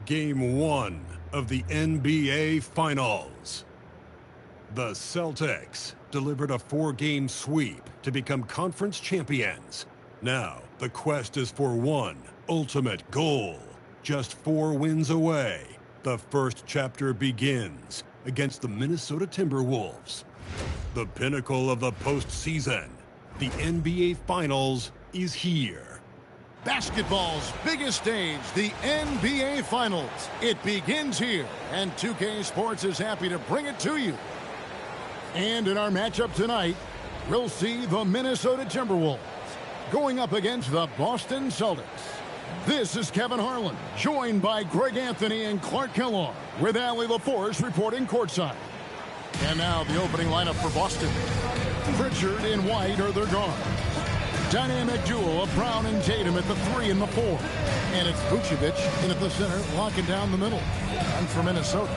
Game 1 of the NBA Finals. The Celtics delivered a 4-game sweep to become conference champions. Now, the quest is for one ultimate goal. Just 4 wins away. The first chapter begins against the Minnesota Timberwolves. The pinnacle of the postseason, the NBA Finals, is here. Basketball's biggest stage, the NBA Finals. It begins here, and 2K Sports is happy to bring it to you. And in our matchup tonight, we'll see the Minnesota Timberwolves going up against the Boston Celtics. This is Kevin Harlan, joined by Greg Anthony and Clark Kellogg, with Allie LaForce reporting courtside. And now the opening lineup for Boston. Pritchard and White are their guards. Dynamic duo of Brown and Tatum at the 3 and the 4. And it's Vucevic in at the center, locking down the middle. And for Minnesota,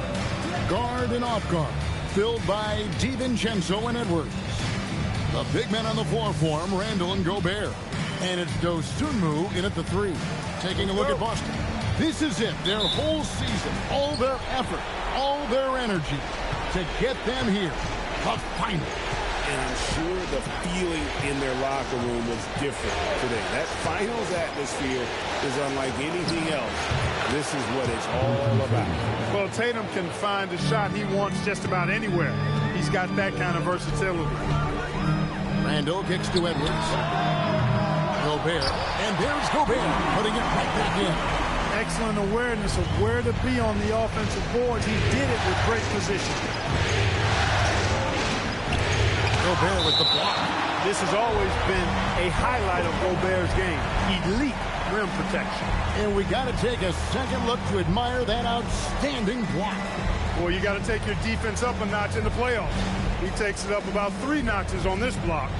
guard and off guard, filled by DiVincenzo and Edwards. The big men on the floor for him, Randall and Gobert. And it's Dosunmu in at the 3. Taking a look at Boston. This is it, their whole season, all their effort, all their energy to get them here, the final. And I'm sure the feeling in their locker room was different today. That finals atmosphere is unlike anything else. This is what it's all about. Well, Tatum can find the shot he wants just about anywhere. He's got that kind of versatility. Randall kicks to Edwards. Gobert. And there's Gobert, putting it right back in. Excellent awareness of where to be on the offensive boards. He did it with great position. Gobert with the block. This has always been a highlight of Gobert's game. Elite rim protection. And we got to take a second look to admire that outstanding block. Well, you got to take your defense up a notch in the playoffs. He takes it up about 3 notches on this block.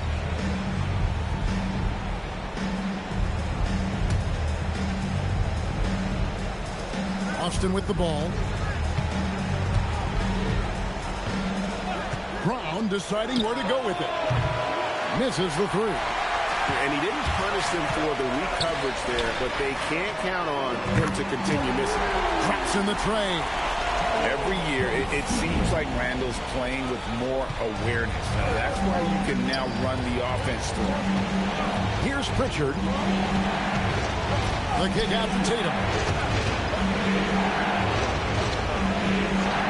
Austin with the ball. Brown deciding where to go with it. Misses the 3. And he didn't punish them for the weak coverage there, but they can't count on him to continue missing. Drops in the tray. Every year, it seems like Randall's playing with more awareness. Now, that's why you can now run the offense through him. Here's Pritchard. The kick out to Tatum.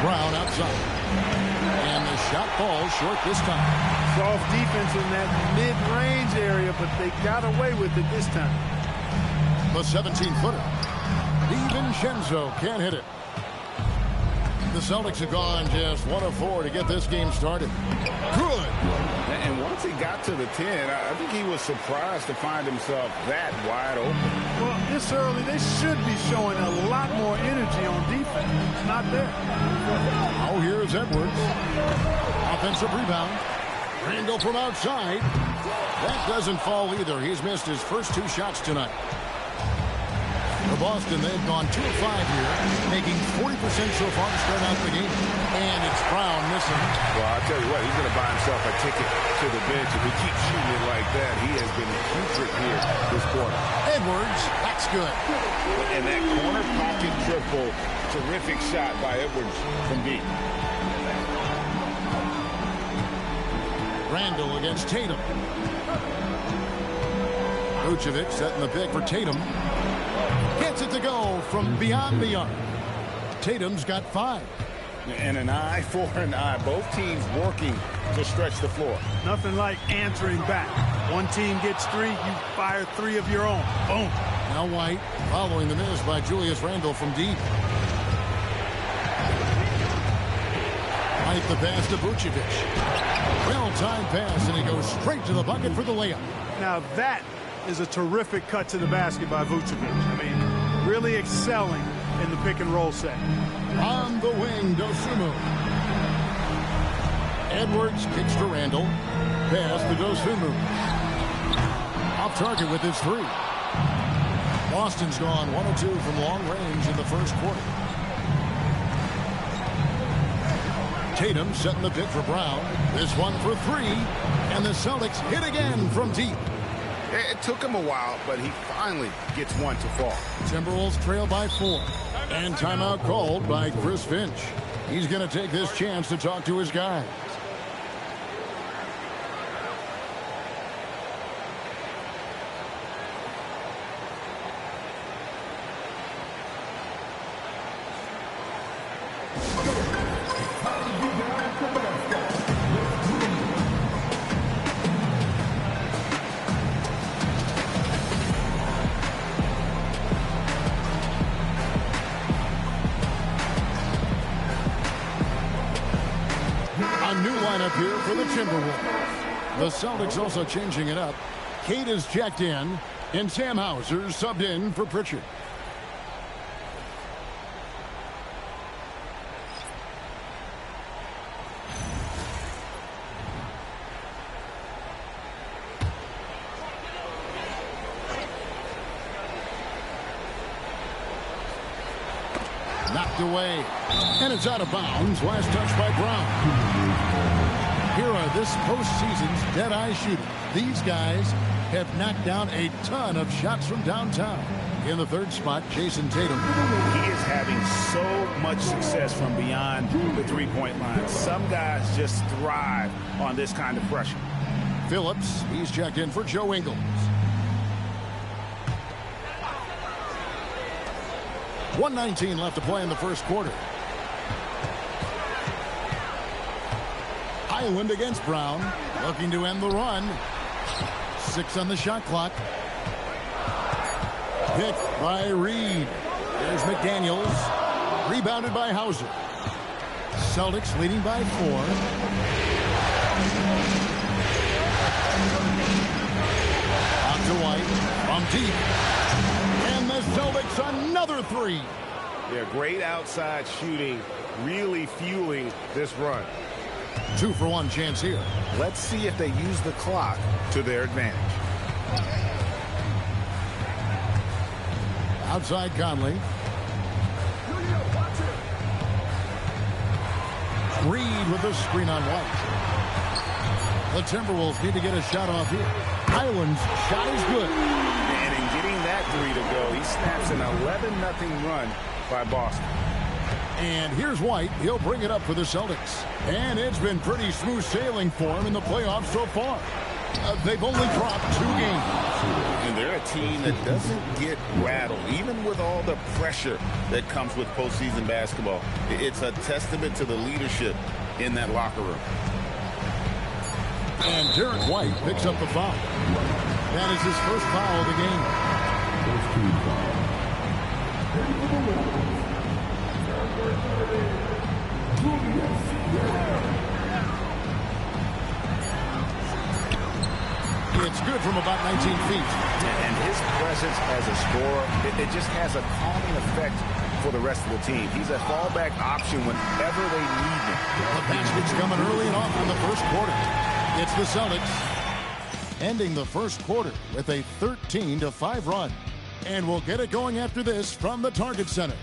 Brown outside. And the shot falls short this time. Soft defense in that mid-range area, but they got away with it this time. The 17-footer. DiVincenzo can't hit it. The Celtics have gone just 1 of 4 to get this game started. Good. And once he got to the 10, I think he was surprised to find himself that wide open. Well, this early, they should be showing a lot more energy on defense. It's not there. Oh, here's Edwards. Offensive rebound. Randall from outside. That doesn't fall either. He's missed his first 2 shots tonight. For Boston, they've gone 2 of 5 here, making 40% so far to start out the game. And it's Brown missing. Well, I'll tell you what, he's going to buy himself a ticket to the bench. If he keeps shooting it like that, he has been putrid here this quarter. Edwards, that's good. And that corner pocket triple, terrific shot by Edwards from deep. Randall against Tatum. Vucevic setting the pick for Tatum. Gets it to go from beyond the arc. Tatum's got 5. And an eye for an eye. Both teams working to stretch the floor. Nothing like answering back. One team gets 3, you fire 3 of your own. Boom. Now White following the miss by Julius Randle from deep. White the pass to Vucevic. Well-timed pass, and he goes straight to the bucket for the layup. Now that is a terrific cut to the basket by Vucevic. I mean, really excelling in the pick and roll set. On the wing, Dosunmu. Edwards kicks to Randall. Pass to Dosunmu. Off target with his 3. Boston's gone 1 of 2 from long range in the first quarter. Tatum setting the pick for Brown. This one for 3. And the Celtics hit again from deep. It took him a while, but he finally gets one to fall. Timberwolves trail by 4. And timeout called by Chris Finch. He's going to take this chance to talk to his guys. A new lineup here for the Timberwolves. The Celtics also changing it up. Kate is checked in, and Sam Hauser subbed in for Pritchard. Knocked away, and it's out of bounds. Last touch by Brown. Here are this postseason's dead-eye shooters. These guys have knocked down a ton of shots from downtown. In the third spot, Jason Tatum. He is having so much success from beyond the three-point line. Some guys just thrive on this kind of pressure. Phillips, he's checked in for Joe Ingles. 1:19 left to play in the first quarter. Highland against Brown, looking to end the run. 6 on the shot clock. Picked by Reed. There's McDaniels. Rebounded by Hauser. Celtics leading by 4. Out to White from deep. And the Celtics another 3. Yeah, great outside shooting, really fueling this run. 2-for-1 chance here. Let's see if they use the clock to their advantage. Outside Conley. Reed with the screen on White. The Timberwolves need to get a shot off here. Highland's shot is good. And in getting that 3 to go, he snaps an 11-0 run by Boston. And here's White. He'll bring it up for the Celtics. And it's been pretty smooth sailing for him in the playoffs so far. They've only dropped 2 games. And they're a team that doesn't get rattled, even with all the pressure that comes with postseason basketball. It's a testament to the leadership in that locker room. And Derek White picks up the foul. That is his first foul of the game. It's good from about 19 feet. And his presence as a scorer, it just has a calming effect for the rest of the team. He's a fallback option whenever they need him. The basket's coming early and often in the first quarter. It's the Celtics ending the first quarter with a 13-5 run. And we'll get it going after this from the Target Center.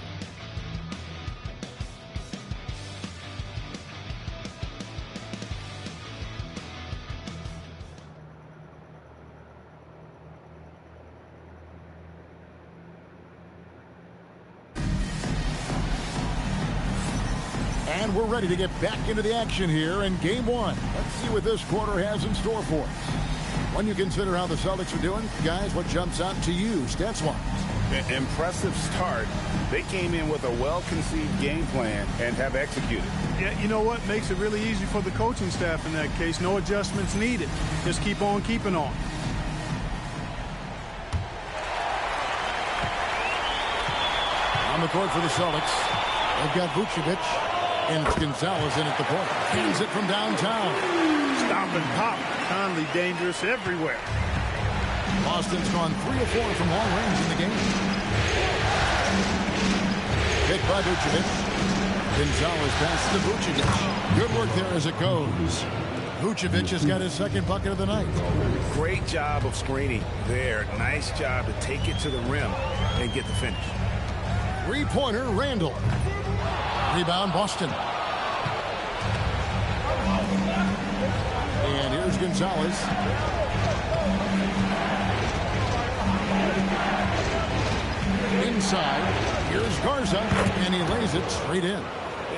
And we're ready to get back into the action here in Game 1. Let's see what this quarter has in store for us. When you consider how the Celtics are doing, guys, what jumps out to you stats-wise? Impressive start. They came in with a well-conceived game plan and have executed. Yeah, you know what? Makes it really easy for the coaching staff in that case. No adjustments needed. Just keep on keeping on. On the court for the Celtics, they've got Vucevic. And it's Gonzalez in at the point. Hands it from downtown. Stop and pop. Conley dangerous everywhere. Boston's gone 3 of 4 from long range in the game. Picked by Vucevic. Gonzalez passes to Vucevic. Good work there as it goes. Vucevic has got his second bucket of the night. Great job of screening there. Nice job to take it to the rim and get the finish. 3-pointer, Randall. Rebound, Boston. And here's Gonzalez. side. Here's Garza, and he lays it straight in.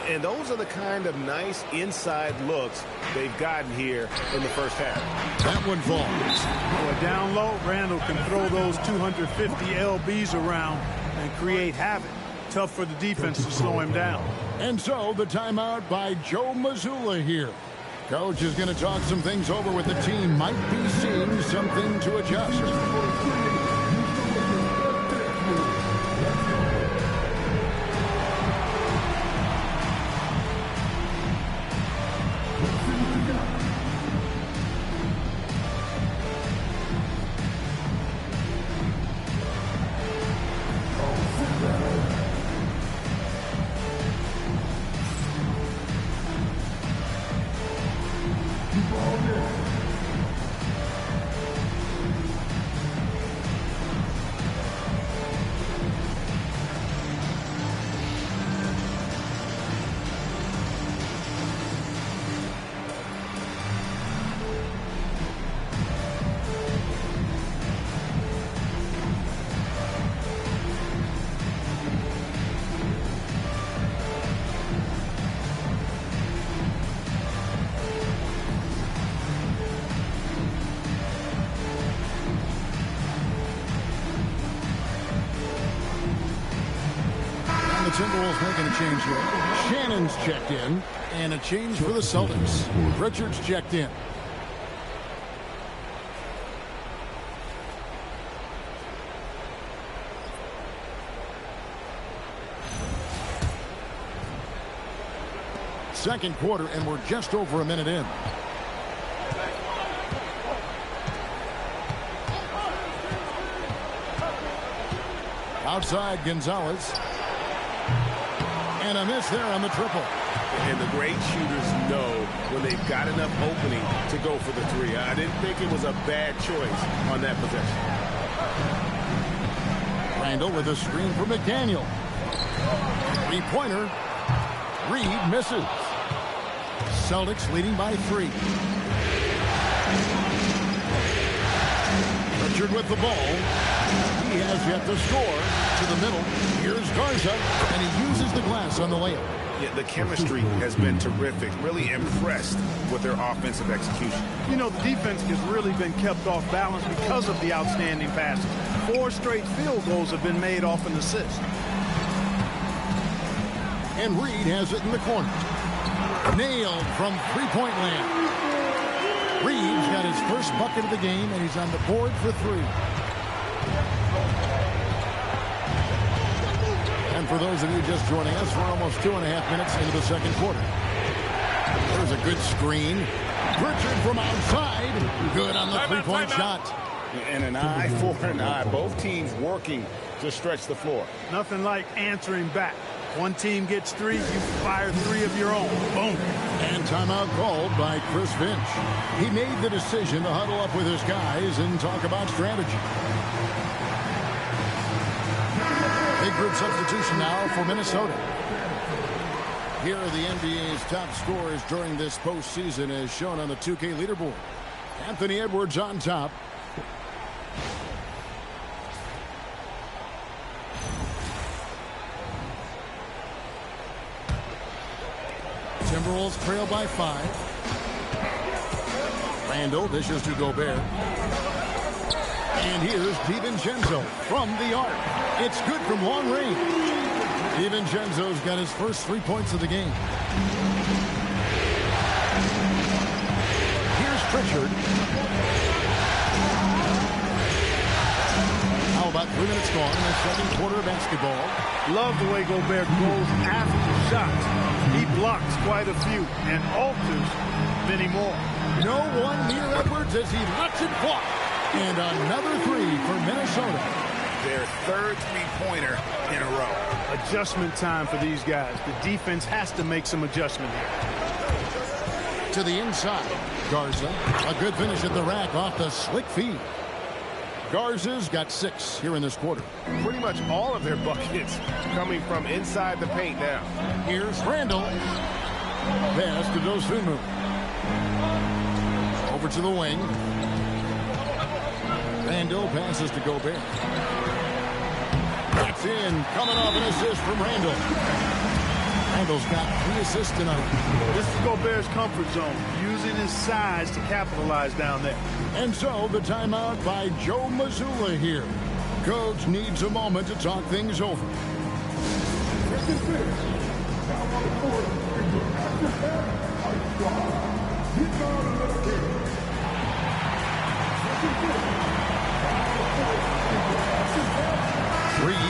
And those are the kind of nice inside looks they've gotten here in the first half. That one falls. Well, down low, Randall can throw those 250 lbs around and create havoc. Tough for the defense to slow him down. And so the timeout by Joe Mazzulla here. Coach is going to talk some things over with the team. Might be seeing something to adjust. Timberwolves making a change here. Shannon's checked in, and a change for the Celtics. Richards checked in. Second quarter, and we're just over a minute in. Outside, Gonzalez. And a miss there on the triple. And the great shooters know when they've got enough opening to go for the three. I didn't think it was a bad choice on that possession. Randall with a screen for McDaniel. Three-pointer. Reed misses. Celtics leading by 3. Richard with the ball. He has yet to score. To the middle. Here's Garza, and he uses the glass on the layup. Yeah, the chemistry has been terrific. Really impressed with their offensive execution. You know, the defense has really been kept off balance because of the outstanding passes. 4 straight field goals have been made off an assist. And Reed has it in the corner. Nailed from three-point land. Reed's got his first bucket of the game, and he's on the board for 3. And for those of you just joining us, we're almost 2.5 minutes into the second quarter. There's a good screen. Richard from outside. Good on the three-point shot. And an eye for an eye. Both teams working to stretch the floor. Nothing like answering back. One team gets 3, you fire 3 of your own. Boom. And timeout called by Chris Finch. He made the decision to huddle up with his guys and talk about strategy. Big group substitution now for Minnesota. Here are the NBA's top scorers during this postseason as shown on the 2K leaderboard. Anthony Edwards on top. Timberwolves trail by 5. Randall dishes to Gobert. And here's DiVincenzo from the arc. It's good from long range. DiVincenzo's got his first 3 points of the game. Here's Pritchard. How about 3 minutes gone in the second quarter of basketball? Love the way Gobert goes after shots. He blocks quite a few and alters many more. No one near Edwards as he lets it fly. And another 3 for Minnesota. Their third three-pointer in a row. Adjustment time for these guys. The defense has to make some adjustment here. To the inside. Garza. A good finish at the rack off the slick feed. Garza's got 6 here in this quarter. Pretty much all of their buckets coming from inside the paint now. Here's Randall. Pass to Dosunmu. Over to the wing. Randall passes to Gobert. That's gets in, coming off an assist from Randall. Randall's got 3 assists tonight. This is Gobert's comfort zone, using his size to capitalize down there. And so the timeout by Joe Mazzulla here. Coach needs a moment to talk things over.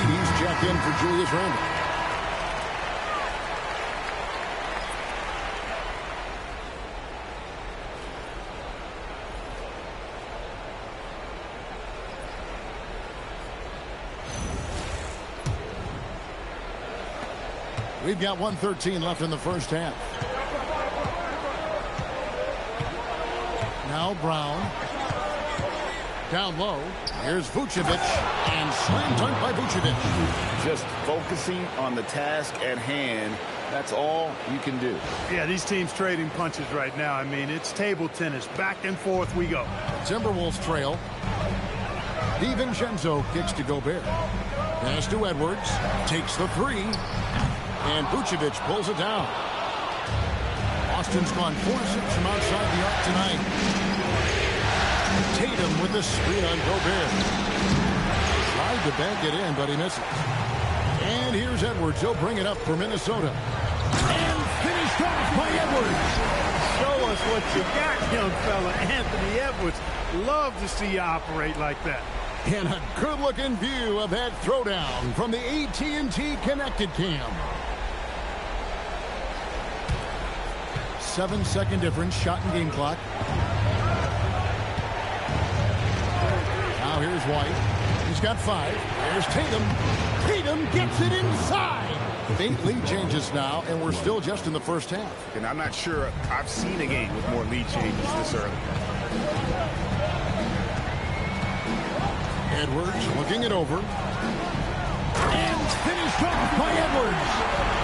He's checked in for Julius Randle. We've got 1:13 left in the first half. Now Brown. Down low. Here's Vucevic. And slam dunk by Vucevic. Just focusing on the task at hand. That's all you can do. Yeah, these teams trading punches right now. I mean, it's table tennis. Back and forth we go. Timberwolves trail. DiVincenzo kicks to Gobert. Pass to Edwards. Takes the 3. And Vucevic pulls it down. Austin's gone 4-6 from outside the arc tonight. Tatum with the screen on Gobert. Tried to bank it in, but he misses. And here's Edwards. He'll bring it up for Minnesota. And finished off by Edwards. Show us what you got, young fella. Anthony Edwards. Love to see you operate like that. And a good-looking view of that throwdown from the AT&T Connected Cam. 7-second difference, shot and game clock. Now here's White. He's got 5. There's Tatum. Tatum gets it inside. Faint lead changes now, and we're still just in the first half. And I'm not sure I've seen a game with more lead changes this early. Edwards looking it over. And finished off by Edwards.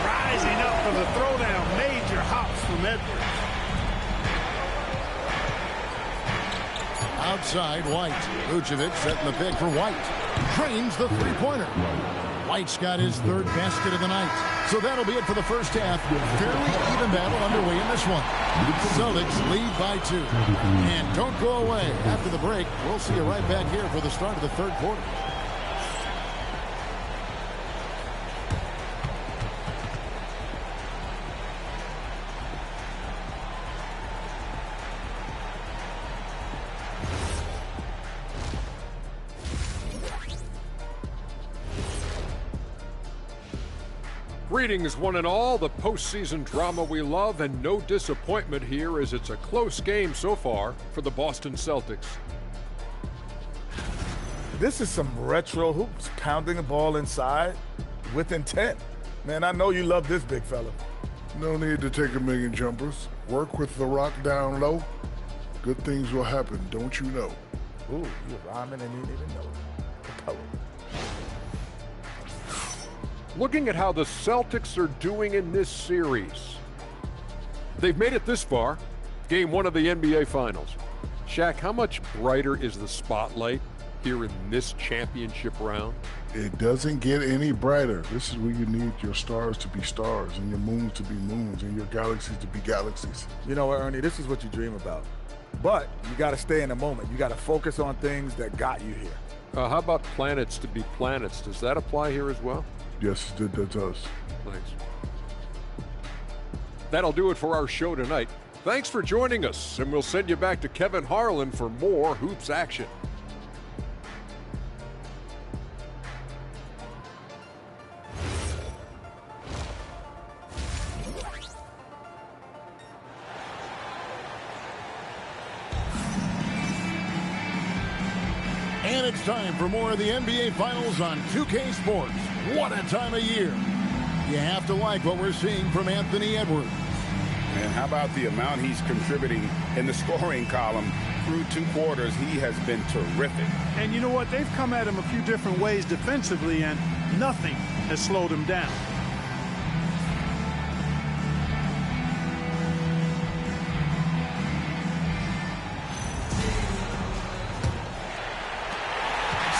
Rising up for the throwdown. Major hops from Edwards. Outside, White. Vucevic setting the pick for White. Drains the three-pointer. White's got his 3rd basket of the night. So that'll be it for the first half. Fairly even battle underway in this one. Celtics lead by 2. And don't go away. After the break, we'll see you right back here for the start of the 3rd quarter. Greetings, one and all. The postseason drama we love, and no disappointment here as it's a close game so far for the Boston Celtics. This is some retro hoops, pounding the ball inside with intent. Man, I know you love this big fella. No need to take a million jumpers. Work with the rock down low. Good things will happen, don't you know? Ooh, you're rhyming and you didn't even know it. Capella. Looking at how the Celtics are doing in this series. They've made it this far, game 1 of the NBA Finals. Shaq, how much brighter is the spotlight here in this championship round? It doesn't get any brighter. This is where you need your stars to be stars and your moons to be moons and your galaxies to be galaxies. You know what, Ernie, this is what you dream about. But you got to stay in the moment. You got to focus on things that got you here. How about planets to be planets? Does that apply here as well? Yes, that does. Thanks. That'll do it for our show tonight. Thanks for joining us, and we'll send you back to Kevin Harlan for more hoops action. And it's time for more of the NBA Finals on 2K Sports. What a time of year. You have to like what we're seeing from Anthony Edwards. And how about the amount he's contributing in the scoring column through 2 quarters? He has been terrific. And you know what? They've come at him a few different ways defensively, and nothing has slowed him down.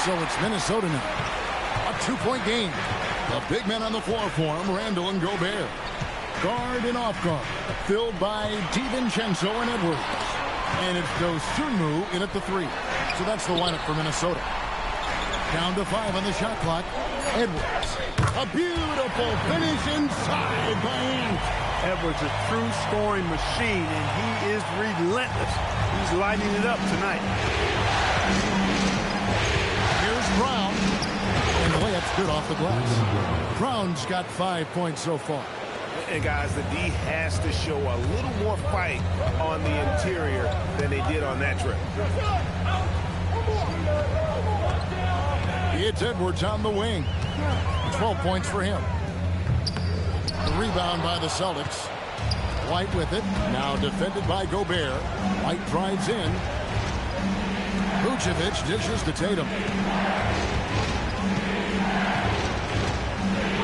So it's Minnesota now. A 2-point game. The big men on the floor for him, Randall and Gobert. Guard and off guard, filled by DiVincenzo and Edwards. And it's Dosunmu in at the 3. So that's the lineup for Minnesota. Down to 5 on the shot clock. Edwards. A beautiful finish inside by Ant. Edwards, a true scoring machine, and he is relentless. He's lighting it up tonight. Here's Brown. And the layup's good off the glass. Brown's got 5 points so far. And guys, the D has to show a little more fight on the interior than they did on that trip. It's Edwards on the wing. 12 points for him. The rebound by the Celtics. White with it. Now defended by Gobert. White drives in. Vucevic dishes to Tatum.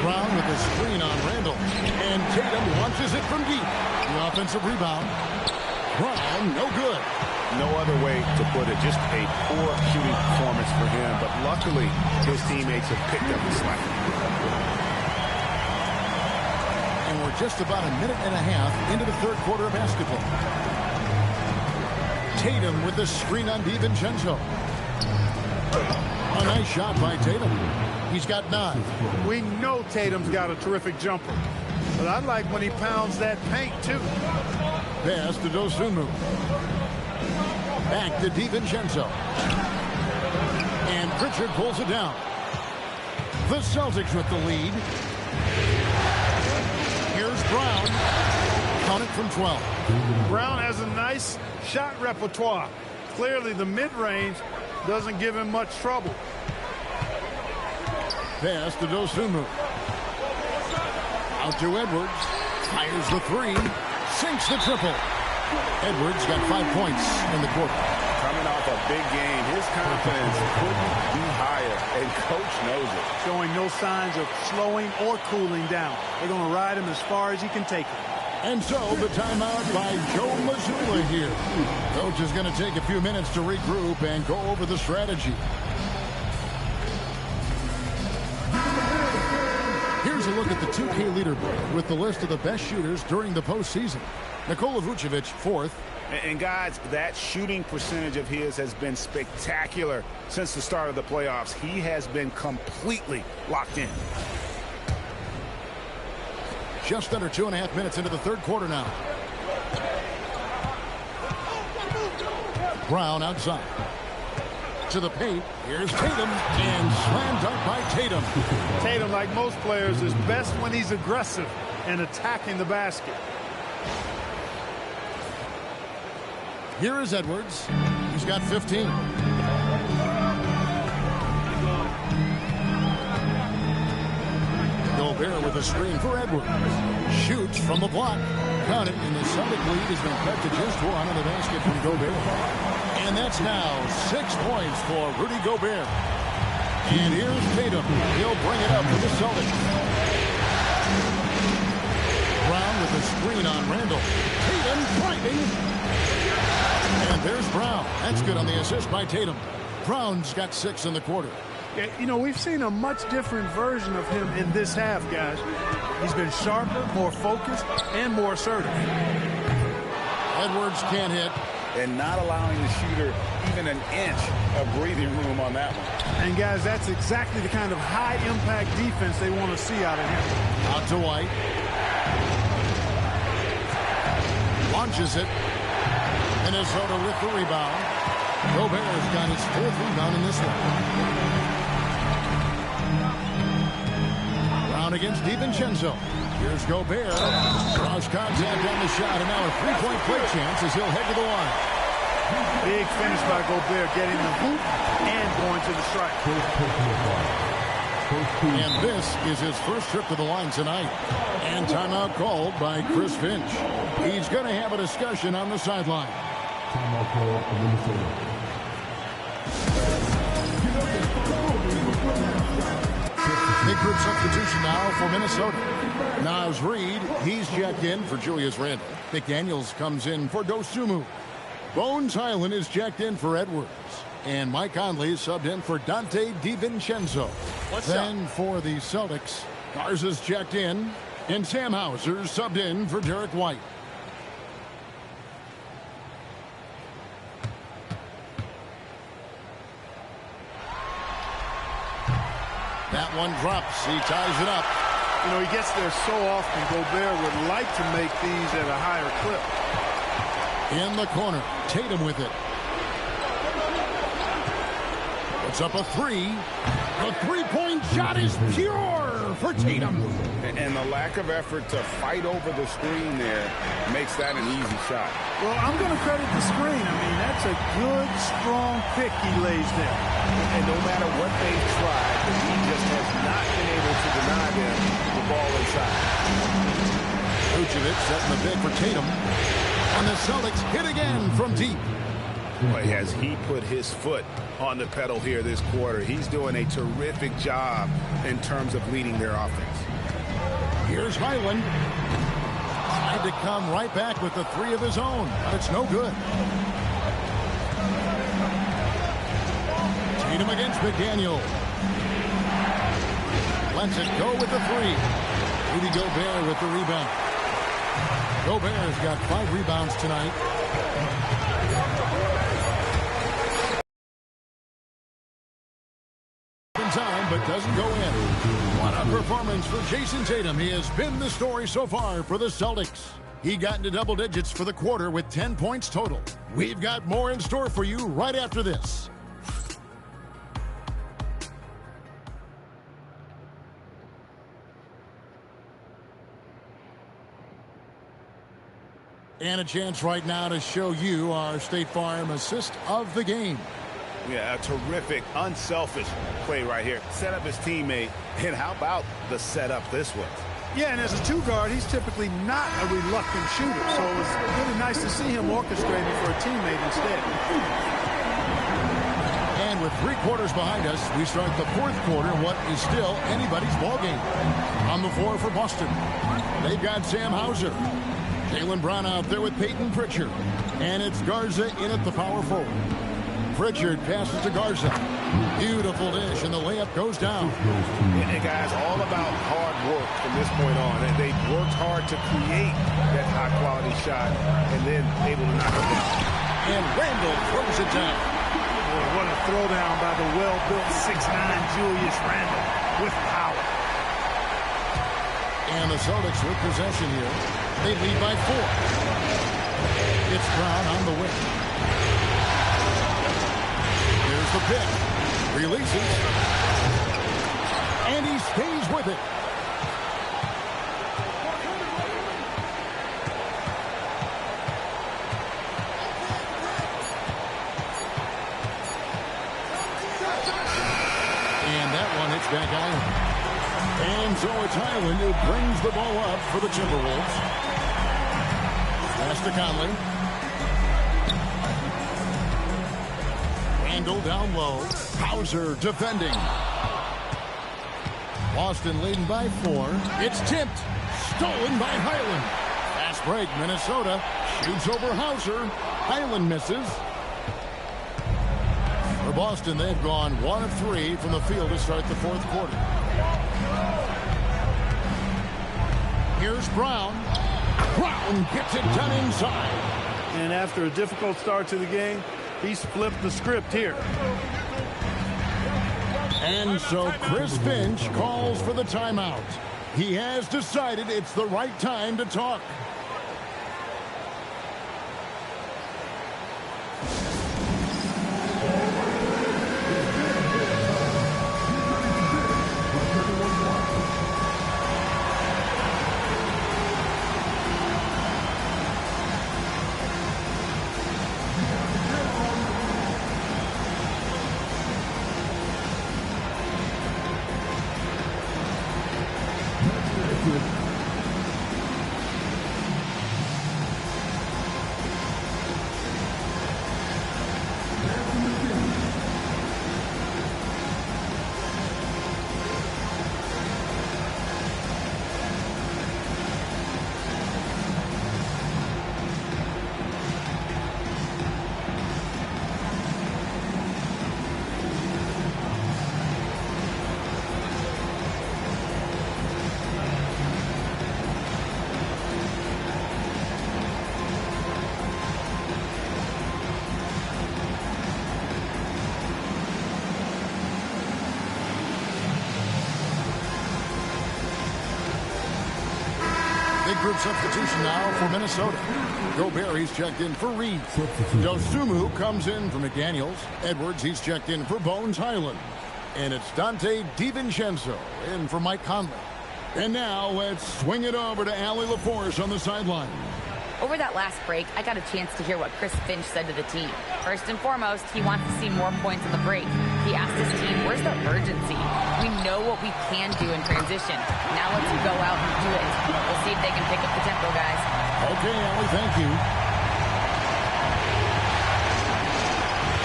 Brown with a screen on Randall. And Tatum launches it from deep. The offensive rebound. Brown, no good. No other way to put it. Just a poor shooting performance for him. But luckily, his teammates have picked up the slack. And we're just about a minute and a half into the third quarter of basketball. Tatum with the screen on DiVincenzo. A nice shot by Tatum. He's got 9. We know Tatum's got a terrific jumper, but I like when he pounds that paint, too. Pass to Dosunmu. Back to DiVincenzo. And Pritchard pulls it down. The Celtics with the lead. Here's Brown. Count it from 12. Brown has a nice shot repertoire. Clearly, the mid-range doesn't give him much trouble. Pass to Dosunmu. Out to Edwards. Fires the 3. Sinks the triple. Edwards got 5 points in the quarter. Coming off a big game, his confidence couldn't be higher, and coach knows it. Showing no signs of slowing or cooling down. They're going to ride him as far as he can take him. And so the timeout by Joe Mazzulla here. Coach is going to take a few minutes to regroup and go over the strategy. Here's a look at the 2K leaderboard with the list of the best shooters during the postseason. Nikola Vucevic, 4th. And guys, that shooting percentage of his has been spectacular since the start of the playoffs. He has been completely locked in. Just under 2.5 minutes into the third quarter now. Brown outside. To the paint. Here's Tatum. And slam dunk by Tatum. Tatum, like most players, is best when he's aggressive and attacking the basket. Here is Edwards. He's got 15. Gobert with a screen for Edwards. Shoots from the block. Count it, and the Celtic lead has been cut to just 1 on the basket from Gobert. And that's now 6 points for Rudy Gobert. And here's Tatum. He'll bring it up for the Celtics. Brown with a screen on Randall. Tatum driving. And there's Brown. That's good on the assist by Tatum. Brown's got 6 in the quarter. You know, we've seen a much different version of him in this half, guys. He's been sharper, more focused, and more assertive. Edwards can't hit. And not allowing the shooter even an inch of breathing room on that one. And, guys, that's exactly the kind of high-impact defense they want to see out of him. Out to White. Launches it. Minnesota with the rebound. Gobert's got his 4th rebound in this one. Brown against DiVincenzo. Here's Gobert. Cross contact on the shot, and now a 3-point play chance as he'll head to the line. Big finish by Gobert, getting the hoop and going to the strike. And this is his first trip to the line tonight. And timeout called by Chris Finch. He's going to have a discussion on the sideline. Timeout call for Minnesota. Big group substitution now for Minnesota. Naz Reid, he's checked in for Julius Randle. McDaniels comes in for Dosunmu. Bones Highland is checked in for Edwards. And Mike Conley is subbed in for Dante DiVincenzo. Then for the Celtics, Garza's checked in, and Sam Hauser subbed in for Derek White. That one drops. He ties it up. You know, he gets there so often. Gobert would like to make these at a higher clip. In the corner, Tatum with it. Puts up a three. The three-point shot is pure for Tatum. And the lack of effort to fight over the screen there makes that an easy shot. Well, I'm going to credit the screen. I mean, that's a good, strong pick he lays there. And no matter what they've tried, he just has not been able to deny them the ball inside. Vucevic setting the pick for Tatum. And the Celtics hit again from deep. Boy, as he put his foot on the pedal here this quarter, he's doing a terrific job in terms of leading their offense. Here's Highland. Tried to come right back with the three of his own, but it's no good. Tatum against McDaniel. Lets it go with the three. Rudy Gobert with the rebound. Gobert's got 5 rebounds tonight. Time, but doesn't go in. What a performance for Jason Tatum. He has been the story so far for the Celtics. He got into double digits for the quarter with 10 points total. We've got more in store for you right after this. And a chance right now to show you our State Farm assist of the game. Yeah, a terrific, unselfish play right here. Set up his teammate, and how about the setup this was? Yeah, and as a two-guard, he's typically not a reluctant shooter, so it's really nice to see him orchestrating for a teammate instead. And with 3 quarters behind us, we start the 4th quarter, what is still anybody's ball game. On the floor for Boston, they've got Sam Hauser. Jaylen Brown out there with Peyton Pritchard. And it's Garza in at the power forward. Pritchard passes to Garza. Beautiful dish, and the layup goes down. And guys, all about hard work from this point on. And they worked hard to create that high-quality shot and then able to knock it down. And Randall throws it down. Boy, what a throwdown by the well-built 6'9" Julius Randle with power. And the Celtics with possession here. They lead by 4. It's Brown on the wing. Here's the pick. Releases. And he stays with it. And that one hits back Island. And so it's Highland who brings the ball up for the Timberwolves. Pass to Conley. Randall down low. Hauser defending. Boston leading by 4. It's tipped. Stolen by Highland. Fast break. Minnesota shoots over Hauser. Highland misses. For Boston, they've gone 1 of 3 from the field to start the 4th quarter. Here's Brown. Brown gets it done inside. And after a difficult start to the game, he's flipped the script here. And so Chris Finch calls for the timeout. He has decided it's the right time to talk. third substitution now for Minnesota. Gobert, he's checked in for Reed. Dosunmu comes in for McDaniels. Edwards, he's checked in for Bones Highland. And it's Dante DiVincenzo in for Mike Conley. And now let's swing it over to Allie LaForce on the sideline. Over that last break, I got a chance to hear what Chris Finch said to the team. First and foremost, he wants to see more points on the break. He asked his team, where's the urgency? We know what we can do in transition. Now let's go out and do it. We'll see if they can pick up the tempo, guys. Okay, Allie, thank you.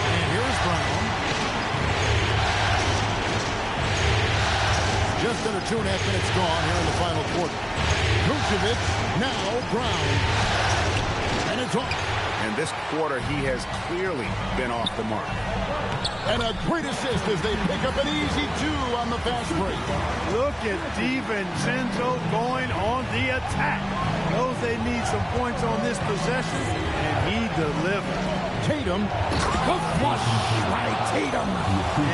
And here's Brown. Just under 2.5 minutes gone here in the final quarter. Vucevic, now Brown. And it's off. And this quarter, he has clearly been off the mark. And a great assist as they pick up an easy 2 on the fast break. Look at DiVincenzo going on the attack. Knows they need some points on this possession, and he delivered. Tatum, the flush by Tatum.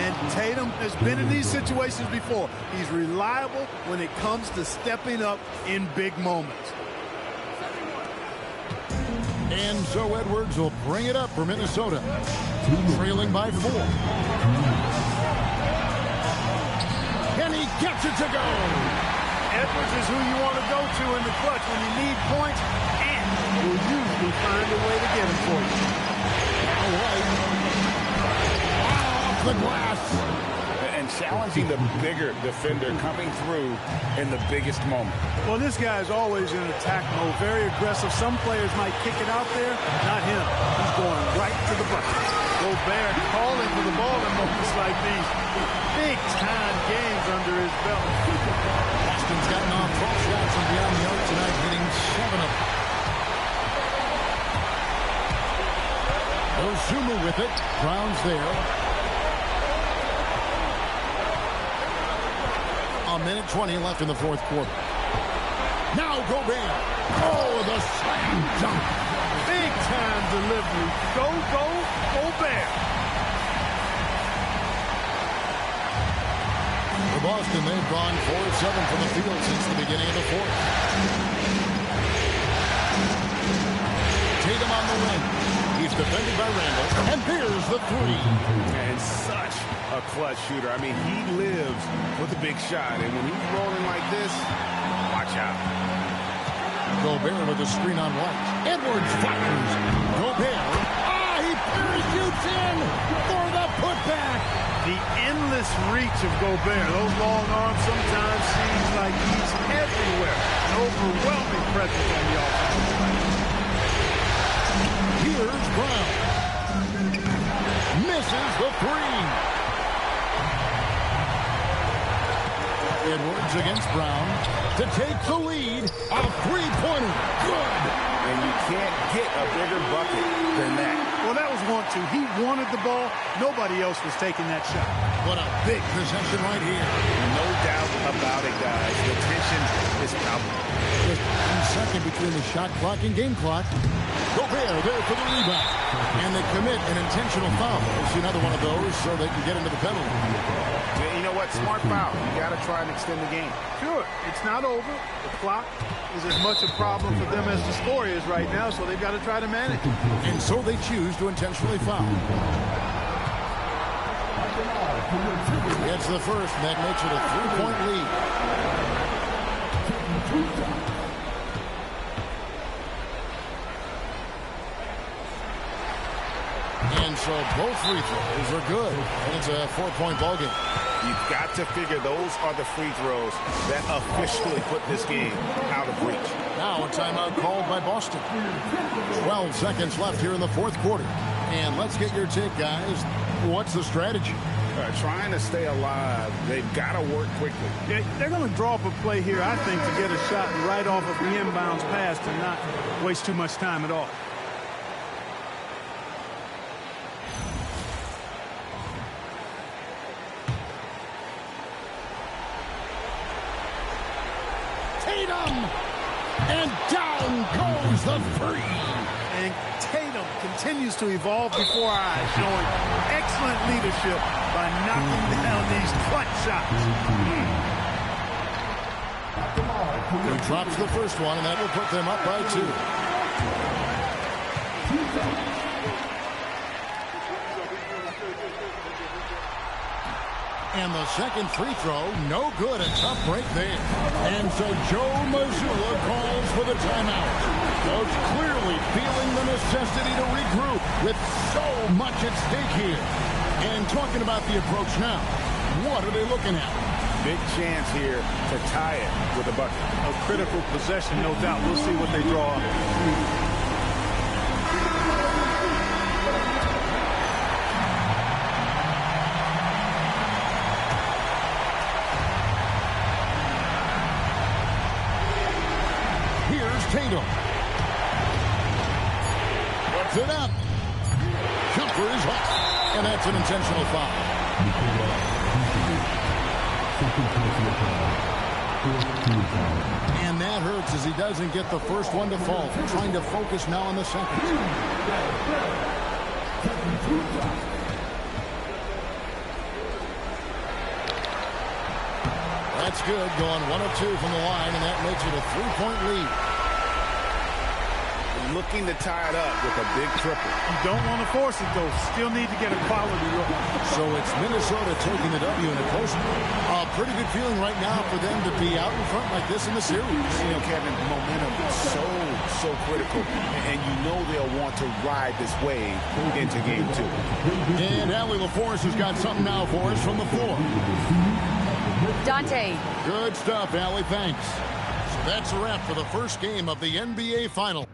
And Tatum has been in these situations before. He's reliable when it comes to stepping up in big moments. And so Edwards will bring it up for Minnesota, trailing by 4. And he gets it to go. Edwards is who you want to go to in the clutch when you need points, and will usually find a way to get them for you. All right. Off the glass. And challenging the bigger defender coming through in the biggest moment. Well, this guy is always in attack mode, very aggressive. Some players might kick it out there, not him. He's going right to the bucket. Gobert calling for the ball in moments like these. Big-time games under his belt. Boston's gotten off 12 shots from beyond the arc tonight, hitting 7 of them. Dosunmu with it. Brown's there. A minute 20 left in the fourth quarter. Now Gobert. Oh, the slam dunk. Big time delivery. Go, Gobert. For Boston, they've gone 4-7 from the field since the beginning of the fourth. Tatum on the wing. He's defended by Randall. And here's the 3. And such a clutch shooter. I mean, he lives with a big shot. And when he's rolling like this, watch out. Gobert with a screen on White. Edwards fires. Gobert. He parachutes in for the putback. The endless reach of Gobert. Those long arms sometimes seems like he's everywhere. An overwhelming presence on the offensive side. Here's Brown. Misses the 3. Edwards against Brown to take the lead. A 3-pointer. Good. And you can't get a bigger bucket than that. Well, that was 1-2. He wanted the ball. Nobody else was taking that shot. What a big possession right here. No doubt about it, guys. The tension is palpable. Just 1 second between the shot clock and game clock. Gobert there for the rebound. And they commit an intentional foul. We'll see another one of those so they can get into the penalty. Yeah, you know what? Smart foul. You got to try and extend the game. Sure. It's not over. The clock is as much a problem for them as the score is right now, so they've got to try to manage it. And so they choose to intentionally foul. Gets the first, and that makes it a 3-point lead. And so both free throws are good. And it's a 4-point ball game. You've got to figure those are the free throws that officially put this game out of reach. Now a timeout called by Boston. 12 seconds left here in the fourth quarter. And let's get your take, guys. What's the strategy? Trying to stay alive. They've got to work quickly. Yeah, they're going to draw up a play here, I think, to get a shot right off of the inbounds pass and not waste too much time at all. Tatum! And down goes the free. And Tatum continues to evolve before our eyes, showing excellent leadership by knocking down these clutch shots. He drops the first one, and that will put them up by 2. And the second free throw, no good. A tough break there. And so Joe Mazzulla calls for the timeout. Coach clearly feeling the necessity to regroup with so much at stake here. And talking about the approach now, what are they looking at? Big chance here to tie it with a bucket. A critical possession, no doubt. We'll see what they draw up. Tatum. Puts it up. Jumper is off. And that's an intentional foul. And that hurts as he doesn't get the first one to fall. Trying to focus now on the second. That's good. Going 1 of 2 from the line, and that makes it a 3-point lead. Looking to tie it up with a big triple. You don't want to force it, though. Still need to get a quality look. So it's Minnesota taking the W in a close one. A pretty good feeling right now for them to be out in front like this in the series. You know, Kevin, momentum is so critical. And you know they'll want to ride this wave into game 2. And Allie LaForce has got something now for us from the floor. Dante. Good stuff, Allie. Thanks. So that's a wrap for the first game of the NBA Finals.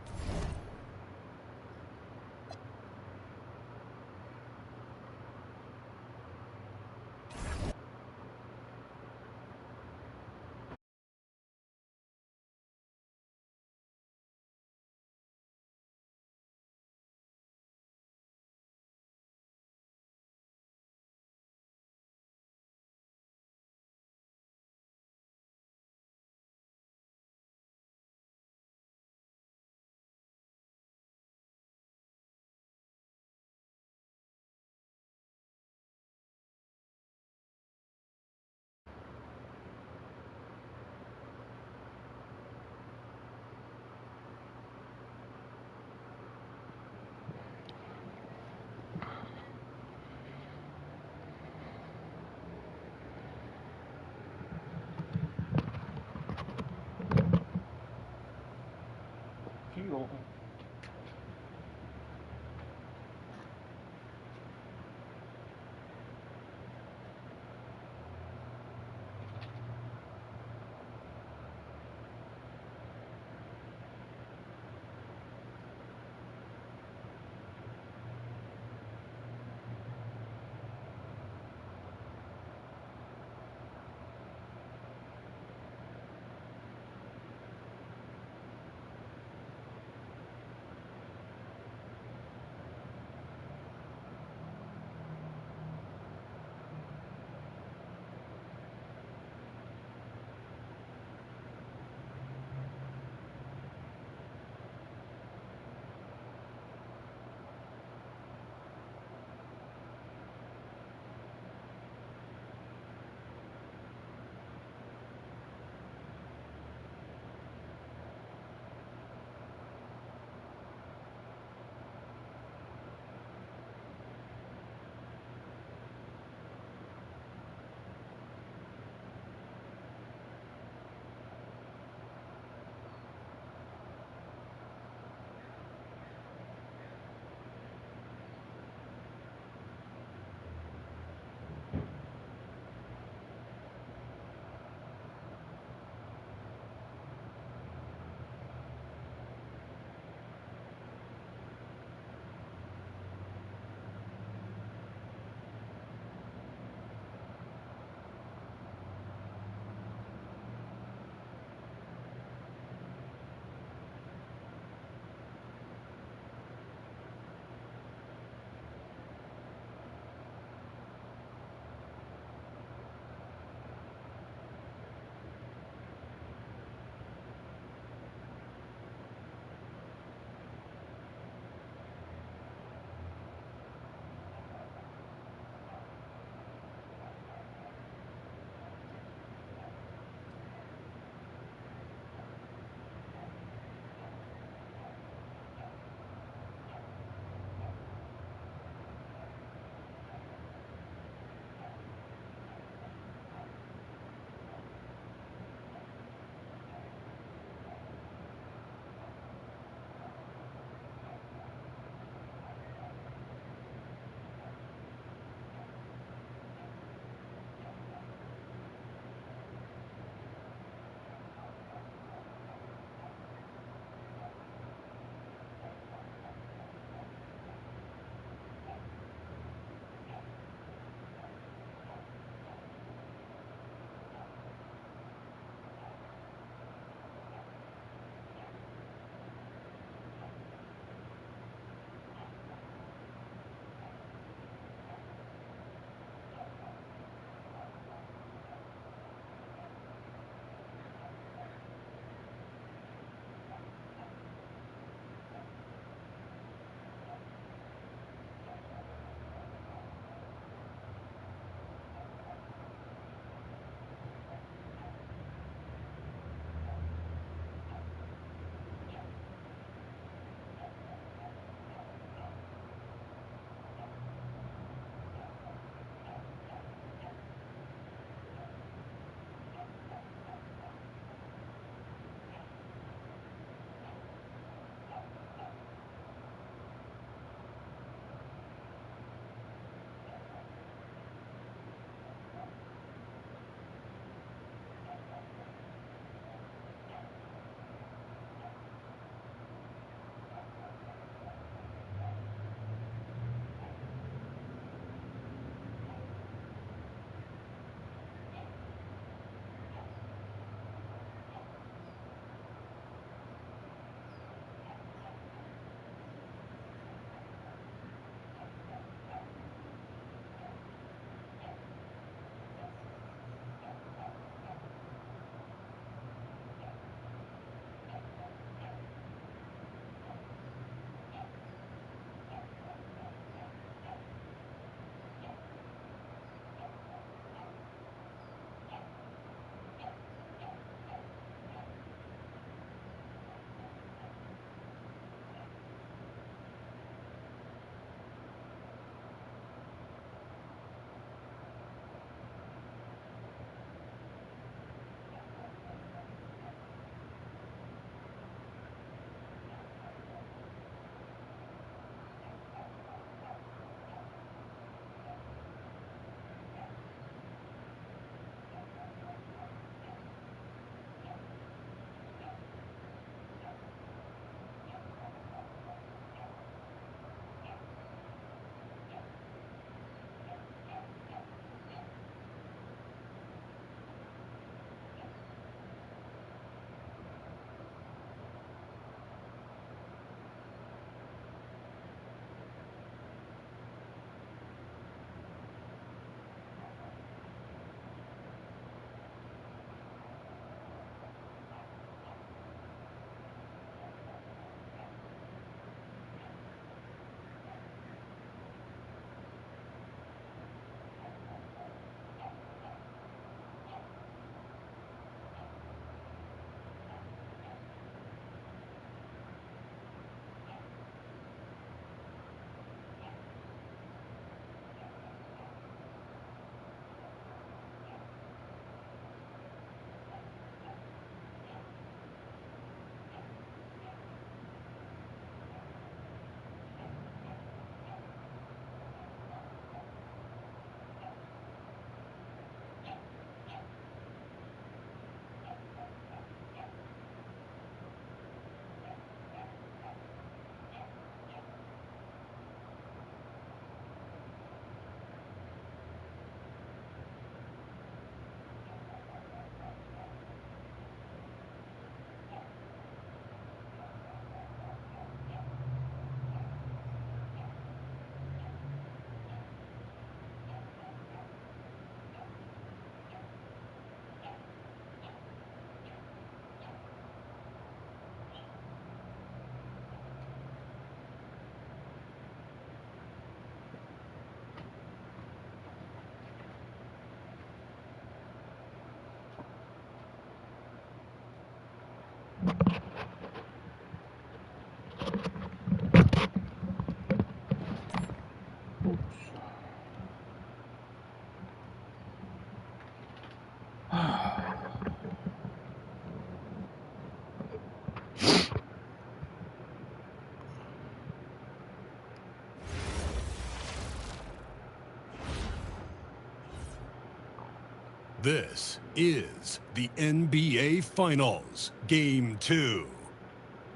This is the NBA Finals, Game 2.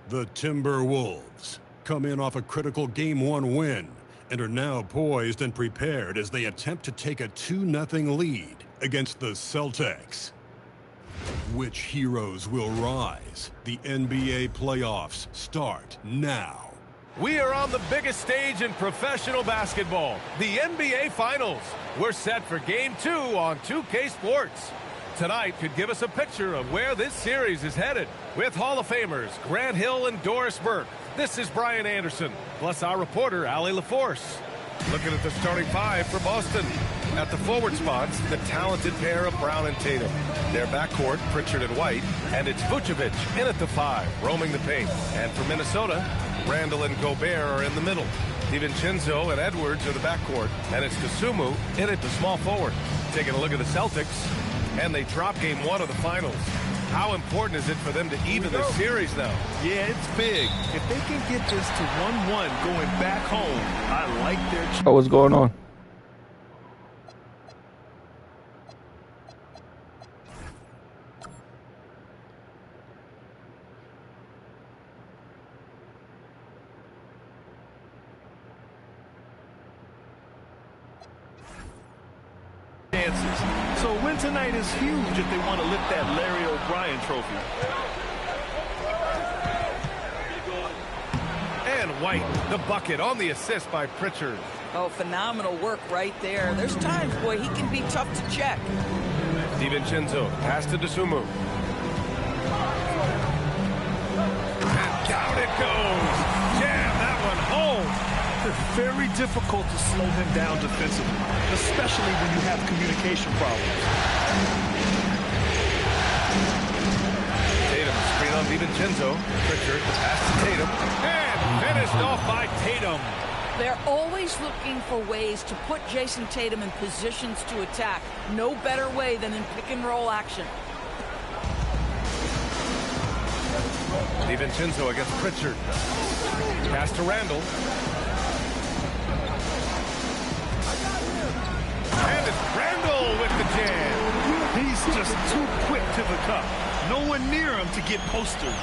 The Timberwolves come in off a critical Game 1 win and are now poised and prepared as they attempt to take a 2-0 lead against the Celtics. Which heroes will rise? The NBA playoffs start now. We are on the biggest stage in professional basketball, the NBA Finals. We're set for Game 2 on 2K Sports. Tonight could give us a picture of where this series is headed. With Hall of Famers Grant Hill and Doris Burke, this is Brian Anderson, plus our reporter, Allie LaForce. Looking at the starting five for Boston. At the forward spots, the talented pair of Brown and Tatum. Their backcourt, Pritchard and White, and it's Vucevic in at the 5, roaming the paint. And for Minnesota, Randall and Gobert are in the middle. DiVincenzo and Edwards are the backcourt, and it's Kasumu in at the small forward. Taking a look at the Celtics, and they drop Game 1 of the Finals. How important is it for them to even the series now? Yeah, it's big. If they can get this to 1-1 going back home, I like their... Oh, what's going on? So a win tonight is huge if they want to lift that Larry O'Brien trophy. And White, the bucket on the assist by Pritchard. Oh, phenomenal work right there. There's times, boy, he can be tough to check. DiVincenzo, pass to Kasumu. And down it goes. Jam that one home. It's very difficult to slow him down defensively, especially when you have communication problems. Tatum, screen on DiVincenzo. Pritchard, pass to Tatum. And finished off by Tatum. They're always looking for ways to put Jason Tatum in positions to attack. No better way than in pick-and-roll action. DiVincenzo against Pritchard. Pass to Randall. And it's Randall with the jam. He's just too quick to the cup. No one near him to get posted.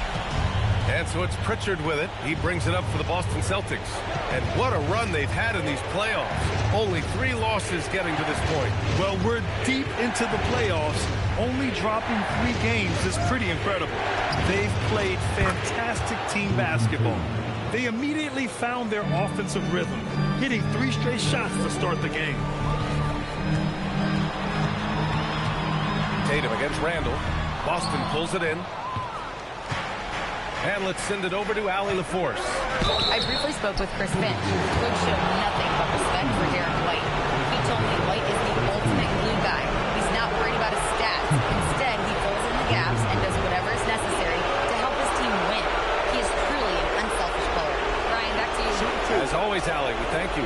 And so it's Pritchard with it. He brings it up for the Boston Celtics. And what a run they've had in these playoffs. Only 3 losses getting to this point. Well, we're deep into the playoffs. Only dropping 3 games is pretty incredible. They've played fantastic team basketball. They immediately found their offensive rhythm, hitting 3 straight shots to start the game. Tatum against Randall. Boston pulls it in. And let's send it over to Allie LaForce. I briefly spoke with Chris Finch, who showed nothing but respect for Derek White. He told me White is the ultimate glue guy. He's not worried about his stats. Instead, he fills in the gaps and does whatever is necessary to help his team win. He is truly an unselfish player. Brian, back to you. As always, Allie, we thank you.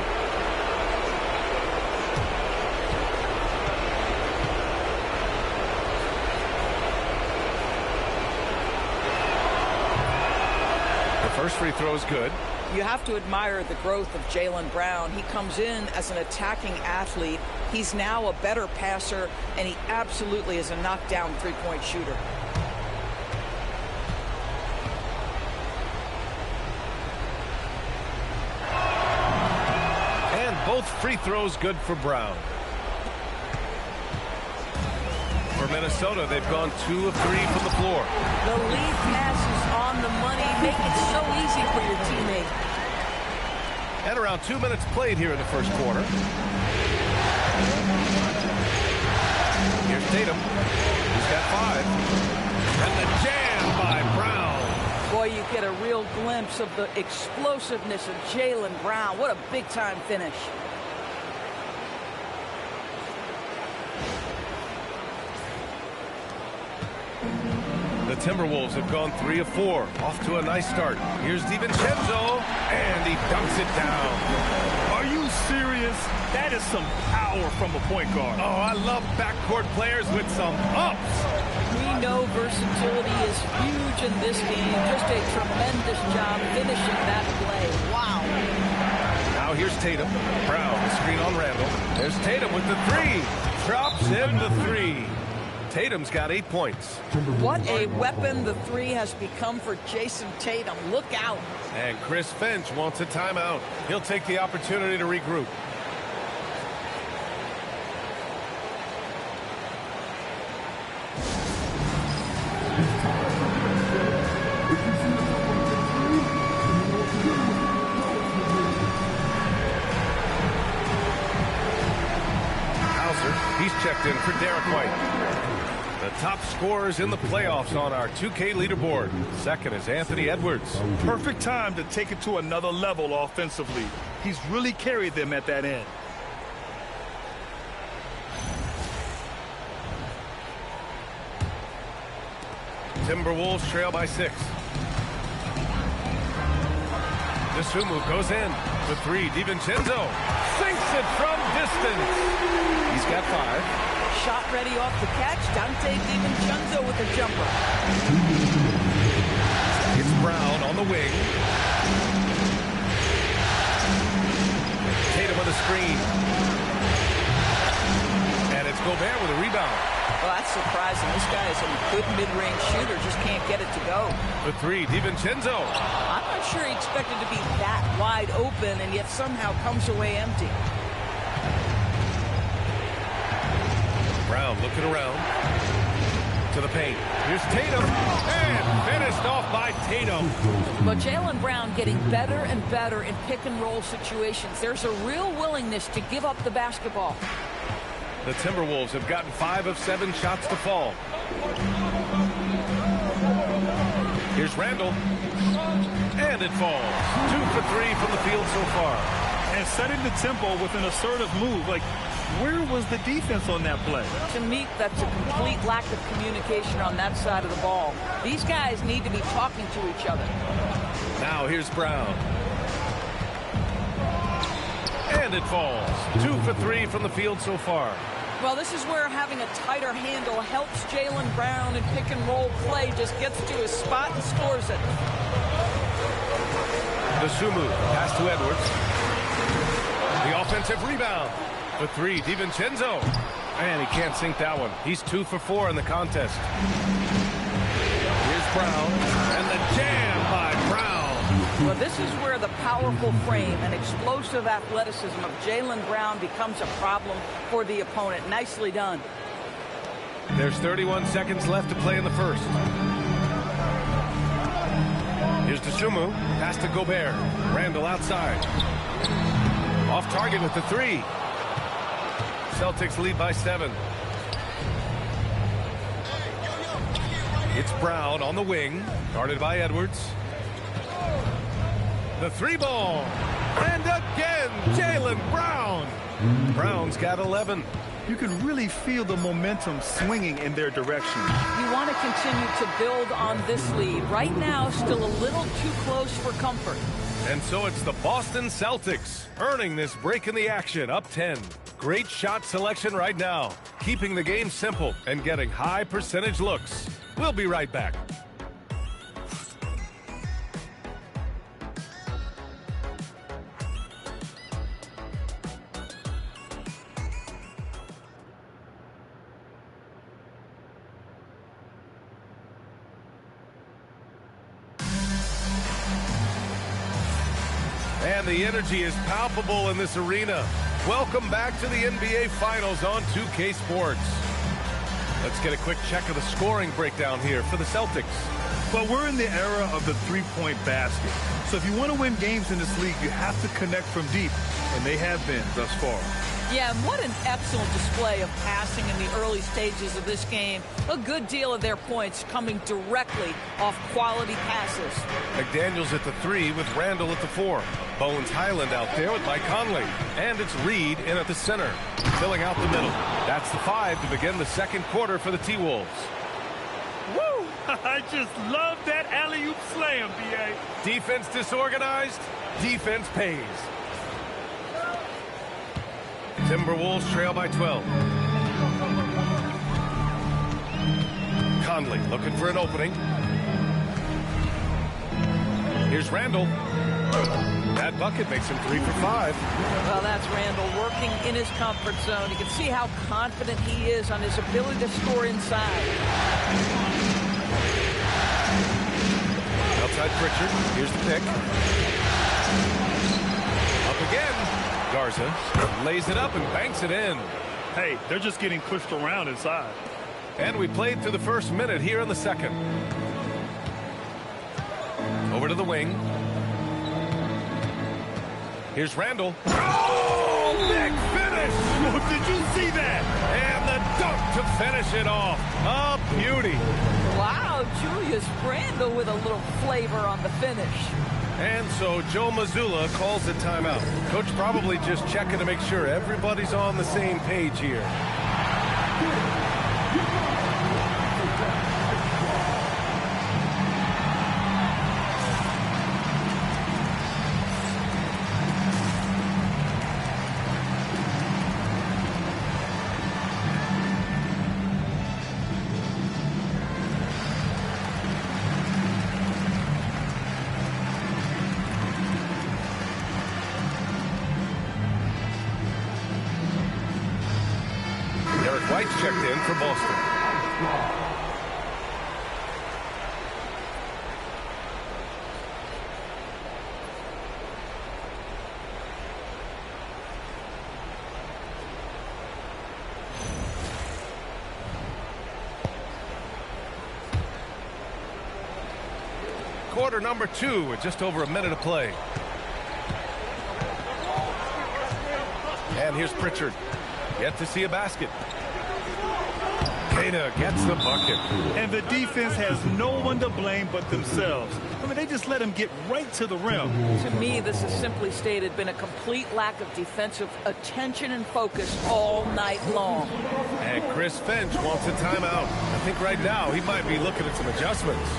First free throw is good. You have to admire the growth of Jaylen Brown. He comes in as an attacking athlete. He's now a better passer, and he absolutely is a knockdown three-point shooter. And both free throws good for Brown. For Minnesota, they've gone 2 of 3 from the floor. The lead pass is on the money. Make it so easy for your teammate. And around 2 minutes played here in the first quarter. Here's Tatum. He's got 5. And the jam by Brown. Boy, you get a real glimpse of the explosiveness of Jaylen Brown. What a big-time finish. The Timberwolves have gone 3 of 4. Off to a nice start. Here's DiVincenzo, and he dunks it down. Are you serious? That is some power from a point guard. Oh, I love backcourt players with some ups. We know versatility is huge in this game. Just a tremendous job finishing that play. Wow. Now here's Tatum. Brown, screen on Randall. There's Tatum with the 3. Drops in the 3. Tatum's got 8 points. What a weapon the three has become for Jason Tatum. Look out. And Chris Finch wants a timeout. He'll take the opportunity to regroup. He's checked in for Derek White. The top scorers in the playoffs on our 2K leaderboard. Second is Anthony Edwards. Perfect time to take it to another level offensively. He's really carried them at that end. Timberwolves trail by 6. DeSumo goes in. The 3, DiVincenzo sinks it from distance. He's got 5. Shot ready off the catch. Dante DiVincenzo with a jumper. It's Brown on the wing. Tatum with a screen. And it's Gobert with a rebound. Well, that's surprising. This guy is a good mid-range shooter, just can't get it to go. The 3, DiVincenzo. I'm not sure he expected to be that wide open and yet somehow comes away empty. Brown looking around to the paint. Here's Tatum, and finished off by Tatum. But Jaylen Brown getting better and better in pick-and-roll situations. There's a real willingness to give up the basketball. The Timberwolves have gotten 5 of 7 shots to fall. Here's Randall, and it falls. 2 for 3 from the field so far. And setting the tempo with an assertive move. Like, where was the defense on that play? To me, that's a complete lack of communication on that side of the ball. These guys need to be talking to each other. Now here's Brown. And it falls. 2 for 3 from the field so far. Well, this is where having a tighter handle helps Jaylen Brown in pick-and-roll play. Just gets to his spot and scores it. DeSumo pass to Edwards. The offensive rebound. The 3, DiVincenzo. And he can't sink that one. He's 2 for 4 in the contest. Here's Brown. And the jam by Brown. Well, this is where the powerful frame and explosive athleticism of Jaylen Brown becomes a problem for the opponent. Nicely done. There's 31 seconds left to play in the first. Here's DeSumo. Pass to Gobert. Randall outside. Off target with the 3. Celtics lead by 7. It's Brown on the wing. Guarded by Edwards. The 3 ball. And again, Jaylen Brown. Brown's got 11. You can really feel the momentum swinging in their direction. You want to continue to build on this lead. Right now, still a little too close for comfort. And so it's the Boston Celtics earning this break in the action, up 10. Great shot selection right now, keeping the game simple and getting high percentage looks. We'll be right back. And the energy is palpable in this arena. Welcome back to the NBA Finals on 2K Sports. Let's get a quick check of the scoring breakdown here for the Celtics. But we're in the era of the three-point basket. So if you want to win games in this league, you have to connect from deep, and they have been thus far. Yeah, and what an excellent display of passing in the early stages of this game. A good deal of their points coming directly off quality passes. McDaniels at the 3 with Randall at the 4. Bones Highland out there with Mike Conley. And it's Reed in at the center, filling out the middle. That's the 5 to begin the second quarter for the T-Wolves. Woo! I just love that alley-oop slam, B.A. Defense disorganized, defense pays. Timberwolves trail by 12. Conley looking for an opening. Here's Randall. That bucket makes him 3 for 5. Well, that's Randall working working in his comfort zone. You can see how confident he is on his ability to score inside. Outside Pritchard. Here's the pick. Up again. Garza lays it up and banks it in. Hey, they're just getting pushed around inside. And we played through the first minute here in the second. Over to the wing. Here's Randall. Oh, big finish! Did you see that? And the dunk to finish it off. A beauty. Wow, Julius Randle with a little flavor on the finish. And so Joe Mazzulla calls the timeout. Coach probably just checking to make sure everybody's on the same page here. White's checked in for Boston. Quarter number 2 with just over a minute of play. And here's Pritchard. Yet to see a basket. Queta gets the bucket. And the defense has no one to blame but themselves. I mean, they just let him get right to the rim. To me, this has simply stated been a complete lack of defensive attention and focus all night long. And Chris Finch wants a timeout. I think right now he might be looking at some adjustments.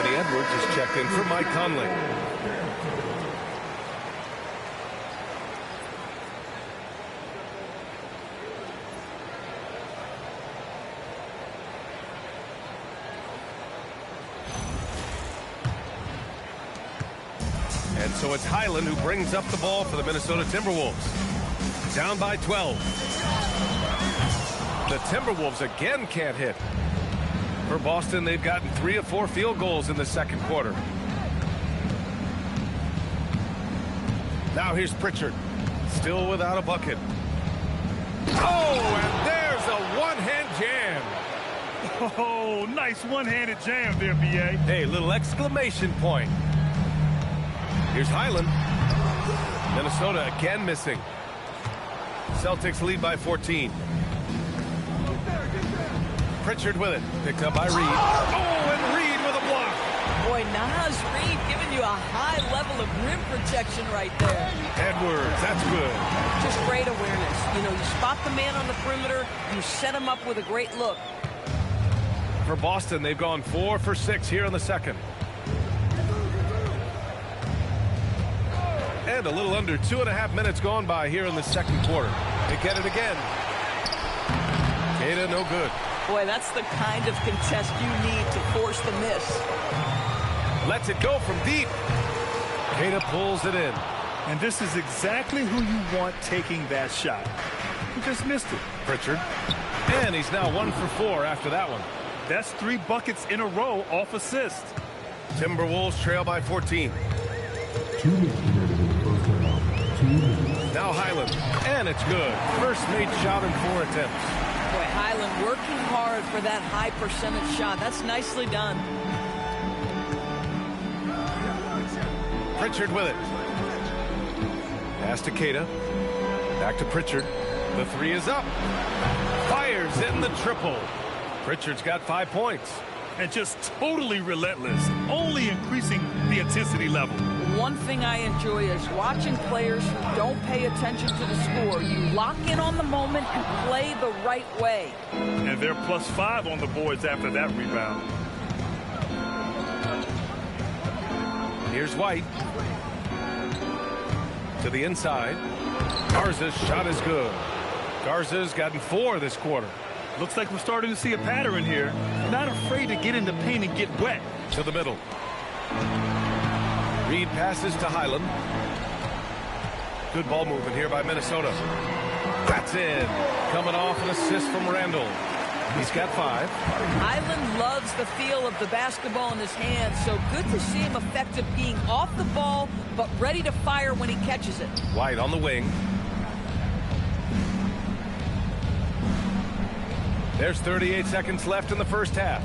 Edwards is checked in for Mike Conley. And so it's Highland who brings up the ball for the Minnesota Timberwolves. Down by 12. The Timberwolves again can't hit. For Boston, they've gotten 3 of 4 field goals in the second quarter. Now here's Pritchard. Still without a bucket. Oh, and there's a one-hand jam. Oh, nice one-handed jam there, B.A. Hey, little exclamation point. Here's Highland. Minnesota again missing. Celtics lead by 14. Pritchard with it. Picked up by Reed. Oh, and Reed with a block. Boy, Naz Reed giving you a high level of rim protection right there. Edwards, that's good. Just great awareness. You know, you spot the man on the perimeter, you set him up with a great look. For Boston, they've gone 4 for 6 here in the second. And a little under 2.5 minutes gone by here in the second quarter. They get it again. Queta, no good. Boy, that's the kind of contest you need to force the miss. Lets it go from deep. Queta pulls it in. And this is exactly who you want taking that shot. He just missed it. Pritchard. And he's now 1 for 4 after that one. That's 3 buckets in a row off assist. Timberwolves trail by 14. 2 minutes remaining in the first round. Now Highland, and it's good. First made shot in 4 attempts. Boy, Highland working hard for that high percentage shot. That's nicely done. Pritchard with it. Pass to Queta. Back to Pritchard. The 3 is up. Fires in the triple. Pritchard's got 5 points. And just totally relentless, only increasing the intensity level. One thing I enjoy is watching players who don't pay attention to the score. You lock in on the moment and play the right way. And they're +5 on the boards after that rebound. Here's White. To the inside. Garza's shot is good. Garza's gotten 4 this quarter. Looks like we're starting to see a pattern here. Not afraid to get in the paint and get wet. To the middle. Reed passes to Highland. Good ball movement here by Minnesota. That's in. Coming off an assist from Randall. He's got 5. Highland loves the feel of the basketball in his hands, so good to see him effective being off the ball, but ready to fire when he catches it. White on the wing. There's 38 seconds left in the first half.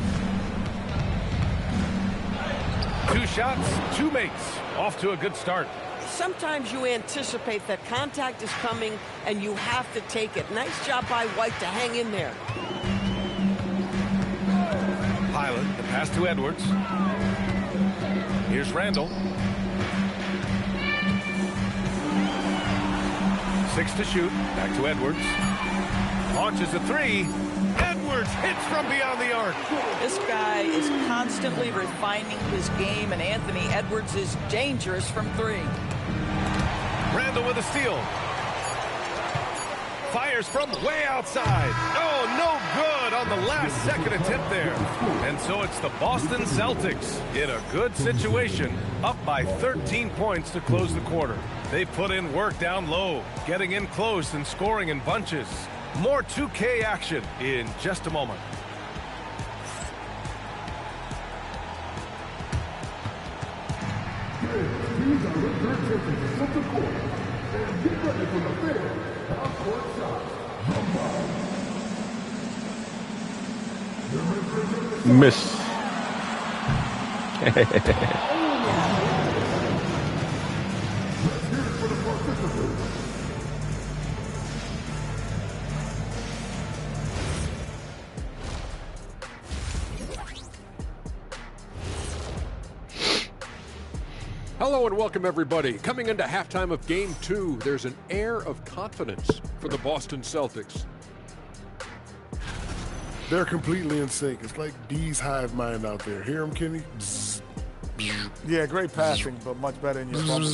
2 shots, 2 makes. Off to a good start. Sometimes you anticipate that contact is coming and you have to take it. Nice job by White to hang in there. Highland, the pass to Edwards. Here's Randall. 6 to shoot. Back to Edwards. Launches a 3. Edwards hits from beyond the arc. This guy is constantly refining his game, and Anthony Edwards is dangerous from 3. Randall with a steal. Fires from way outside. Oh, no good on the last second attempt there. And so it's the Boston Celtics in a good situation, up by 13 points to close the quarter. They put in work down low, getting in close and scoring in bunches. More 2K action in just a moment. Miss. Hello and welcome, everybody. Coming into halftime of Game 2, there's an air of confidence for the Boston Celtics. They're completely in sync. It's like D's hive mind out there. Hear him, Kenny? Bzz, bzz, Yeah, great passing, but much better in your bubble.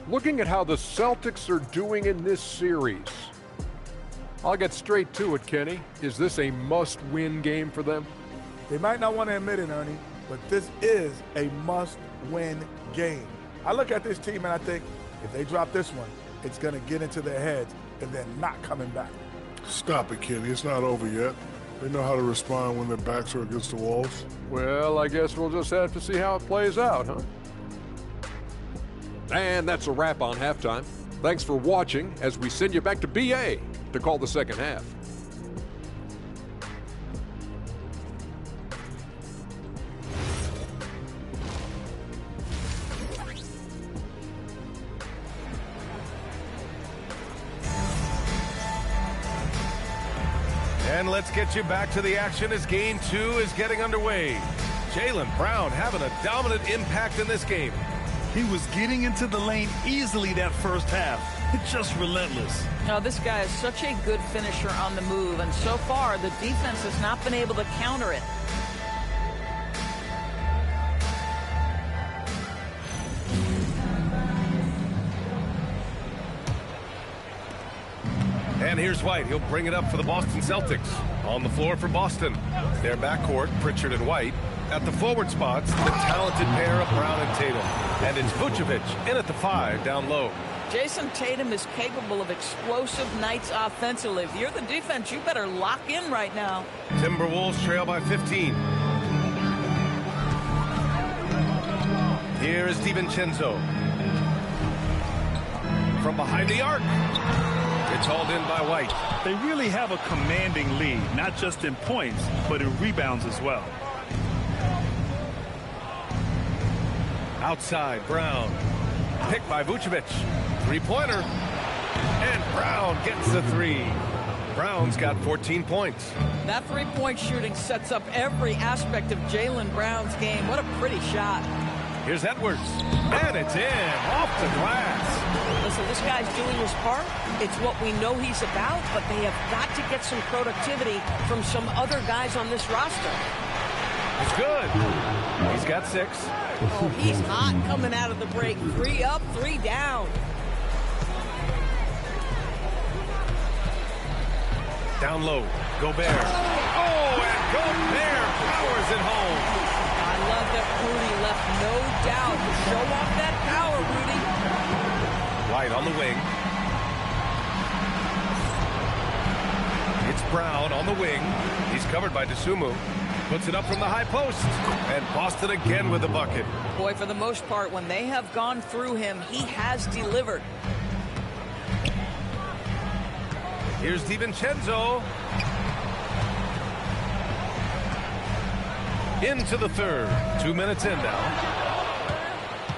Looking at how the Celtics are doing in this series, I'll get straight to it, Kenny. Is this a must-win game for them? They might not want to admit it, Ernie, but this is a must-win game. I look at this team and I think if they drop this one, it's going to get into their heads and they're not coming back. Stop it, Kenny. It's not over yet. They know how to respond when their backs are against the walls. Well, I guess we'll just have to see how it plays out, huh? And that's a wrap on halftime. Thanks for watching as we send you back to BA to call the second half. And let's get you back to the action as Game 2 is getting underway. Jaylen Brown having a dominant impact in this game. He was getting into the lane easily that first half. It's just relentless. Now, this guy is such a good finisher on the move, and so far the defense has not been able to counter it. And here's White. He'll bring it up for the Boston Celtics. On the floor for Boston. Their backcourt, Pritchard and White. At the forward spots, the talented pair of Brown and Tatum. And it's Vucevic in at the 5 down low. Jason Tatum is capable of explosive nights offensively. If you're the defense, you better lock in right now. Timberwolves trail by 15. Here is DiVincenzo. From behind the arc. It's hauled in by White. They really have a commanding lead, not just in points, but in rebounds as well. Outside, Brown. Picked by Vucevic. Three-pointer. And Brown gets the three. Brown's got 14 points. That three-point shooting sets up every aspect of Jaylen Brown's game. What a pretty shot. Here's Edwards. And it's in. Off the glass. Listen, this guy's doing his part. It's what we know he's about, but they have got to get some productivity from some other guys on this roster. It's good. He's got 6. Oh, he's hot coming out of the break. 3 up, 3 down. Down low. Gobert. Oh, and Gobert powers it home. I love that Rudy left no doubt to show off that power, Rudy. White on the wing. It's Brown on the wing. He's covered by Dosunmu. Puts it up from the high post. And Boston again with the bucket. Boy, for the most part, when they have gone through him, he has delivered. Here's DiVincenzo. Into the third. 2 minutes in now.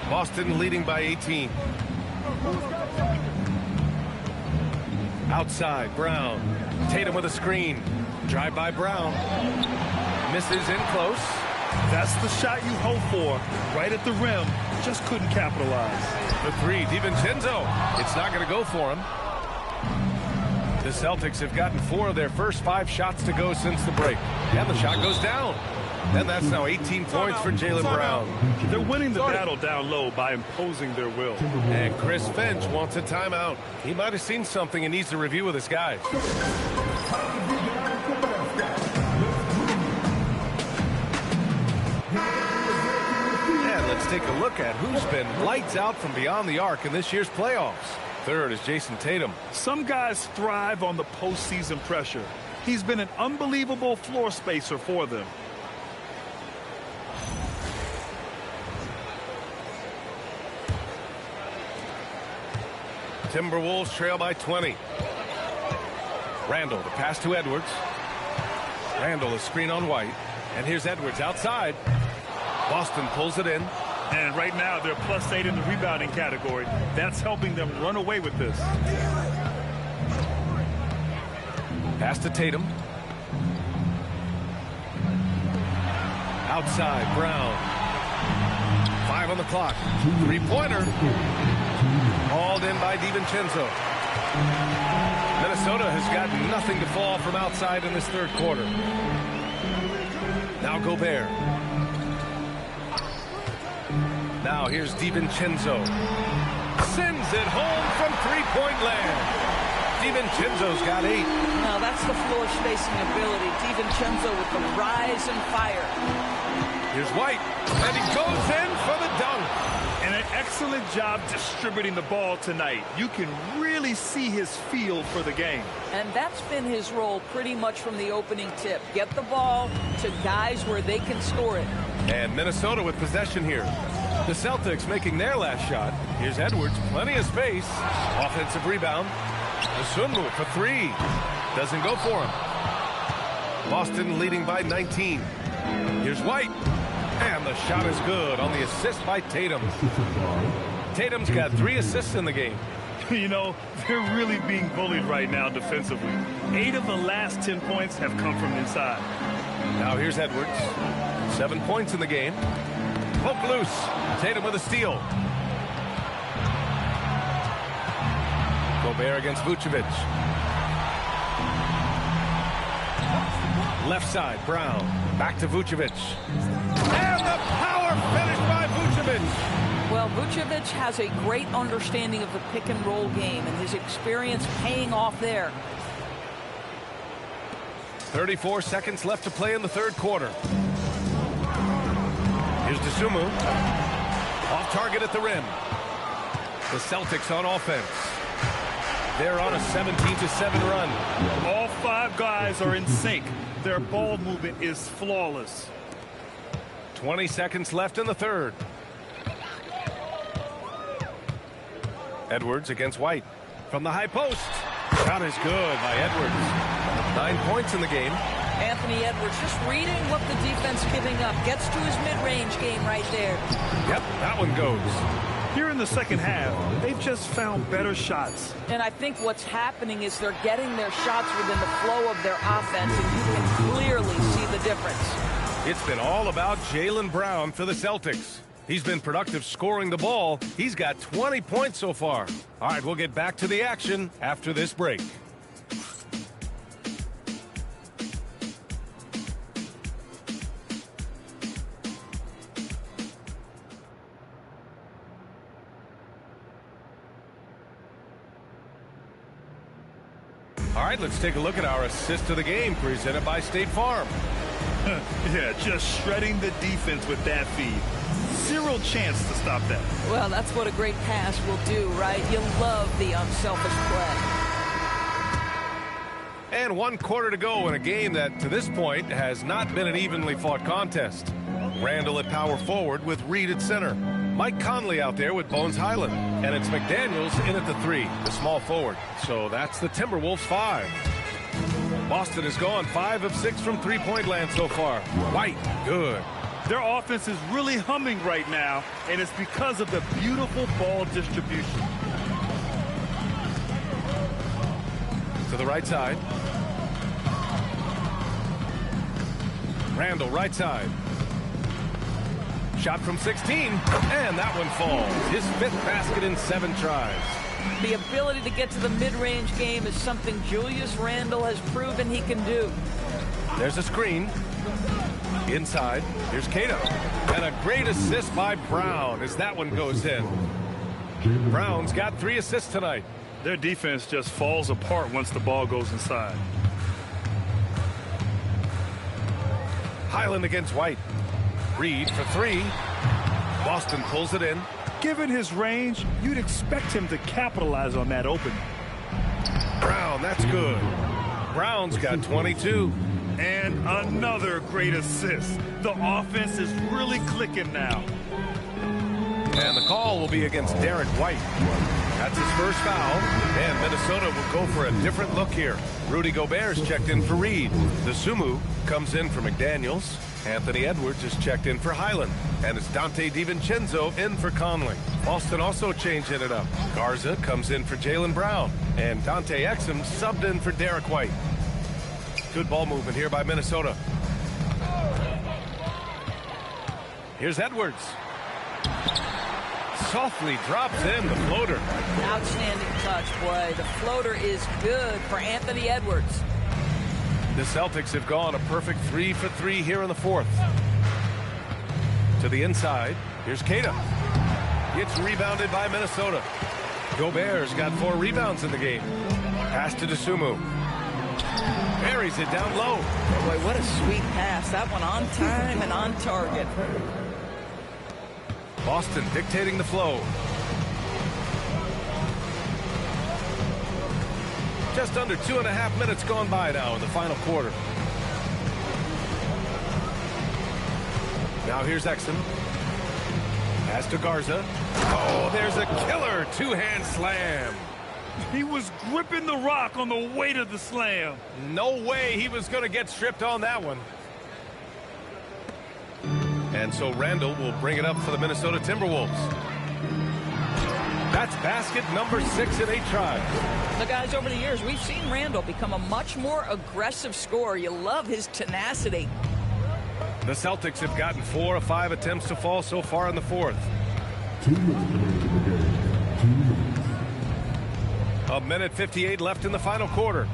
Boston leading by 18. Outside, Brown. Tatum with a screen. Drive by Brown. Misses in close. That's the shot you hope for. Right at the rim. Just couldn't capitalize. The three, DiVincenzo. It's not going to go for him. The Celtics have gotten 4 of their first 5 shots to go since the break. And the shot goes down. And that's now 18 points for Jaylen Brown. They're winning the battle down low by imposing their will. And Chris Finch wants a timeout. He might have seen something and needs to review with his guys. And let's take a look at who's been lights out from beyond the arc in this year's playoffs. Third is Jason Tatum. Some guys thrive on the postseason pressure. He's been an unbelievable floor spacer for them. Timberwolves trail by 20. Randall, the pass to Edwards. Randall, a screen on White. And here's Edwards outside. Boston pulls it in. And right now, they're +8 in the rebounding category. That's helping them run away with this. Pass to Tatum. Outside, Brown. 5 on the clock. Three-pointer. Hauled in by DiVincenzo. Minnesota has got nothing to fall from outside in this third quarter. Now Gobert. Now here's DiVincenzo. Sends it home from three-point land. DiVincenzo's got 8. Now that's the floor spacing ability. DiVincenzo with the rise and fire. Here's White. And he goes in for the dunk. And an excellent job distributing the ball tonight. You can really see his feel for the game. And that's been his role pretty much from the opening tip. Get the ball to guys where they can score it. And Minnesota with possession here. The Celtics making their last shot. Here's Edwards. Plenty of space. Offensive rebound. Dosunmu for 3. Doesn't go for him. Boston leading by 19. Here's White. And the shot is good on the assist by Tatum. Tatum's got 3 assists in the game. You know, they're really being bullied right now defensively. 8 of the last 10 points have come from inside. Now here's Edwards. 7 points in the game. Poke loose. Tatum with a steal. Gobert against Vucevic. Left side, Brown. Back to Vucevic. And the power finish by Vucevic. Well, Vucevic has a great understanding of the pick-and-roll game, and his experience paying off there. 34 seconds left to play in the third quarter. Here's Dosunmu. Off target at the rim. The Celtics on offense. They're on a 17-7 run. All 5 guys are in sync. Their ball movement is flawless. 20 seconds left in the third. Edwards against White. From the high post. Shot is good by Edwards. 9 points in the game. Anthony Edwards just reading what the defense giving up. Gets to his mid-range game right there. Yep, that one goes. Here in the second half, they've just found better shots. And I think what's happening is they're getting their shots within the flow of their offense, and you can clearly see the difference. It's been all about Jaylen Brown for the Celtics. He's been productive scoring the ball. He's got 20 points so far. All right, we'll get back to the action after this break. All right, let's take a look at our assist of the game presented by State Farm. Yeah, just shredding the defense with that feed. Zero chance to stop that. Well, that's what a great pass will do, right? You love the unselfish play. And 1 quarter to go in a game that, to this point, has not been an evenly fought contest. Randall at power forward with Reed at center. Mike Conley out there with Bones Highland. And it's McDaniels in at the 3, the small forward. So that's the Timberwolves 5. Boston has gone 5 of 6 from three-point land so far. White, good. Their offense is really humming right now, and it's because of the beautiful ball distribution. To the right side. Randall, right side. Shot from 16, and that one falls. His 5th basket in 7 tries. The ability to get to the mid-range game is something Julius Randle has proven he can do. There's a screen. Inside, here's Cato. And a great assist by Brown as that one goes in. Brown's got 3 assists tonight. Their defense just falls apart once the ball goes inside. Highland against White. Reed for 3. Boston pulls it in. Given his range, you'd expect him to capitalize on that opening. Brown, that's good. Brown's got 22. And another great assist. The offense is really clicking now. And the call will be against Derek White. That's his first foul. And Minnesota will go for a different look here. Rudy Gobert's checked in for Reed. The Sumu comes in for McDaniels. Anthony Edwards is checked in for Highland. And it's Dante DiVincenzo in for Conley. Boston also changing it up. Garza comes in for Jaylen Brown. And Dante Exum subbed in for Derek White. Good ball movement here by Minnesota. Here's Edwards. Softly drops in the floater. Outstanding touch, boy. The floater is good for Anthony Edwards. The Celtics have gone a perfect 3 for 3 here in the 4th. To the inside. Here's Cato. Gets rebounded by Minnesota. Gobert's got 4 rebounds in the game. Pass to DeSumo. Buries it down low. Boy, what a sweet pass. That one on time and on target. Boston dictating the flow. Just under 2.5 minutes gone by now in the final quarter. Now here's Exum. Pass to Garza. Oh, there's a killer 2-hand slam. He was gripping the rock on the weight of the slam. No way he was going to get stripped on that one. And so Randall will bring it up for the Minnesota Timberwolves. That's basket number 6 in 8 tries. The guys, over the years, we've seen Randall become a much more aggressive scorer. You love his tenacity. The Celtics have gotten 4 of 5 attempts to fall so far in the 4th. 1:58 left in the final quarter.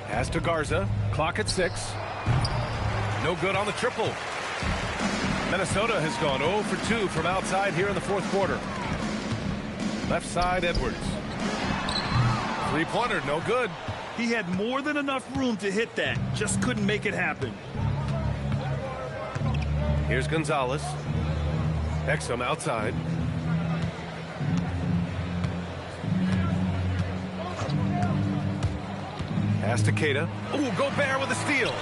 Pass to Garza. Clock at 6. No good on the triple. Minnesota has gone 0 for 2 from outside here in the 4th quarter. Left side, Edwards. 3-pointer, no good. He had more than enough room to hit that. Just couldn't make it happen. Here's Gonzalez. Exum outside. Pass to Cato. Ooh, Gobert with a steal.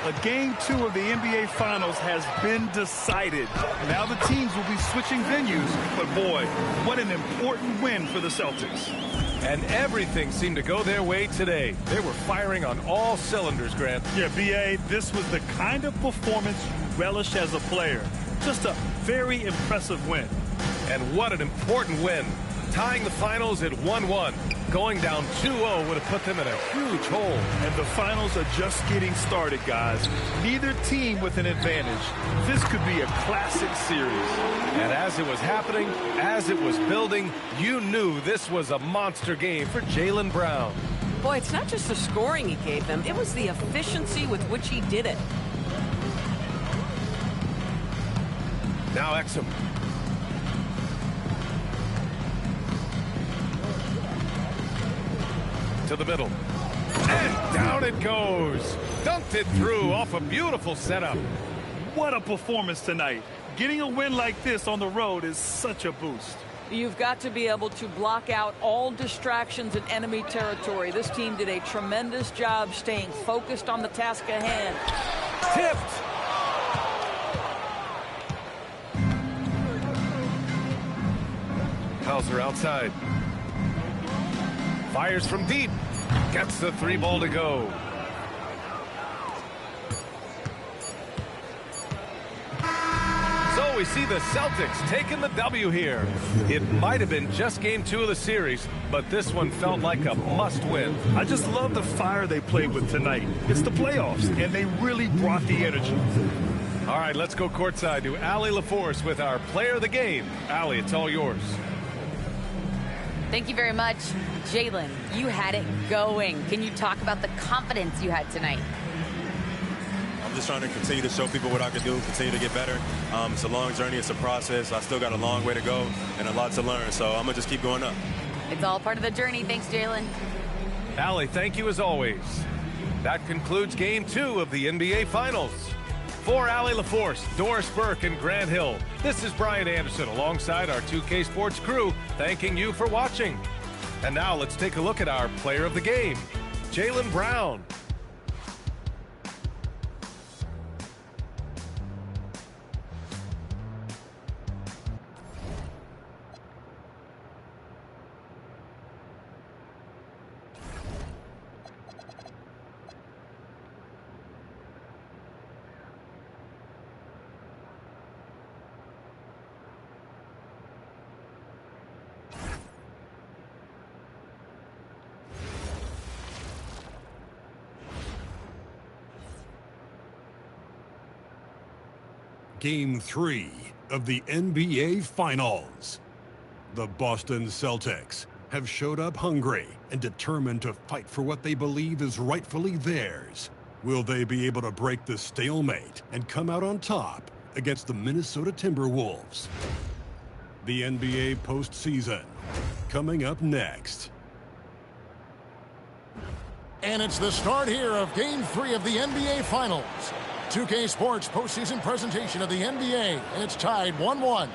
A Game 2 of the NBA Finals has been decided. Now the teams will be switching venues, but boy, what an important win for the Celtics. And everything seemed to go their way today. They were firing on all cylinders, Grant. Yeah, B.A., this was the kind of performance you relish as a player. Just a very impressive win. And what an important win. Tying the finals at 1-1. Going down 2-0 would have put them in a huge hole. And the finals are just getting started, guys. Neither team with an advantage. This could be a classic series. And as it was happening, as it was building, you knew this was a monster game for Jaylen Brown. Boy, it's not just the scoring he gave them. It was the efficiency with which he did it. Now Exum. To the middle. And down it goes. Dunked it through off a beautiful setup. What a performance tonight. Getting a win like this on the road is such a boost. You've got to be able to block out all distractions in enemy territory. This team did a tremendous job staying focused on the task at hand. Tipped. Hauser outside. Fires from deep. Gets the 3-ball to go. So we see the Celtics taking the W here. It might have been just Game 2 of the series, but this one felt like a must-win. I just love the fire they played with tonight. It's the playoffs, and they really brought the energy. All right, let's go courtside to Allie LaForce with our player of the game. Allie, it's all yours. Thank you very much. Jaylen, you had it going. Can you talk about the confidence you had tonight? I'm just trying to continue to show people what I can do, continue to get better. It's a long journey. It's a process. I still got a long way to go and a lot to learn, so I'm going to just keep going up. It's all part of the journey. Thanks, Jaylen. Allie, thank you as always. That concludes Game 2 of the NBA Finals. For Allie LaForce, Doris Burke, and Grant Hill, this is Brian Anderson alongside our 2K Sports crew, thanking you for watching. And now let's take a look at our player of the game, Jaylen Brown. Game 3 of the NBA Finals. The Boston Celtics have showed up hungry and determined to fight for what they believe is rightfully theirs. Will they be able to break the stalemate and come out on top against the Minnesota Timberwolves? The NBA postseason coming up next. And it's the start here of Game 3 of the NBA Finals. 2K Sports postseason presentation of the NBA, and it's tied 1-1.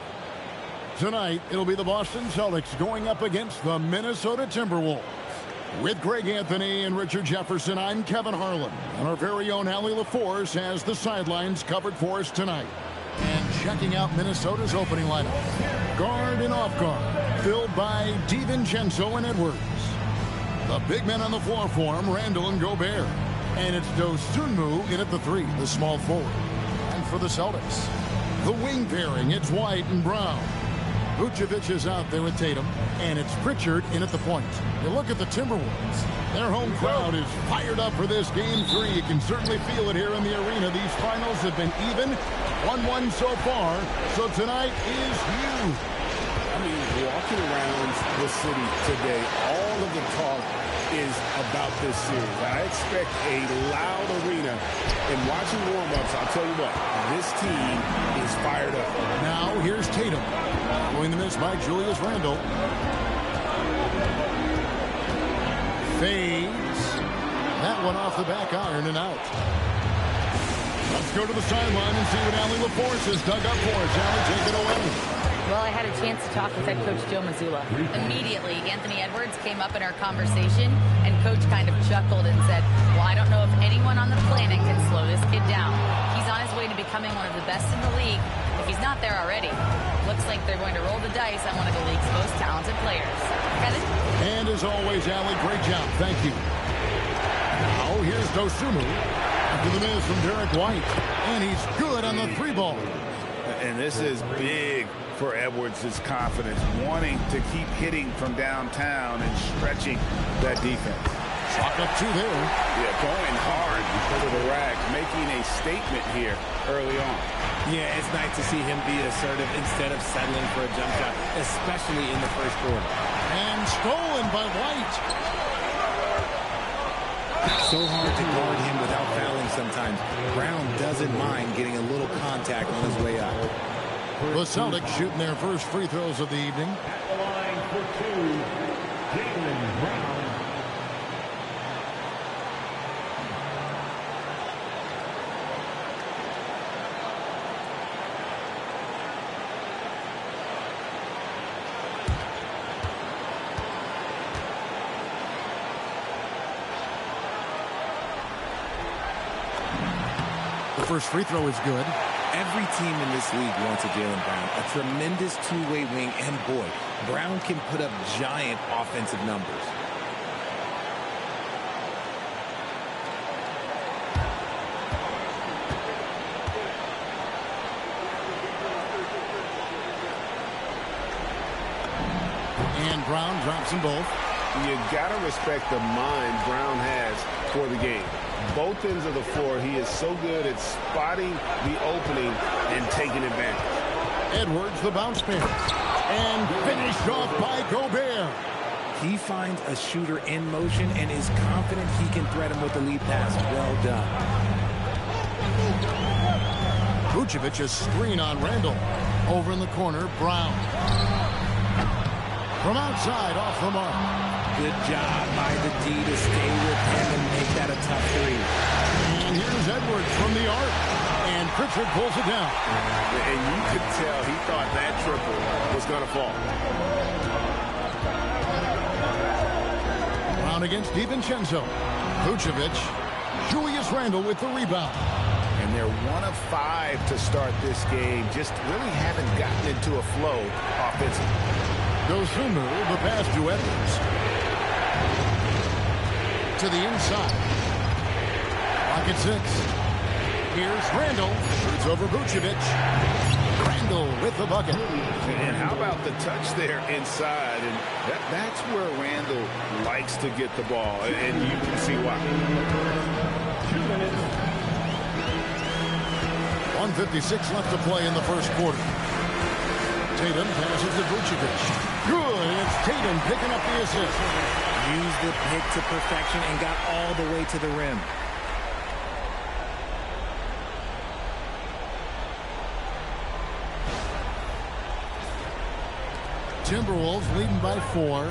Tonight, it'll be the Boston Celtics going up against the Minnesota Timberwolves. With Greg Anthony and Richard Jefferson, I'm Kevin Harlan. And our very own Allie LaForce has the sidelines covered for us tonight. And checking out Minnesota's opening lineup. Guard and off guard, filled by DiVincenzo and Edwards. The big men on the floor for him, Randall and Gobert. And it's Dosunmu in at the 3, the small forward. And for the Celtics, the wing pairing, it's White and Brown. Vucevic is out there with Tatum, and it's Pritchard in at the point. You look at the Timberwolves. Their home crowd is fired up for this Game 3. You can certainly feel it here in the arena. These finals have been even, 1-1 so far, so tonight is huge. I mean, walking around the city today, all of the talk is about this series. I expect a loud arena, and watching warm-ups, I'll tell you what, this team is fired up. Now here's Tatum, following the miss by Julius Randle. Fades. That one off the back iron and out. Let's go to the sideline and see what Allie LaForce has dug up for us. Allie, take it away. Well, I had a chance to talk with head coach Joe Mazzulla. Immediately, Anthony Edwards came up in our conversation, and coach kind of chuckled and said, well, I don't know if anyone on the planet can slow this kid down. He's on his way to becoming one of the best in the league, if he's not there already. Looks like they're going to roll the dice on one of the league's most talented players. Kevin? And as always, Allie, great job. Thank you. Now here's Dosunmu after the miss from Derek White. And he's good on the 3-ball. And this is big for Edwards' confidence, wanting to keep hitting from downtown and stretching that defense. Chalk up 2 there. Yeah, going hard because of the rack, making a statement here early on. Yeah, it's nice to see him be assertive instead of settling for a jump shot, especially in the first quarter. And stolen by White. So hard to guard him without fouling sometimes. Brown doesn't mind getting a little contact on his way out. The Celtics shooting their first free throws of the evening. At the line for 2, Jaylen Brown. The first free throw is good. Every team in this league wants a Jaylen Brown, a tremendous two-way wing, and boy, Brown can put up giant offensive numbers. And Brown drops them both. You got to respect the mind Brown has for the game. Both ends of the floor, he is so good at spotting the opening and taking advantage. Edwards, the bounce pass. And finished off by Gobert. He finds a shooter in motion and is confident he can threat him with the lead pass. Well done. Vucevic, a screen on Randall. Over in the corner, Brown. From outside, off the mark. Good job by the D to stay with him and make that a tough 3. And here's Edwards from the arc. And Pritchard pulls it down. And you could tell he thought that triple was going to fall. Brown against DiVincenzo. Vucevic. Julius Randle with the rebound. And they're 1 of 5 to start this game. Just really haven't gotten into a flow offensively. Dosunmu, the pass to Edwards. To the inside. Pocket 6. Here's Randle. Shoots over Vucevic. Randle with the bucket. And how about the touch there inside? And that's where Randle likes to get the ball. And you can see why. 2 minutes. 1:56 left to play in the first quarter. Tatum passes to Vucevic. Good. It's Tatum picking up the assist. Used the pick to perfection and got all the way to the rim. Timberwolves leading by 4.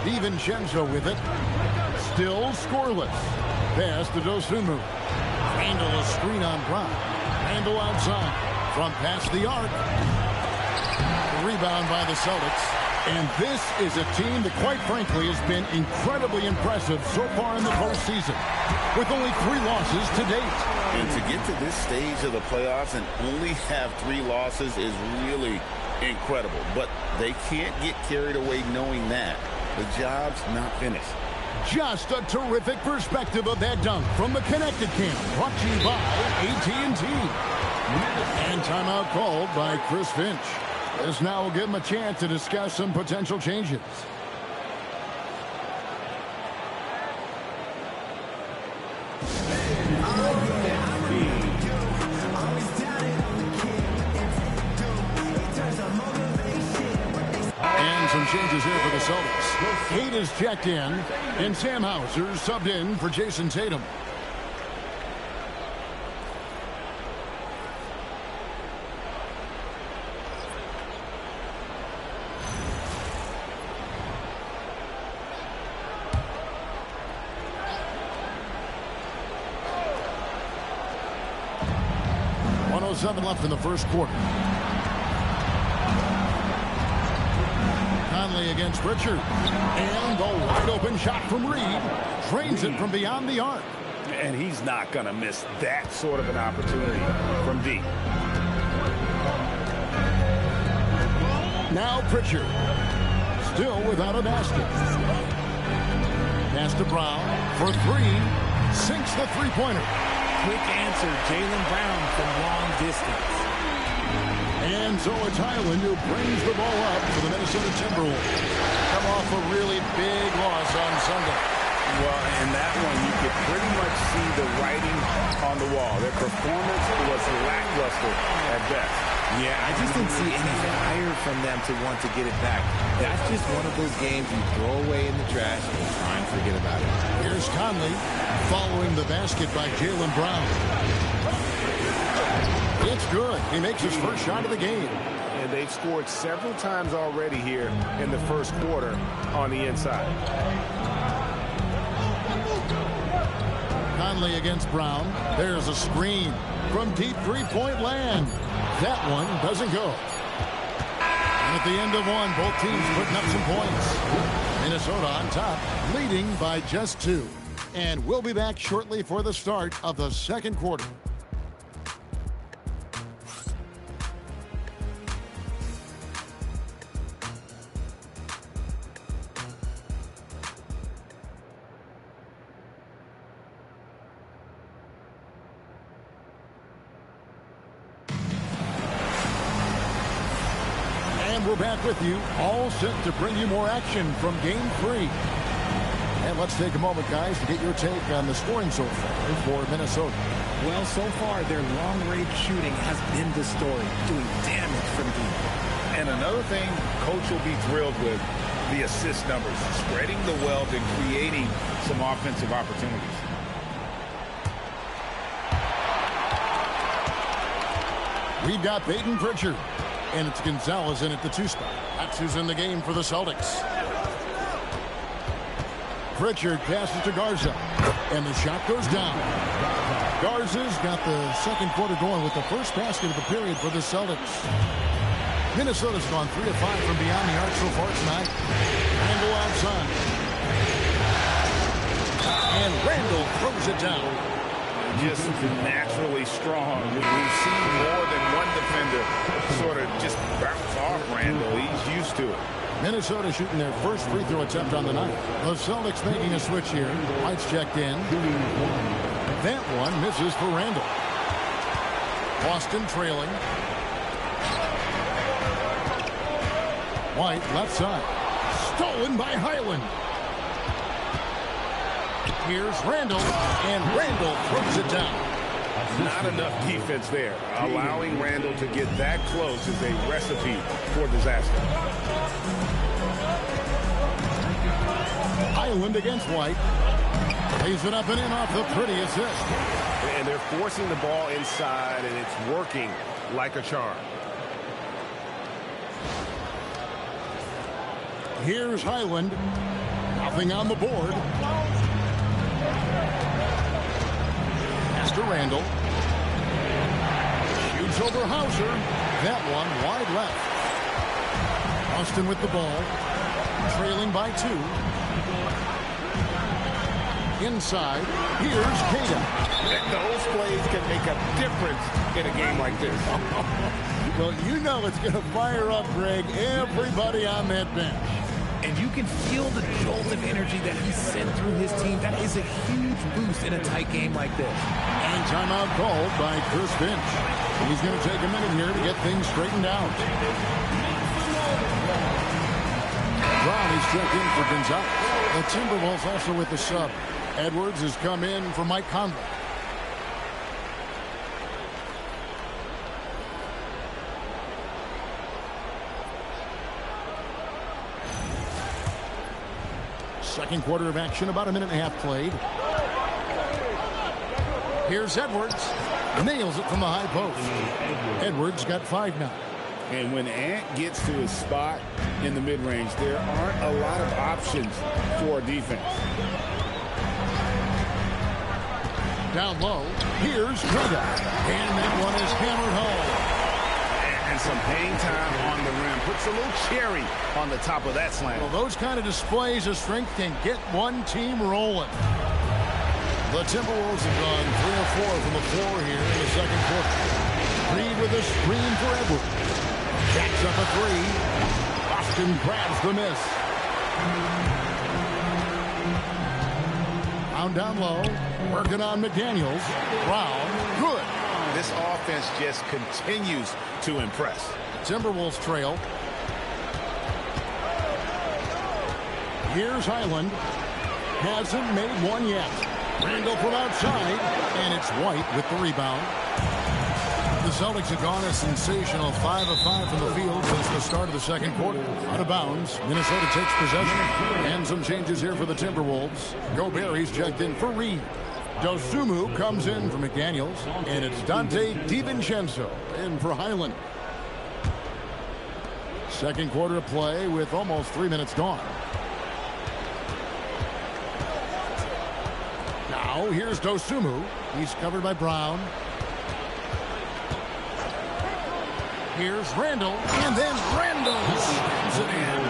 DiVincenzo with it. Still scoreless. Pass to Dosunmu. Randle a screen on Brown. Randle outside. From past the arc. Rebound by the Celtics. And this is a team that, quite frankly, has been incredibly impressive so far in the postseason, with only 3 losses to date. And to get to this stage of the playoffs and only have 3 losses is really incredible. But they can't get carried away knowing that. The job's not finished. Just a terrific perspective of that dunk from the Connected Camp, brought to you by AT&T. And timeout called by Chris Finch. This now will give him a chance to discuss some potential changes. And some changes here for the Celtics. Kate is checked in, and Sam Hauser subbed in for Jason Tatum. 3:07 left in the first quarter. Conley against Pritchard. And the wide open shot from Reed. Drains it from beyond the arc. And he's not going to miss that sort of an opportunity from deep. Now Pritchard. Still without a basket. Pass to Brown for three. Sinks the three-pointer. Quick answer, Jaylen Brown from long distance. And so it's Highland who brings the ball up for the Minnesota Timberwolves. Come off a really big loss on Sunday. Well, in that one, you could pretty much see the writing on the wall. Their performance was lackluster at best. Yeah, I just didn't see any fire from them to want to get it back. That's just one of those games you throw away in the trash and try and forget about it. Here's Conley following the basket by Jaylen Brown. It's good. He makes his first shot of the game. And they've scored several times already here in the first quarter on the inside. Conley against Brown. There's a screen from deep three-point land. That one doesn't go. And at the end of one, both teams putting up some points. Minnesota on top, leading by just 2. And we'll be back shortly for the start of the second quarter. We're back with you, all set to bring you more action from Game 3. And let's take a moment, guys, to get your take on the scoring so far for Minnesota. Well, so far, their long-range shooting has been the story, doing damage from deep. And another thing Coach will be thrilled with, the assist numbers, spreading the wealth and creating some offensive opportunities. We've got Peyton Pritchard. And it's Gonzalez in at the 2 spot. That's who's in the game for the Celtics. Pritchard passes to Garza. And the shot goes down. Garza's got the second quarter going with the first basket of the period for the Celtics. Minnesota's gone 3 of 5 from beyond the arc so far tonight. Randall outside. And Randall throws it down. Just naturally strong. We've seen more than one defender sort of just bounce off Randall. He's used to it. Minnesota shooting their first free throw attempt on the night. The Celtics making a switch here. White's checked in. That one misses for Randall. Boston trailing. White left side. Stolen by Highland. Here's Randall, and Randall throws it down. Not enough defense there. Allowing Randall to get that close is a recipe for disaster. Highland against White. Lays it up and in off the pretty assist. And they're forcing the ball inside, and it's working like a charm. Here's Highland. Nothing on the board. To Randall. Shoots over Hauser. That one wide left. Austin with the ball. Trailing by 2. Inside. Here's Cada. Those plays can make a difference in a game like this. Well, you know it's going to fire up, Greg, everybody on that bench. And you can feel the jolt of energy that he sent through his team. That is a huge boost in a tight game like this. And timeout called by Chris Finch. He's going to take a minute here to get things straightened out. Brown is checked in for Gonzalez. The Timberwolves also with the sub. Edwards has come in for Mike Conley. Second quarter of action, about a minute and a half played. Here's Edwards. Nails it from the high post. Edwards got 5 now. And when Ant gets to his spot in the mid-range, there aren't a lot of options for defense. Down low, here's Greta. And that one is hammered home. And some hang time on the rim. Puts a little cherry on the top of that slam. Well, those kind of displays of strength can get one team rolling. The Timberwolves have gone 3 of 4 from the floor here in the second quarter. Reed with a screen for Edwards. Jacks up a three. Boston grabs the miss. Down low, working on McDaniels. Brown, good. This offense just continues to impress. Timberwolves trail. Here's Highland. Hasn't made one yet. Randall from outside, and it's White with the rebound. The Celtics have gone a sensational 5 of 5 from the field since the start of the second quarter. Out of bounds, Minnesota takes possession. And some changes here for the Timberwolves. Gobert, he's checked in for Reed. Dosumu comes in for McDaniels. And it's Dante DiVincenzo in for Highland. Second quarter of play with almost 3 minutes gone. Now here's Dosumu. He's covered by Brown. Here's Randall, and then Randall slams it in.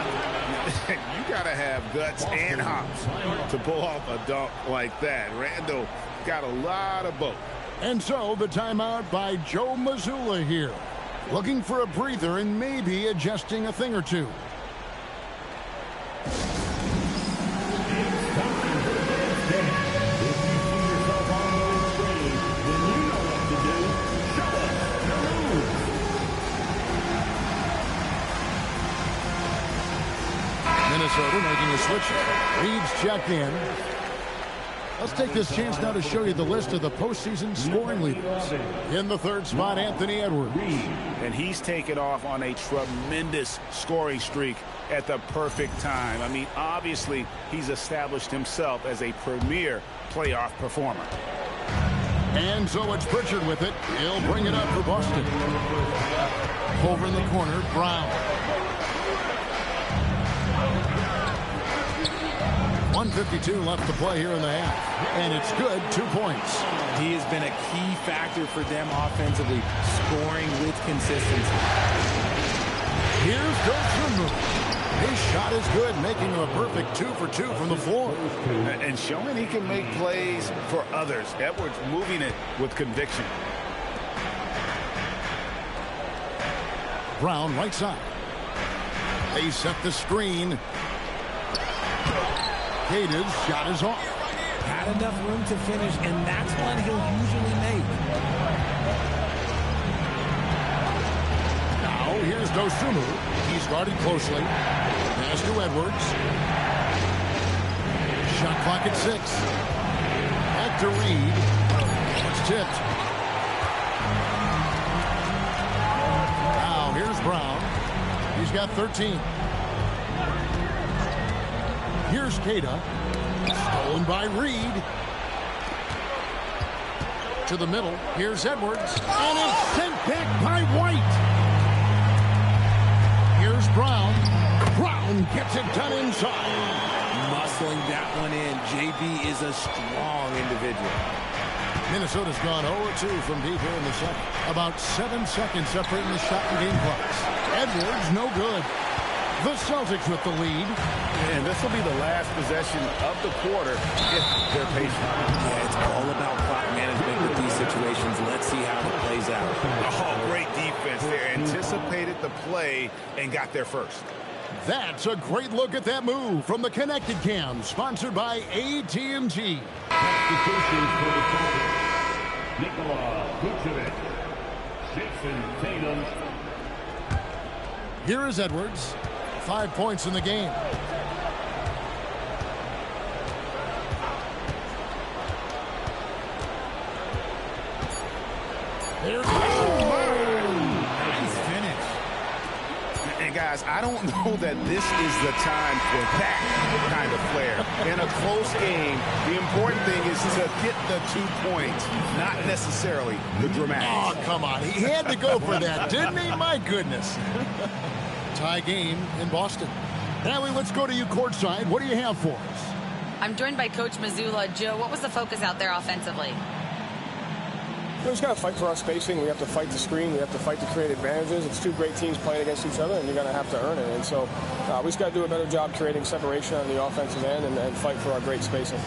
You got to have guts and hops to pull off a dunk like that. Randall got a lot of both. And so the timeout by Joe Mazzulla here. Looking for a breather and maybe adjusting a thing or two. Minnesota making a switch. Reed's checked in. Let's take this chance now to show you the list of the postseason scoring leaders. In the third spot, Anthony Edwards. And he's taken off on a tremendous scoring streak at the perfect time. I mean, obviously, he's established himself as a premier playoff performer. And so it's Pritchard with it. He'll bring it up for Boston. Over in the corner, Brown. 1:52 left to play here in the half. And it's good, 2 points. He has been a key factor for them offensively, scoring with consistency. Here's Dosumu. His shot is good, making him a perfect 2 for 2 from the floor. And showing he can make plays for others. Edwards moving it with conviction. Brown right side. They set the screen. Cade's shot is off. Had enough room to finish, and that's one he'll usually make. Now here's Dosumu. He's guarded closely. Pass to Edwards. Shot clock at 6. Back to Reed. It's tipped. Now here's Brown. He's got 13. Here's Cada. Stolen by Reed. To the middle. Here's Edwards. And it's sent back by White. Here's Brown. Brown gets it done inside. Muscling that one in. JB is a strong individual. Minnesota's gone 0-2 from deep here in the second. About 7 seconds separating the shot and game clocks. Edwards, no good. The Celtics with the lead. And this will be the last possession of the quarter if they're patient. Yeah, it's all about clock management with these situations. Let's see how it plays out. Oh, great defense there. Anticipated the play and got there first. That's a great look at that move from the Connected Cam, sponsored by AT&T. Substitutions for the Celtics. Nikola Vucevic, Jason Tatum. Here is Edwards. 5 points in the game. There Nice finish. And guys, I don't know that this is the time for that kind of flair. In a close game, the important thing is to get the 2 points, not necessarily the dramatic. Oh, come on. He had to go for that, didn't he? My goodness. Tie game in Boston. Allie, let's go to you courtside. What do you have for us? I'm joined by Coach Mazzulla. Joe, what was the focus out there offensively? We just got to fight for our spacing. We have to fight the screen. We have to fight to create advantages. It's two great teams playing against each other, and you're going to have to earn it. And so we just got to do a better job creating separation on the offensive end and fight for our great spacing.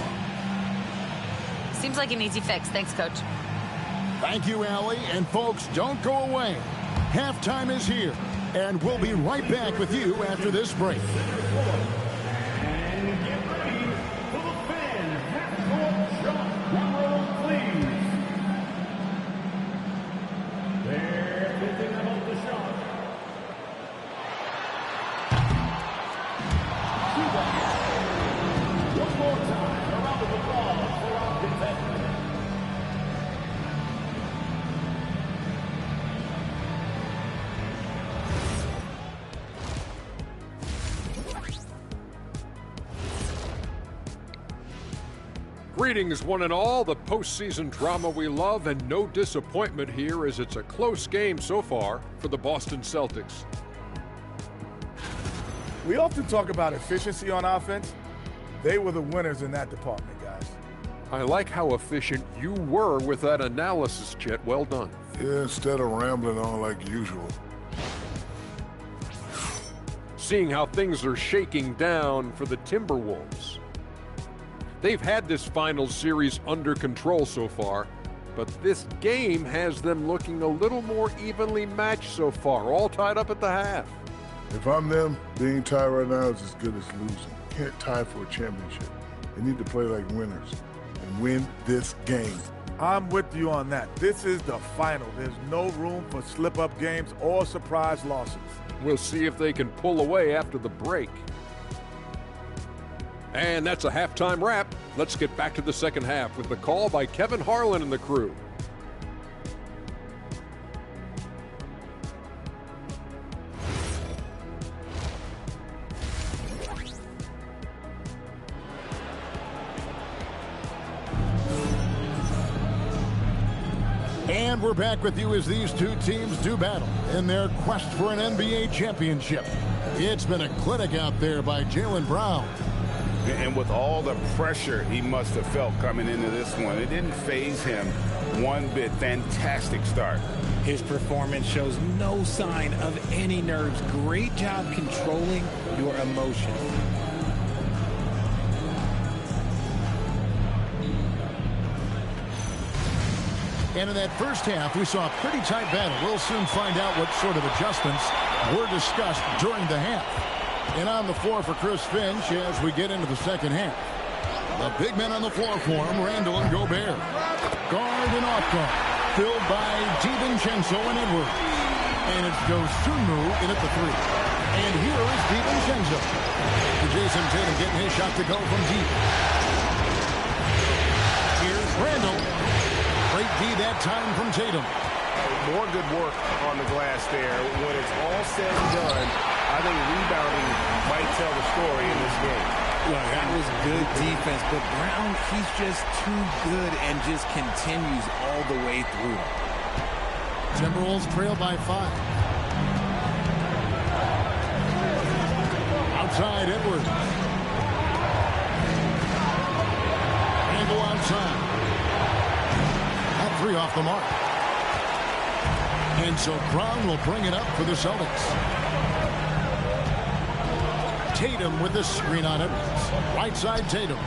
Seems like an easy fix. Thanks, Coach. Thank you, Allie. And folks, don't go away. Halftime is here, and we'll be right back with you after this break. And get ready for the fan half-court shot. Drum roll, please. They're picking up the shot. One more time, a round of applause for our contestants. Greetings, one and all. The postseason drama we love, and no disappointment here as it's a close game so far for the Boston Celtics. We often talk about efficiency on offense. They were the winners in that department, guys. I like how efficient you were with that analysis, Chet. Well done. Yeah, instead of rambling on like usual. Seeing how things are shaking down for the Timberwolves. They've had this final series under control so far, but this game has them looking a little more evenly matched so far, all tied up at the half. If I'm them, being tied right now is as good as losing. Can't tie for a championship. They need to play like winners and win this game. I'm with you on that. This is the final. There's no room for slip-up games or surprise losses. We'll see if they can pull away after the break. And that's a halftime wrap. Let's get back to the second half with the call by Kevin Harlan and the crew. And we're back with you as these two teams do battle in their quest for an NBA championship. It's been a clinic out there by Jaylen Brown. And with all the pressure he must have felt coming into this one, it didn't faze him one bit. Fantastic start. His performance shows no sign of any nerves. Great job controlling your emotions. And in that first half, we saw a pretty tight battle. We'll soon find out what sort of adjustments were discussed during the half. And on the floor for Chris Finch as we get into the second half. The big men on the floor for him, Randall and Gobert. Guard and off guard, filled by DiVincenzo and Edwards. And it's Dosunmu in at the three. And here is DiVincenzo. Jason Tatum getting his shot to go from deep. Here's Randall. Great D that time from Tatum. More good work on the glass there. When it's all said and done, I think rebounding might tell the story in this game. Look, that was good defense, but Brown, he's just too good and just continues all the way through. Timberwolves trail by 5. Outside, Edwards. And go outside. That three off the mark. And so Brown will bring it up for the Celtics. Tatum with the screen on Edwards. Right side, Tatum.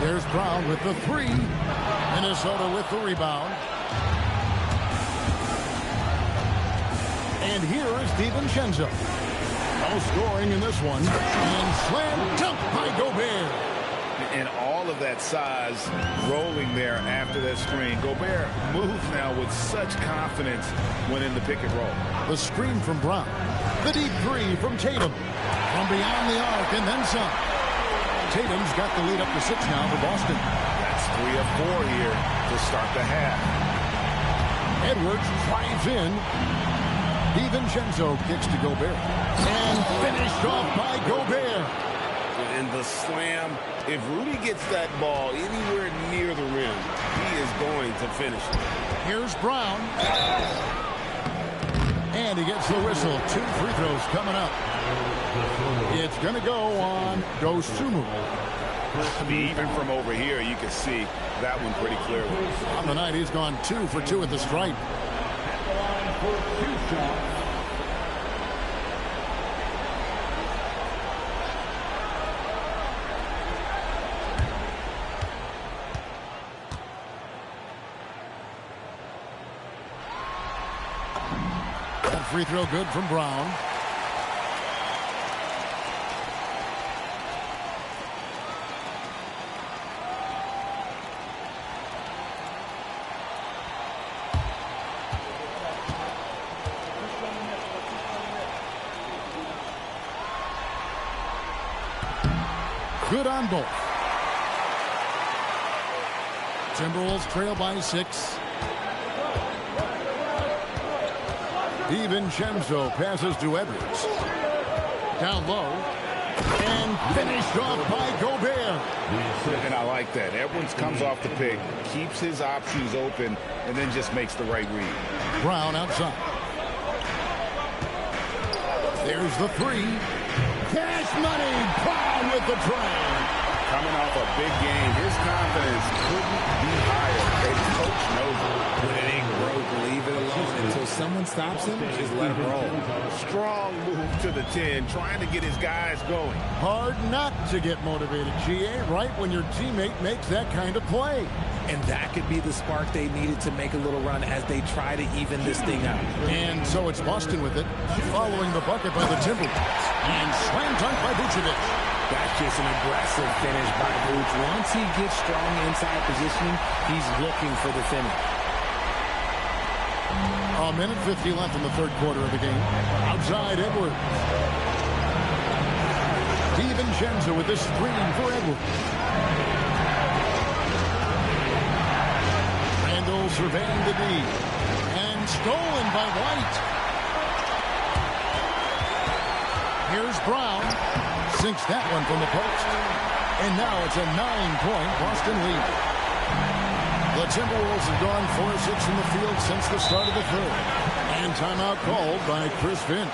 There's Brown with the three. Minnesota with the rebound. And here is DiVincenzo. No scoring in this one. And slam dunk by Gobert. And all of that size rolling there after that screen. Gobert moves now with such confidence when in the pick and roll. The screen from Brown. The deep three from Tatum. From beyond the arc and then some. Tatum's got the lead up to 6 now for Boston. That's 3 of 4 here to start the half. Edwards drives in. DiVincenzo kicks to Gobert. And finished off by Gobert. And the slam, if Rudy gets that ball anywhere near the rim, he is going to finish it. Here's Brown. And he gets the whistle. 2 free throws coming up. It's going to go on Dosunmu. Even from over here, you can see that one pretty clearly. On the night, he's gone 2 for 2 at the stripe. That free throw good from Brown. Good on both. Timberwolves trail by 6. DiVincenzo passes to Edwards. Down low. And finished off by Gobert. And I like that. Edwards comes off the pick, keeps his options open, and then just makes the right read. Brown outside. There's the 3. Cash money. Brown with the try. Coming off a big game, his confidence couldn't be higher. And coach knows it. When it ain't broke, leave it alone. Until someone stops him, just let him roll. Strong move to the 10, trying to get his guys going. Hard not to get motivated, GA, right when your teammate makes that kind of play. And that could be the spark they needed to make a little run as they try to even this thing out. And so it's Boston with it, following the bucket by the Timberwolves. And slam dunk by Vucevic. That's just an aggressive finish by Vooch. Once he gets strong inside positioning, he's looking for the finish. A minute 50 left in the third quarter of the game. Outside Edwards. DiVincenzo with the screen for Edwards. Randall surveying the D. And stolen by White. Here's Brown. Sinks that one from the post. And now it's a 9-point Boston lead. The Timberwolves have gone 4-6 in the field since the start of the third. And timeout called by Chris Finch.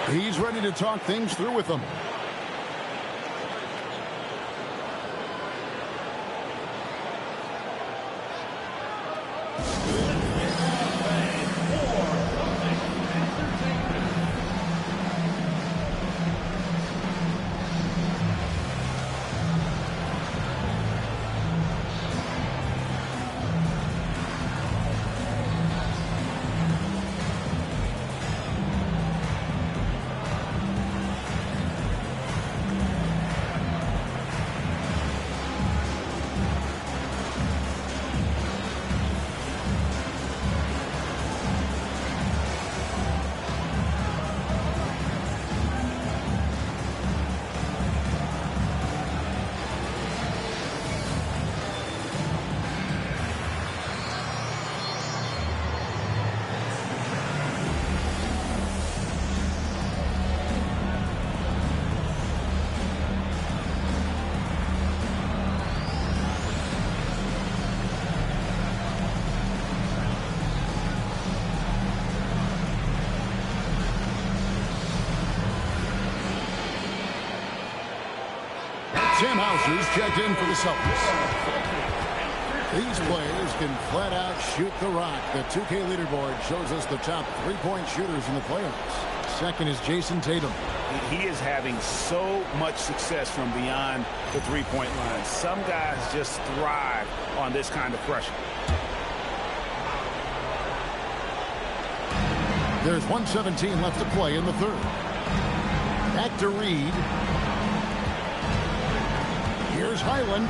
He's ready to talk things through with them. Sam Houser's checked in for the Celtics. These players can flat out shoot the rock. The 2K leaderboard shows us the top three-point shooters in the playoffs. Second is Jason Tatum. He is having so much success from beyond the three-point line. Some guys just thrive on this kind of pressure. There's 1:17 left to play in the third. Back to Reed. Here's Highland.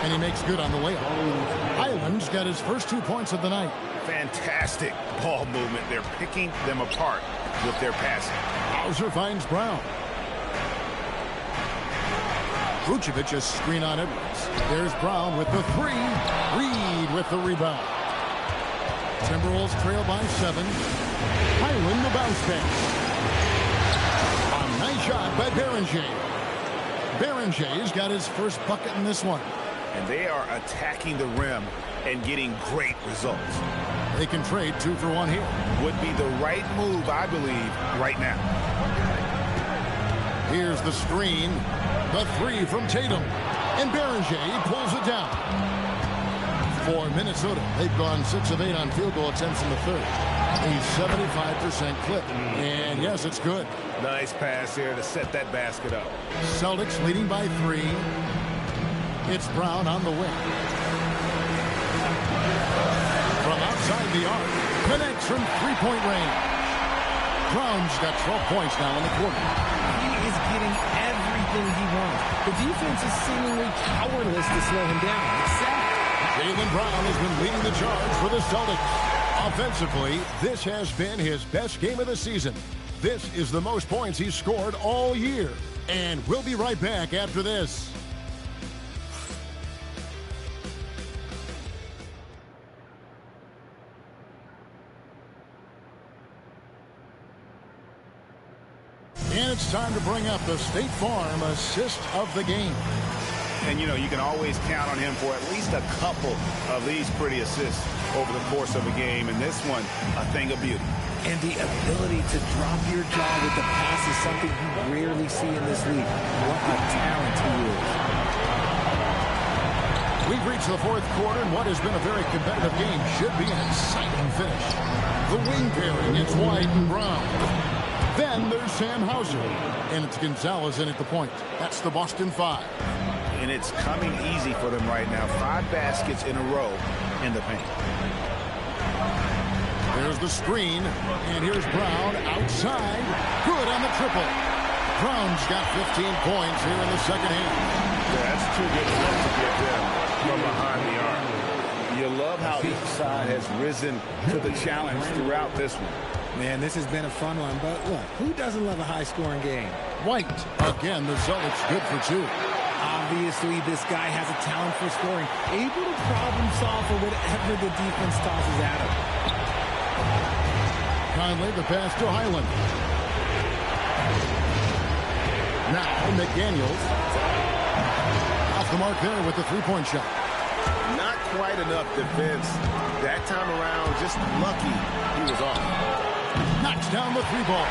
And he makes good on the layup. Highland's got his first 2 points of the night. Fantastic ball movement. They're picking them apart with their passing. Hauser finds Brown. Vucevic a screen on Edwards. There's Brown with the three. Reed with the rebound. Timberwolves trail by 7. Highland the bounce back. A nice shot by Beringer. Berenger's got his first bucket in this one. And they are attacking the rim and getting great results. They can trade 2 for 1 here. Would be the right move, I believe, right now. Here's the screen. The 3 from Tatum. And Berger pulls it down. For Minnesota, they've gone 6 of 8 on field goal attempts in the third. A 75% clip. And yes, it's good. Nice pass here to set that basket up. Celtics leading by 3. It's Brown on the wing. From outside the arc. Connects from three-point range. Brown's got 12 points now in the quarter. He is getting everything he wants. The defense is seemingly powerless to slow him down. It's sad. Jaylen Brown has been leading the charge for the Celtics. Offensively, this has been his best game of the season. This is the most points he's scored all year. And we'll be right back after this. And it's time to bring up the State Farm assist of the game. And, you know, you can always count on him for at least a couple of these pretty assists over the course of a game. And this one, a thing of beauty. And the ability to drop your jaw with the pass is something you rarely see in this league. What a talent he is. We've reached the fourth quarter, and what has been a very competitive game should be an exciting finish. The wing pairing, it's White and Brown. Then there's Sam Hauser, and it's Gonzalez in at the point. That's the Boston 5. And it's coming easy for them right now. 5 baskets in a row in the paint. There's the screen, and here's Brown outside. Good on the triple. Brown's got 15 points here in the second half. Yeah, that's too good enough to get them from behind the arc. You love how each side has risen to the challenge throughout this one. Man, this has been a fun one, but look, who doesn't love a high-scoring game? White, again, the Celtics good for 2. Obviously, this guy has a talent for scoring, able to problem solve for whatever the defense tosses at him. Conley, the pass to Highland. Now, McDaniels. Off the mark there with the three-point shot. Not quite enough defense. That time around, just lucky he was off. Knocks down the 3-ball.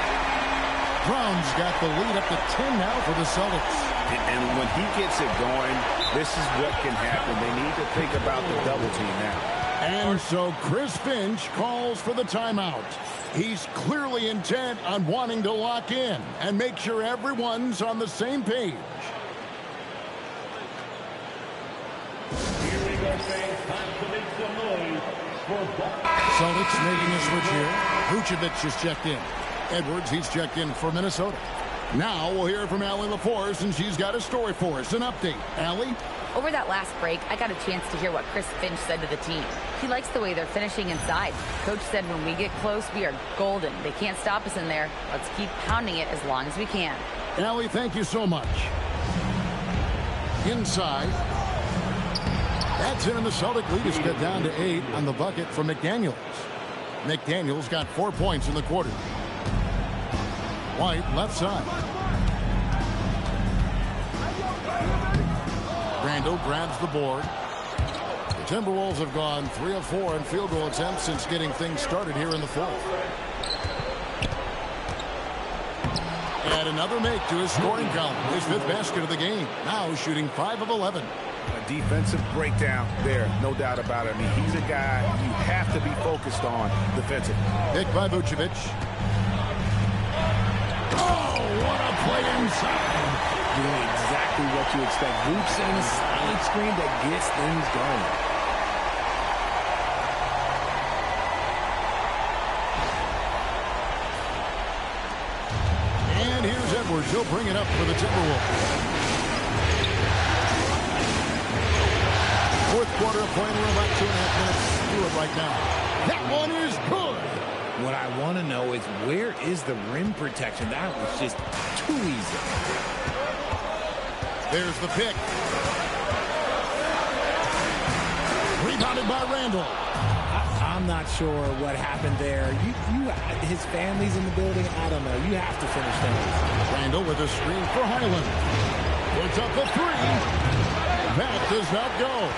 Brown's got the lead up to 10 now for the Celtics. And when he gets it going, this is what can happen. They need to think about the double team now. And so Chris Finch calls for the timeout. He's clearly intent on wanting to lock in and make sure everyone's on the same page. Here we go, fans. Time to make some noise for Celtics making a switch here. Vucevic just checked in. Edwards, he's checked in for Minnesota. Now we'll hear from Allie LaForce, and she's got a story for us. An update. Allie? Over that last break, I got a chance to hear what Chris Finch said to the team. He likes the way they're finishing inside. Coach said when we get close, we are golden. They can't stop us in there. Let's keep pounding it as long as we can. Allie, thank you so much. Inside. That's in, and the Celtic lead is cut down to 8 on the bucket from McDaniels. McDaniels got 4 points in the quarter. White, left side. Randall grabs the board. The Timberwolves have gone 3 of 4 in field goal attempts since getting things started here in the fourth. And another make to his scoring column. His 5th basket of the game. Now shooting 5 of 11. A defensive breakdown there, no doubt about it. I mean, he's a guy you have to be focused on defensively. Pick by Vucevic. Oh, what a play inside. Doing exactly what you expect. Vooch setting a solid screen that gets things going. And here's Edwards. He'll bring it up for the Timberwolves. Fourth quarter of play. We're about 2.5 minutes through it right now. That one is good. What I want to know is where is the rim protection? That was just too easy. There's the pick. Rebounded by Randall. I'm not sure what happened there. His family's in the building. I don't know. You have to finish things. Randall with a screen for Highland. Puts up a 3. That does not go.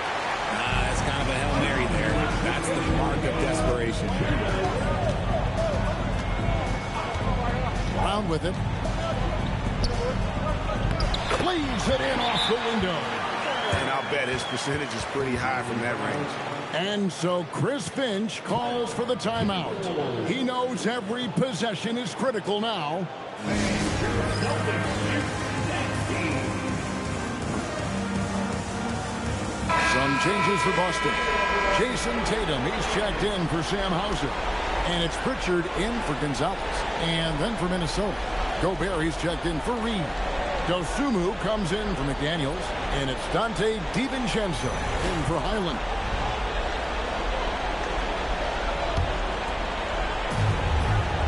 It's kind of a Hail Mary there. That's the mark of desperation. Brown with it. Cleaves it in off the window. And I'll bet his percentage is pretty high from that range. And so Chris Finch calls for the timeout. He knows every possession is critical now. Some changes for Boston. Jason Tatum, he's checked in for Sam Hauser. And it's Pritchard in for Gonzalez. And then for Minnesota, Gobert, he's checked in for Reed. Dosunmu comes in for McDaniels. And it's Dante DiVincenzo in for Highland.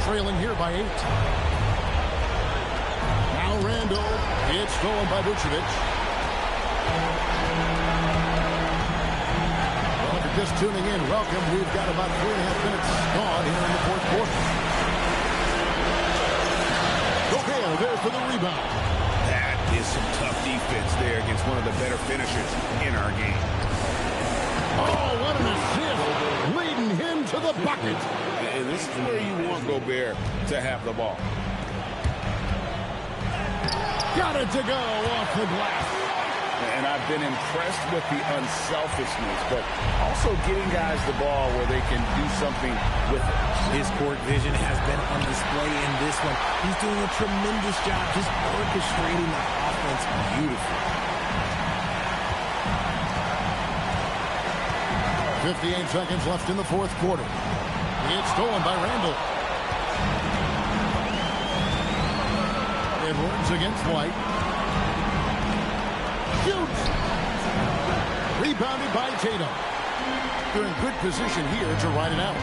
Trailing here by 8. Now Randall. It's stolen by Vucevic. Well, if you're just tuning in, welcome. We've got about 3.5 minutes gone here in the fourth quarter. Gobert there for the rebound. That is some tough defense there against one of the better finishers in our game. Oh, what an assist. Leading him to the bucket. And this is where you want Gobert to have the ball. Got it to go off the glass. And I've been impressed with the unselfishness, but also getting guys the ball where they can do something with it. His court vision has been on display in this one. He's doing a tremendous job just orchestrating the offense beautifully. 58 seconds left in the fourth quarter. It's stolen by Randall. Edwards against White. Shoots! Rebounded by Tatum. They're in good position here to ride it out.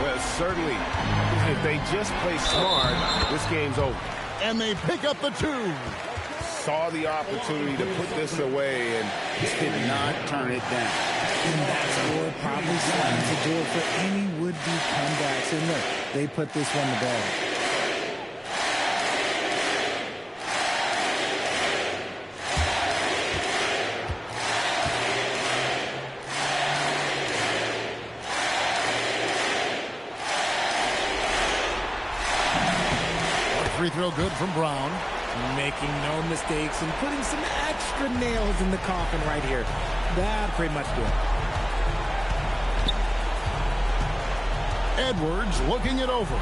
Well, certainly, if they just play smart, this game's over. And they pick up the 2. Saw the opportunity to put this away and just did not turn it down. And that score probably slammed the door for any would-be comebacks. And look, they put this one to bed. Free throw good from Brown. Making no mistakes and putting some extra nails in the coffin right here. That pretty much do it. Edwards looking it over.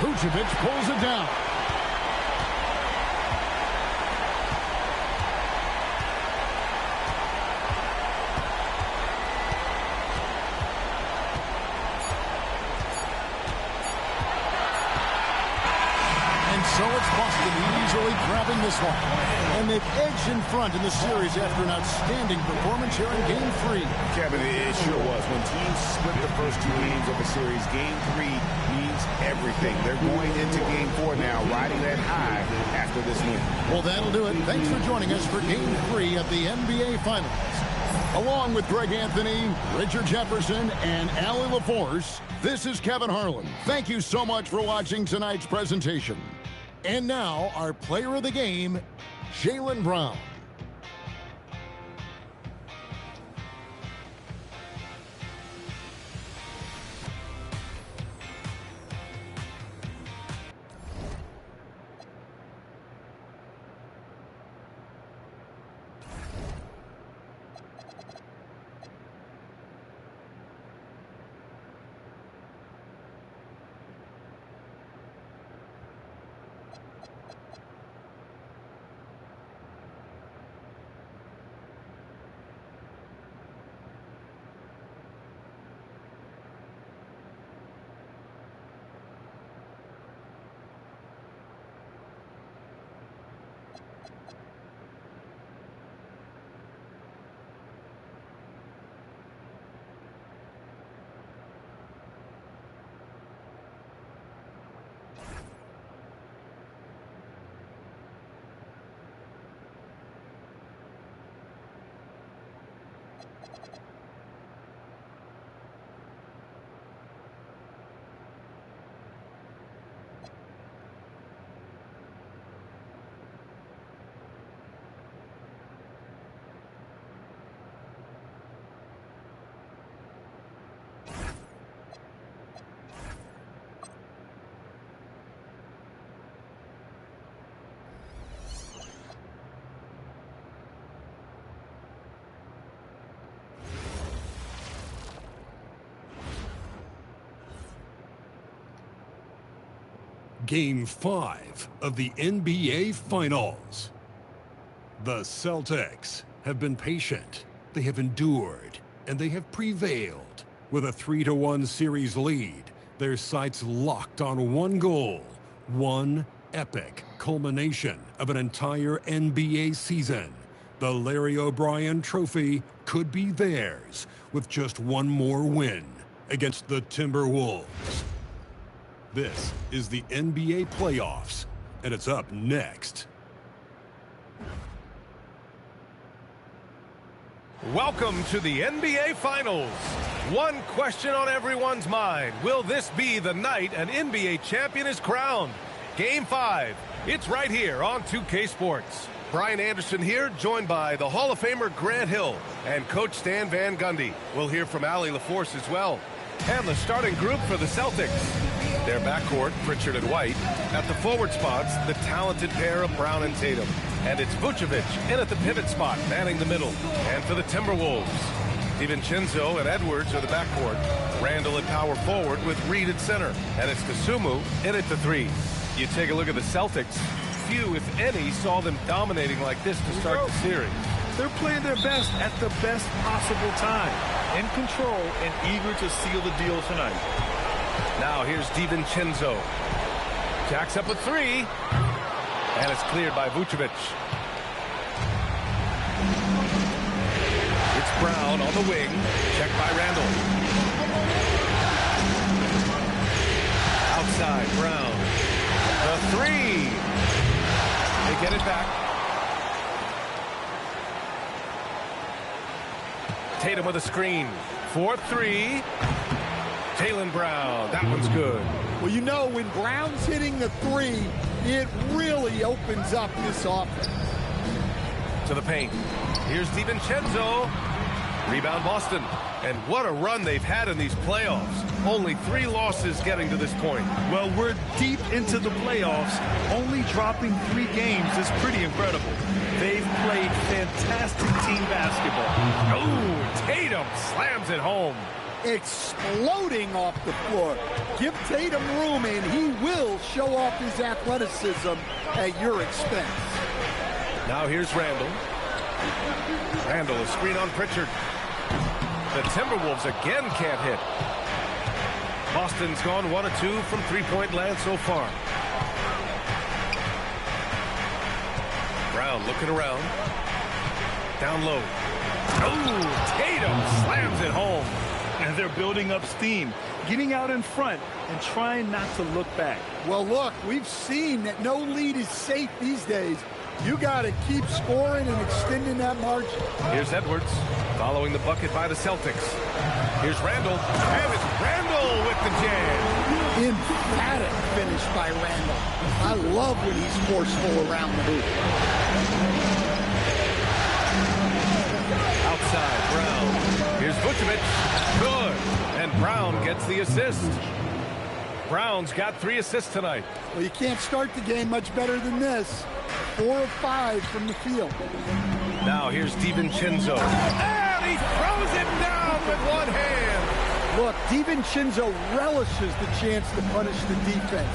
Vucevic pulls it down. So it's Boston easily grabbing this one. And they've edged in front in the series after an outstanding performance here in Game 3. Kevin, it sure was. When teams split the first 2 games of a series, Game 3 means everything. They're going into Game 4 now, riding that high after this win. Well, that'll do it. Thanks for joining us for Game 3 of the NBA Finals. Along with Greg Anthony, Richard Jefferson, and Allie LaForce, this is Kevin Harlan. Thank you so much for watching tonight's presentation. And now, our player of the game, Jaylen Brown. Game 5 of the NBA Finals. The Celtics have been patient, they have endured, and they have prevailed. With a 3-1 series lead, their sights locked on one goal, one epic culmination of an entire NBA season. The Larry O'Brien Trophy could be theirs with just one more win against the Timberwolves. This is the NBA playoffs, and it's up next. Welcome to the NBA Finals. One question on everyone's mind. Will this be the night an NBA champion is crowned? Game 5. It's right here on 2K Sports. Brian Anderson here, joined by the Hall of Famer Grant Hill and Coach Stan Van Gundy. We'll hear from Allie LaForce as well. And the starting group for the Celtics. Their backcourt, Pritchard and White. At the forward spots, the talented pair of Brown and Tatum. And it's Vucevic in at the pivot spot, manning the middle. And for the Timberwolves, DiVincenzo and Edwards are the backcourt. Randall at power forward with Reed at center. And it's Kasumu in at the 3. You take a look at the Celtics. Few, if any, saw them dominating like this to start the series. They're playing their best at the best possible time. In control and eager to seal the deal tonight. Now here's DiVincenzo. Jacks up a 3. And it's cleared by Vucevic. It's Brown on the wing. Checked by Randall. Outside, Brown. The 3. They get it back. Tatum with a screen. 4-3. Jaylen Brown. That one's good. Well, you know, when Brown's hitting the 3, it really opens up this offense. To the paint. Here's DiVincenzo. Rebound Boston. And what a run they've had in these playoffs. Only 3 losses getting to this point. Well, we're deep into the playoffs. Only dropping 3 games is pretty incredible. They've played fantastic team basketball. Oh, Tatum slams it home. Exploding off the floor. Give Tatum room and he will show off his athleticism at your expense. Now here's Randall. Randall, a screen on Pritchard. The Timberwolves again can't hit. Boston's gone 1 of 2 from three-point land so far. Brown looking around. Down low. Oh, Tatum slams it home. And they're building up steam, getting out in front and trying not to look back. Well, look, we've seen that no lead is safe these days. You got to keep scoring and extending that margin. Here's Edwards following the bucket by the Celtics. Here's Randall, and it's Randall with the jam. Emphatic finish by Randall. I love when he's forceful around the hoop. Outside, Brown. Here's Vucevic. Good. And Brown gets the assist. Brown's got 3 assists tonight. Well, you can't start the game much better than this. 4 of 5 from the field. Now here's DiVincenzo. And he throws it down with one hand. Look, DiVincenzo relishes the chance to punish the defense.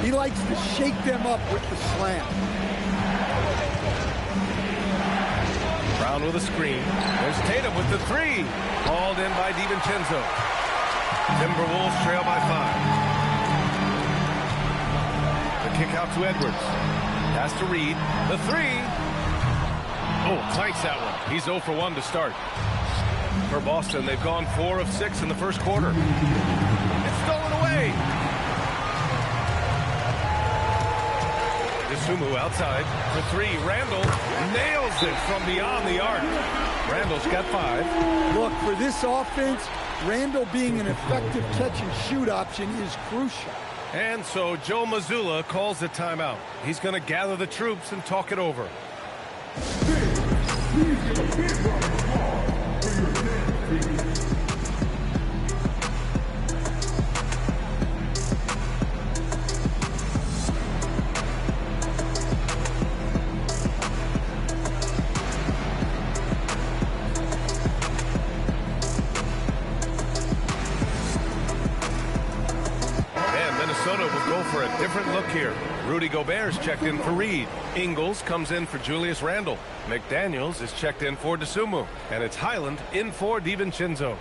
He likes to shake them up with the slam. Brown with a screen. There's Tatum with the 3. Called in by DiVincenzo. Timberwolves trail by 5. The kick out to Edwards. Pass to Reed. The 3. Oh, clanks that one. He's 0 for 1 to start. For Boston, they've gone 4 of 6 in the first quarter. It's stolen away. Kasumu outside for 3. Randall nails it from beyond the arc. Randall's got 5. Look, for this offense, Randall being an effective catch-and-shoot option is crucial. And so Joe Mazzulla calls the timeout. He's going to gather the troops and talk it over. for a different look here. Rudy Gobert's checked in for Reed. Ingles comes in for Julius Randle. McDaniels is checked in for DeSumo. And it's Highland in for DiVincenzo.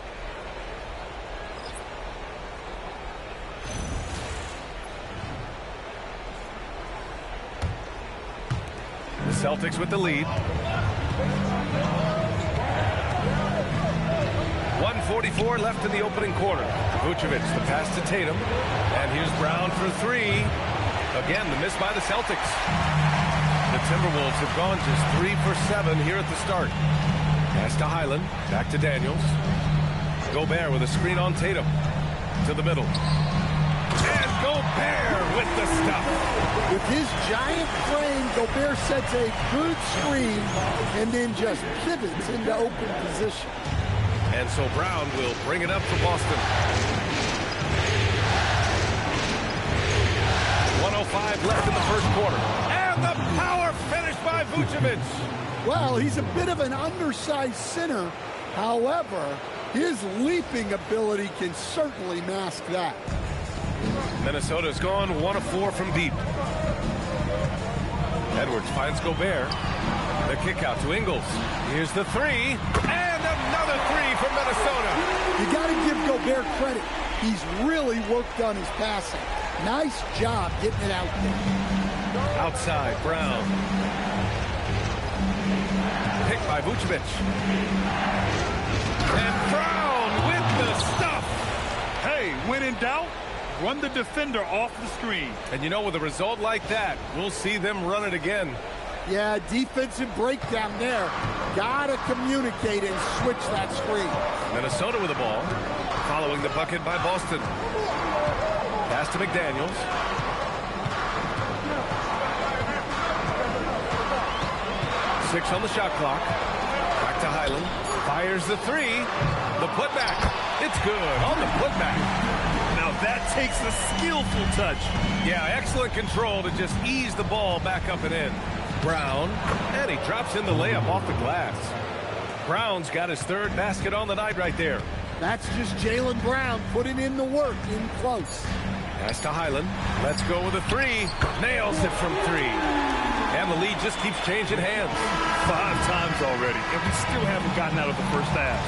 The Celtics with the lead. 1:44 left in the opening quarter. Vucevic, the pass to Tatum. And here's Brown for three. Again, the miss by the Celtics. The Timberwolves have gone just 3 for 7 here at the start. Pass to Highland. Back to Daniels. Gobert with a screen on Tatum. To the middle. And Gobert with the stuff. With his giant frame, Gobert sets a good screen and then just pivots into open position. And so Brown will bring it up for Boston. 1:05 left in the first quarter. And the power finish by Vucevic. Well, he's a bit of an undersized center. However, his leaping ability can certainly mask that. Minnesota's gone 1 of 4 from deep. Edwards finds Gobert. The kick out to Ingles. Here's the three. And another three from Minnesota. You got to give Gobert credit. He's really worked on his passing. Nice job getting it out there. Outside, Brown. Picked by Vucevic. And Brown with the stuff. Hey, when in doubt, run the defender off the screen. And you know, with a result like that, we'll see them run it again. Yeah, defensive breakdown there. Gotta communicate and switch that screen. Minnesota with the ball. Following the bucket by Boston. Pass to McDaniels. Six on the shot clock. Back to Highland. Fires the three. The putback. It's good on the putback. Now that takes a skillful touch. Yeah, excellent control to just ease the ball back up and in. Brown, and he drops in the layup off the glass. Brown's got his third basket on the night right there. That's just Jaylen Brown putting in the work in close. Pass to Highland. Let's go with a three. Nails it from three. And the lead just keeps changing hands. 5 times already, and we still haven't gotten out of the first half.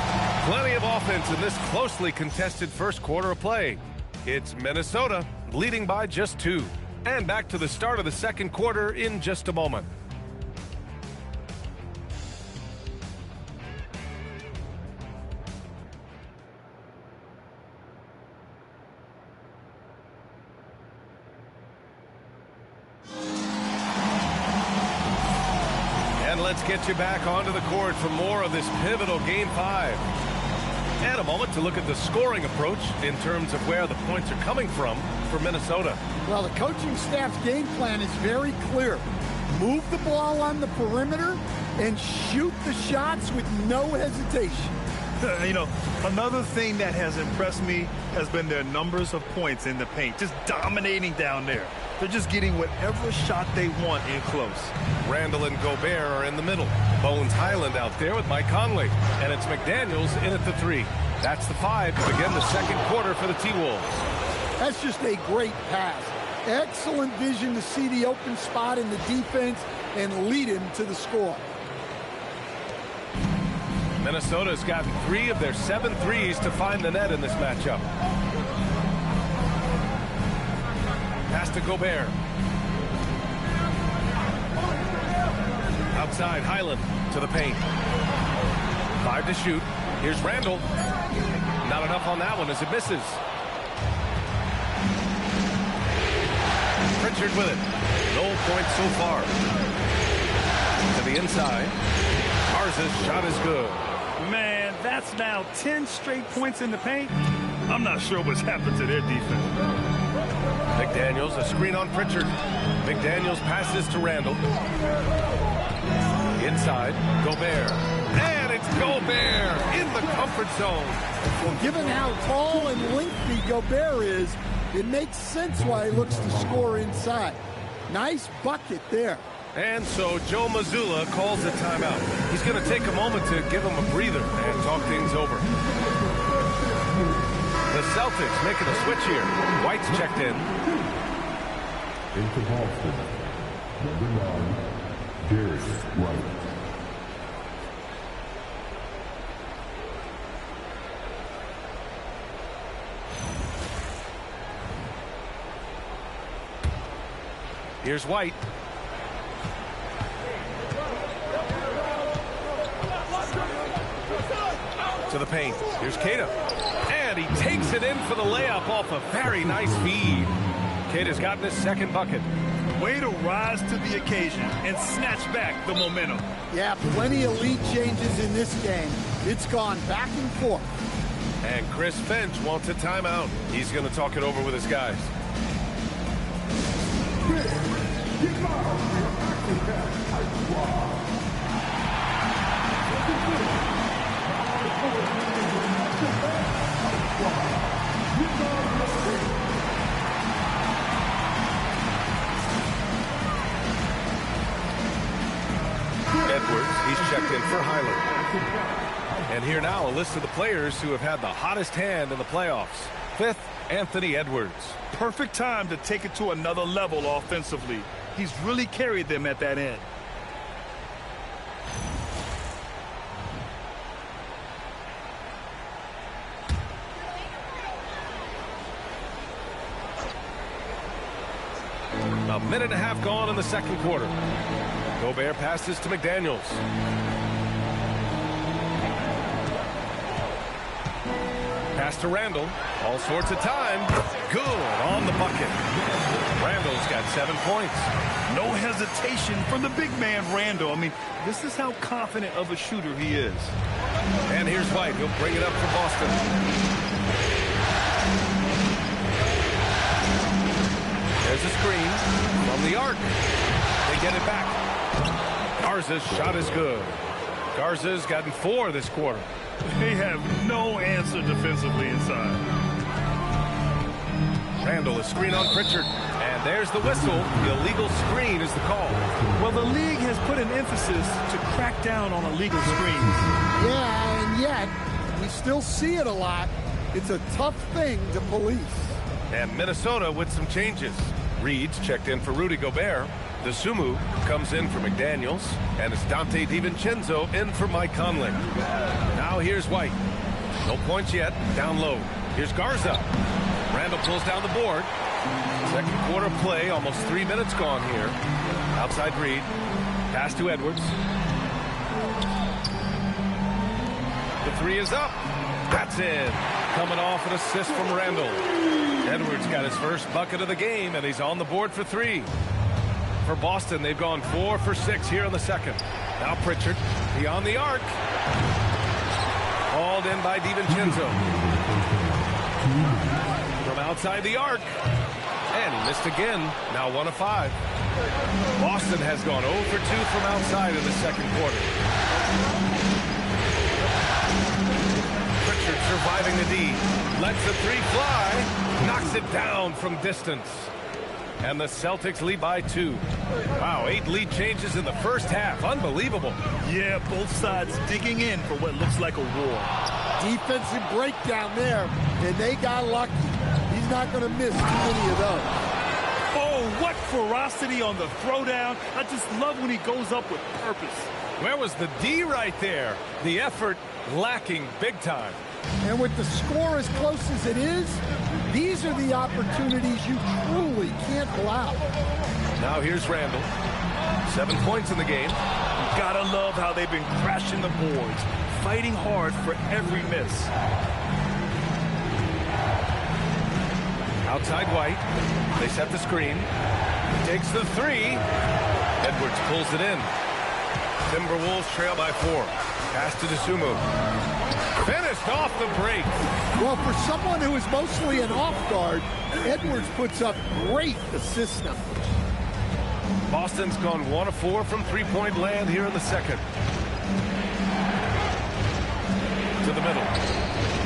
Plenty of offense in this closely contested first quarter of play. It's Minnesota leading by just 2. And back to the start of the second quarter in just a moment. And let's get you back onto the court for more of this pivotal Game 5. And a moment to look at the scoring approach in terms of where the points are coming from for Minnesota. Well, the coaching staff's game plan is very clear. Move the ball on the perimeter and shoot the shots with no hesitation. You know, another thing that has impressed me has been their numbers of points in the paint, just dominating down there. They're just getting whatever shot they want in close. Randle and Gobert are in the middle. Bones Highland out there with Mike Conley. And it's McDaniels in at the 3. That's the 5 to begin the second quarter for the T-Wolves. That's just a great pass. Excellent vision to see the open spot in the defense and lead him to the score. Minnesota's gotten 3 of their 7 threes to find the net in this matchup. Pass to Gobert. Outside, Highland to the paint. 5 to shoot. Here's Randle. Not enough on that one as it misses. Pritchard with it. No points so far. To the inside. Garza's shot is good. Man, that's now 10 straight points in the paint. I'm not sure what's happened to their defense. McDaniels, a screen on Pritchard. McDaniels passes to Randle. Inside, Gobert. And it's Gobert in the comfort zone. Well, given how tall and lengthy Gobert is, it makes sense why he looks to score inside. Nice bucket there. And so Joe Mazzulla calls a timeout. He's going to take a moment to give him a breather and talk things over. The Celtics making a switch here. White's checked in. Into Boston, number 9, Derek White. Here's White. To the paint. Here's Keita. And he takes it in for the layup off a very nice feed. Keita's gotten his second bucket. Way to rise to the occasion and snatch back the momentum. Yeah, plenty of lead changes in this game. It's gone back and forth. And Chris Finch wants a timeout. He's going to talk it over with his guys. Edwards, he's checked in for Highland. And here now, a list of the players who have had the hottest hand in the playoffs. 5th, Anthony Edwards. Perfect time to take it to another level offensively. He's really carried them at that end. A minute and a half gone in the second quarter. Gobert passes to McDaniels. Pass to Randall. All sorts of time. Good on the bucket. Randall's got 7 points. No hesitation from the big man, Randall. I mean, this is how confident of a shooter he is. And here's White. He'll bring it up for Boston. There's a screen from the arc. They get it back. Garza's shot is good. Garza's gotten 4 this quarter. They have no answer defensively inside. Randall is screen on Pritchard. And there's the whistle. The illegal screen is the call. Well, the league has put an emphasis to crack down on illegal screens. Yeah, and yet we still see it a lot. It's a tough thing to police. And Minnesota with some changes. Reed's checked in for Rudy Gobert. DeSumo comes in for McDaniels. And it's Dante DiVincenzo in for Mike Conley. Now here's White. No points yet. Down low. Here's Garza. Randall pulls down the board. Second quarter play. Almost 3 minutes gone here. Outside Reed. Pass to Edwards. The 3 is up. That's in. Coming off an assist from Randall. Edwards got his first bucket of the game, and he's on the board for 3. For Boston, they've gone 4 for 6 here in the second. Now Pritchard beyond the arc. Hauled in by DiVincenzo. From outside the arc. And he missed again. Now 1 of 5. Boston has gone 0 for 2 from outside in the second quarter. Pritchard surviving the D. Lets the 3 fly. Knocks it down from distance. And the Celtics lead by 2. Wow, 8 lead changes in the first half. Unbelievable. Yeah, both sides digging in for what looks like a war. Defensive breakdown there, and they got lucky. He's not going to miss too many of those. Oh, what ferocity on the throwdown. I just love when he goes up with purpose. Where was the D right there? The effort lacking big time. And with the score as close as it is, these are the opportunities you truly can't allow. Now here's Randall. 7 points in the game. You gotta love how they've been crashing the boards, fighting hard for every miss. Outside White. They set the screen. Takes the 3. Edwards pulls it in. Timberwolves trail by 4. Pass to DeSumo. Finished off the break. Well, for someone who is mostly an off guard, Edwards puts up great assist numbers. Boston's gone 1 of 4 from 3-point land here in the second. To the middle.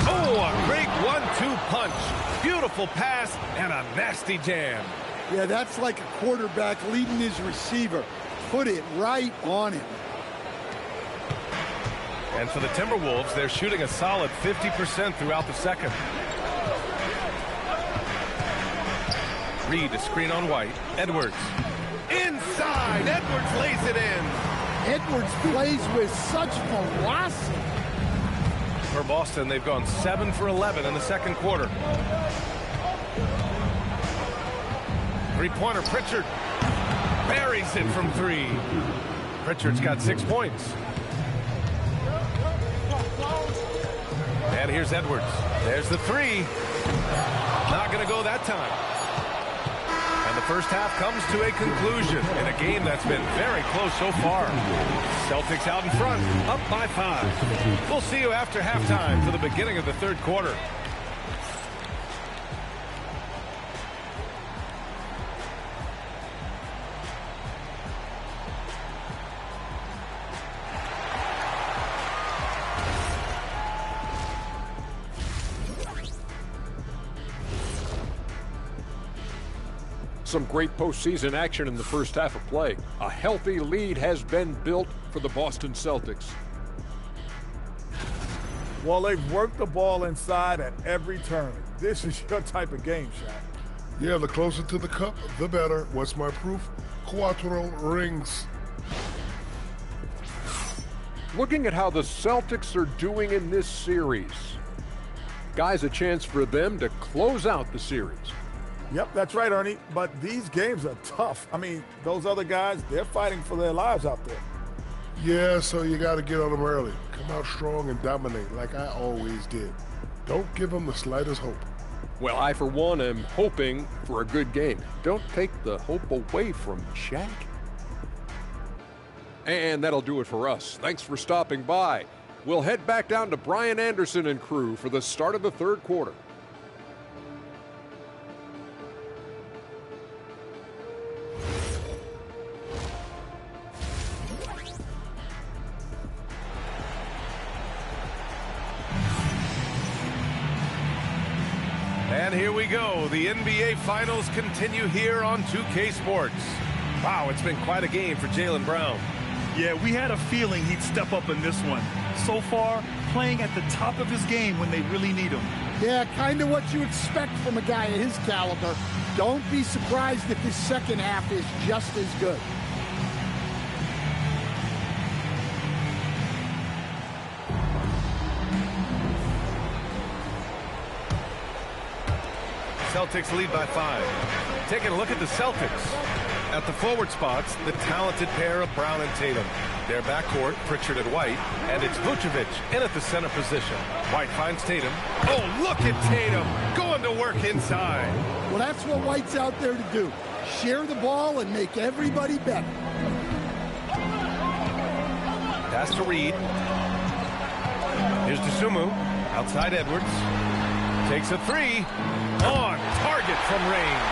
Oh, a great 1-2 punch. Beautiful pass and a nasty jam. Yeah, that's like a quarterback leading his receiver. Put it right on him. And for the Timberwolves, they're shooting a solid 50% throughout the second. Reed to screen on White. Edwards. Inside. Edwards lays it in. Edwards plays with such velocity. For Boston, they've gone 7 for 11 in the second quarter. Three-pointer, Pritchard. Buries it from 3. Pritchard's got 6 points. And here's Edwards. There's the 3. Not going to go that time. And the first half comes to a conclusion in a game that's been very close so far. Celtics out in front, up by 5. We'll see you after halftime for the beginning of the third quarter. Some great postseason action in the first half of play. A healthy lead has been built for the Boston Celtics. Well, they've worked the ball inside at every turn. This is your type of game, Shaq. Yeah, the closer to the cup, the better. What's my proof? Cuatro rings. Looking at how the Celtics are doing in this series. Guys, a chance for them to close out the series. Yep, that's right, Ernie. But these games are tough. I mean, those other guys, they're fighting for their lives out there. Yeah, so you got to get on them early. Come out strong and dominate like I always did. Don't give them the slightest hope. Well, I, for one, am hoping for a good game. Don't take the hope away from Shaq. And that'll do it for us. Thanks for stopping by. We'll head back down to Brian Anderson and crew for the start of the third quarter. And here we go. The NBA Finals continue here on 2K Sports. Wow, it's been quite a game for Jaylen Brown. Yeah, we had a feeling he'd step up in this one. So far, playing at the top of his game when they really need him. Yeah, kind of what you expect from a guy of his caliber. Don't be surprised if his second half is just as good. Celtics lead by 5. Taking a look at the Celtics. At the forward spots, the talented pair of Brown and Tatum. Their backcourt, Pritchard and White, and it's Vucevic in at the center position. White finds Tatum. Oh, look at Tatum going to work inside. Well, that's what White's out there to do. Share the ball and make everybody better. Pass to Reed. Here's DeSumo. Outside Edwards. Takes a 3. On target from range.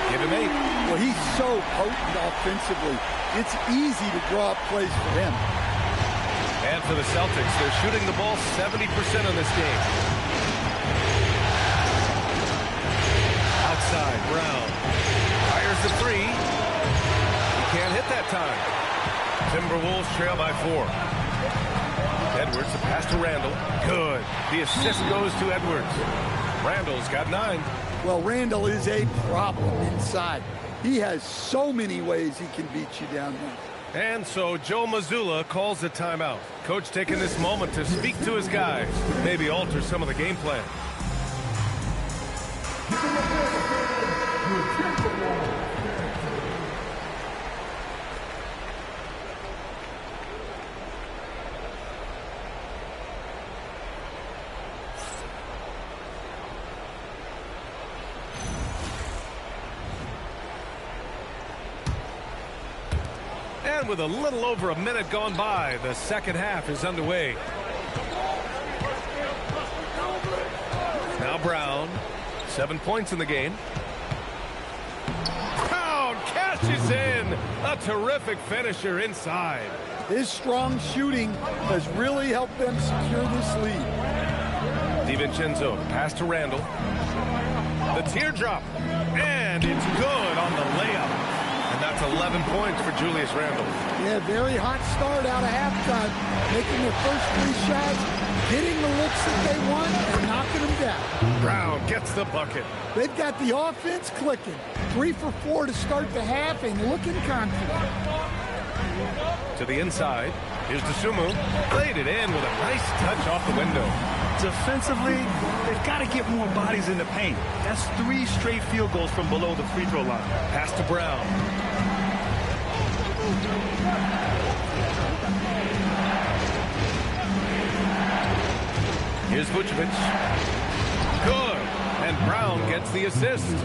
Give him 8. Well, he's so potent offensively. It's easy to draw up plays for him. And for the Celtics, they're shooting the ball 70% in this game. Outside, Brown. Fires the 3. He can't hit that time. Timberwolves trail by 4. Edwards, the pass to Randall. Good. The assist goes to Edwards. Randall's got 9. Well, Randall is a problem inside. He has so many ways he can beat you down there. And so Joe Mazzulla calls a timeout. Coach taking this moment to speak to his guys, maybe alter some of the game plan. And with a little over a minute gone by, the second half is underway. Now Brown, 7 points in the game. Brown cashes in. A terrific finisher inside. His strong shooting has really helped them secure this lead. DiVincenzo, pass to Randall. The teardrop. And it's good on the layup. And now That's 11 points for Julius Randle. Yeah, very hot start out of halftime. Making their first 3 shots, getting the looks that they want, and knocking them down. Brown gets the bucket. They've got the offense clicking. 3 for 4 to start the half and looking confident. To the inside. Here's Dosunmu. Played it in with a nice touch off the window. Defensively, they've got to get more bodies in the paint. That's 3 straight field goals from below the free throw line. Pass to Brown. Here's Vucevic. Good. And Brown gets the assist.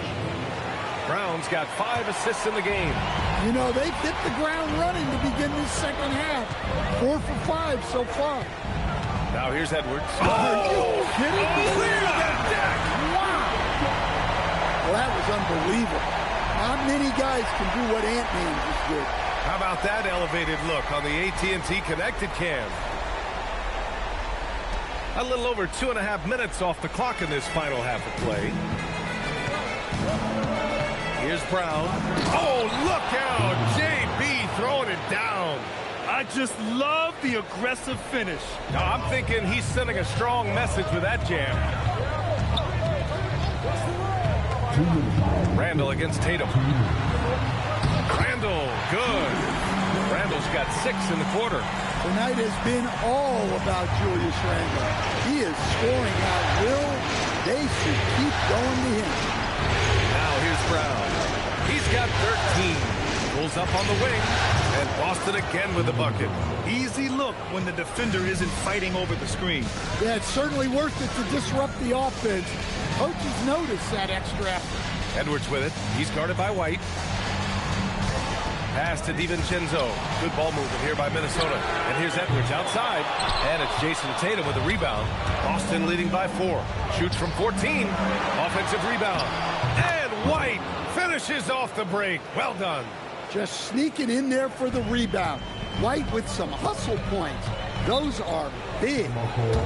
Brown's got 5 assists in the game. You know, they've hit the ground running to begin this second half. 4 for 5 so far. Now here's Edwards. Are you kidding me? Clear the deck. Wow. Well, that was unbelievable. Not many guys can do what Ant-Man just did. How about that elevated look on the AT&T connected cam? A little over 2.5 minutes off the clock in this final half of play. Here's Brown. Oh, look out! JB throwing it down. I just love the aggressive finish. Now, I'm thinking he's sending a strong message with that jam. Randle against Tatum. Randle, good. Randle's got 6 in the quarter. Tonight has been all about Julius Randle. He is scoring at will. They should keep going to him. Now here's Brown. He's got 13. Pulls up on the wing. And Boston again with the bucket. Easy look when the defender isn't fighting over the screen. Yeah, it's certainly worth it to disrupt the offense. Coaches notice that extra effort. Edwards with it. He's guarded by White. Pass to DiVincenzo. Good ball movement here by Minnesota. And here's Edwards outside. And it's Jason Tatum with the rebound. Boston leading by 4. Shoots from 14. Offensive rebound. And White finishes off the break. Well done. Just sneaking in there for the rebound. White with some hustle points. Those are big.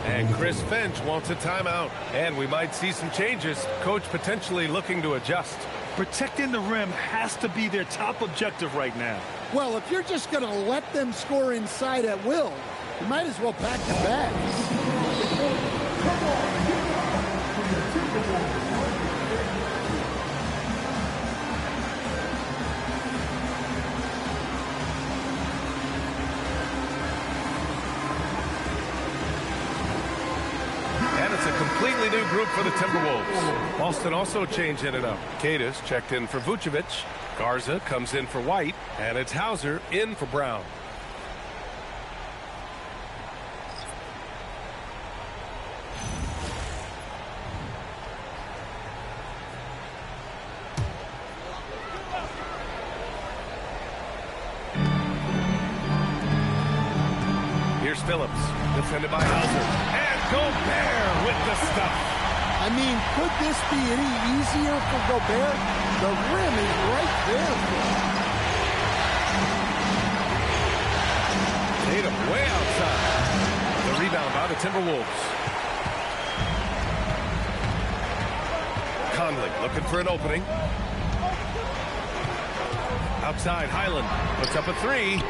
And Chris Finch wants a timeout. And we might see some changes. Coach potentially looking to adjust. Protecting the rim has to be their top objective right now. Well, if you're just going to let them score inside at will, you might as well pack your bags. Completely new group for the Timberwolves. Boston also changing it up. Cadis checked in for Vucevic. Garza comes in for White. And it's Hauser in for Brown. Here's Phillips. Defended by Hauser. And Gobert with the stuff. I mean, could this be any easier for Gobert? The rim is right there for him. Tatum way outside. The rebound by the Timberwolves. Conley looking for an opening. Outside, Highland puts up a 3.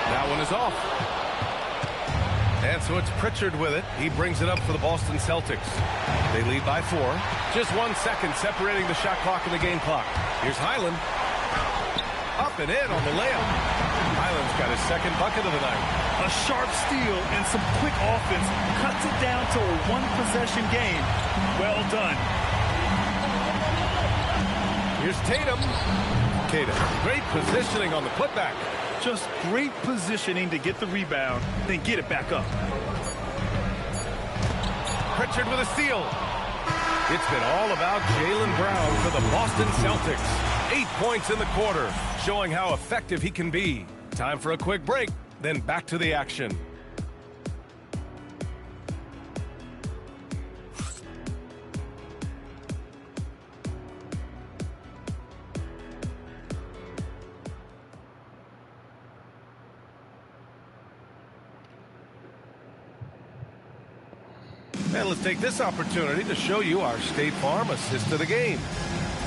That one is off. And so it's Pritchard with it. He brings it up for the Boston Celtics. They lead by 4. Just 1 second separating the shot clock and the game clock. Here's Highland. Up and in on the layup. Highland's got his second bucket of the night. A sharp steal and some quick offense cuts it down to a 1-possession game. Well done. Here's Tatum. Great positioning on the putback. Just great positioning to get the rebound, then get it back up. Pritchard with a steal. It's been all about Jaylen Brown for the Boston Celtics. 8 points in the quarter, showing how effective he can be. Time for a quick break, then back to the action. And let's take this opportunity to show you our State Farm assist of the game.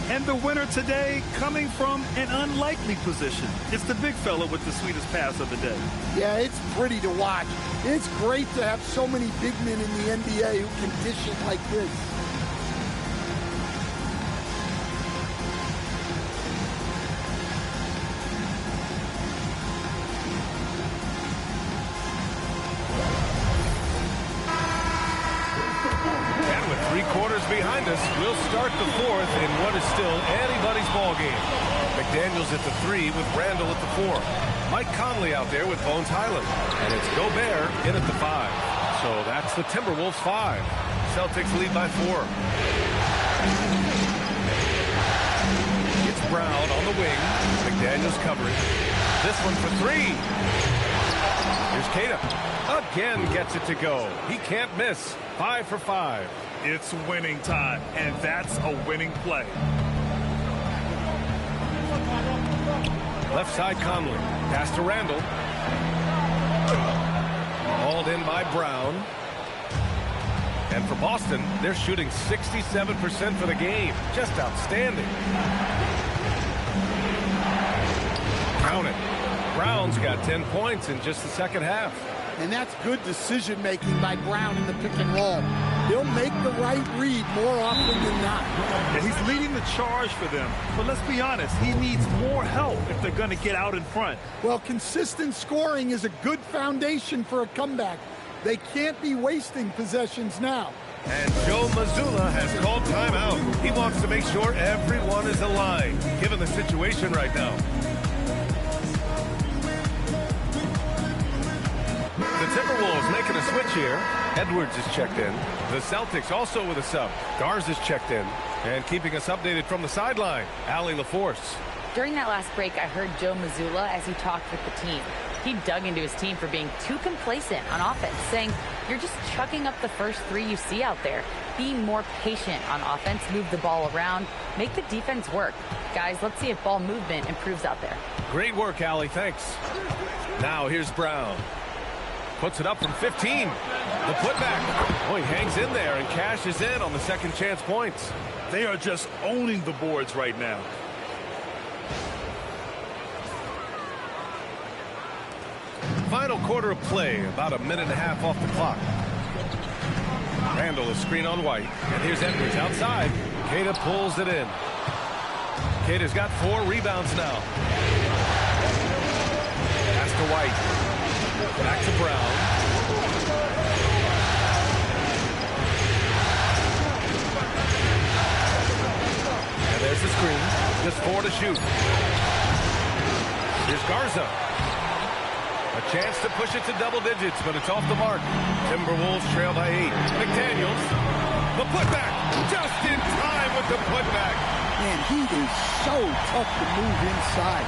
And the winner today coming from an unlikely position. It's the big fella with the sweetest pass of the day. Yeah, it's pretty to watch. It's great to have so many big men in the NBA who can dish it like this. Behind us, we'll start the fourth in what is still anybody's ball game. McDaniels at the 3 with Randall at the 4. Mike Conley out there with Bones Highland. And it's Gobert in at the 5. So that's the Timberwolves 5. Celtics lead by 4. It's Brown on the wing. McDaniels covering. This one for 3. Here's Cada. Again gets it to go. He can't miss. 5 for 5. It's winning time, and that's a winning play. Left side Conley. Pass to Randall. Hauled in by Brown. And for Boston, they're shooting 67% for the game. Just outstanding. Count it. Brown's got 10 points in just the second half. And that's good decision-making by Brown in the pick and roll. He'll make the right read more often than not. And he's leading the charge for them. But let's be honest, he needs more help if they're going to get out in front. Well, consistent scoring is a good foundation for a comeback. They can't be wasting possessions now. And Joe Mazzulla has called timeout. He wants to make sure everyone is aligned, given the situation right now. The Timberwolves making a switch here. Edwards is checked in. The Celtics also with a sub. Garza is checked in. And keeping us updated from the sideline, Allie LaForce. During that last break, I heard Joe Mazzulla as he talked with the team. He dug into his team for being too complacent on offense, saying, you're just chucking up the first 3 you see out there. Be more patient on offense, move the ball around, make the defense work. Guys, let's see if ball movement improves out there. Great work, Allie. Thanks. Now here's Brown. Puts it up from 15. The putback. Oh, he hangs in there and cashes in on the second chance points. They are just owning the boards right now. Final quarter of play, about a minute and a half off the clock. Randall is screen on White. And here's Edwards outside. Cada pulls it in. Cada's got 4 rebounds now. Pass to White. Back to Brown. And there's the screen. Just 4 to shoot. Here's Garza. A chance to push it to double digits, but it's off the mark. Timberwolves trail by 8. McDaniels. The putback. Just in time with the putback. Man, he is so tough to move inside.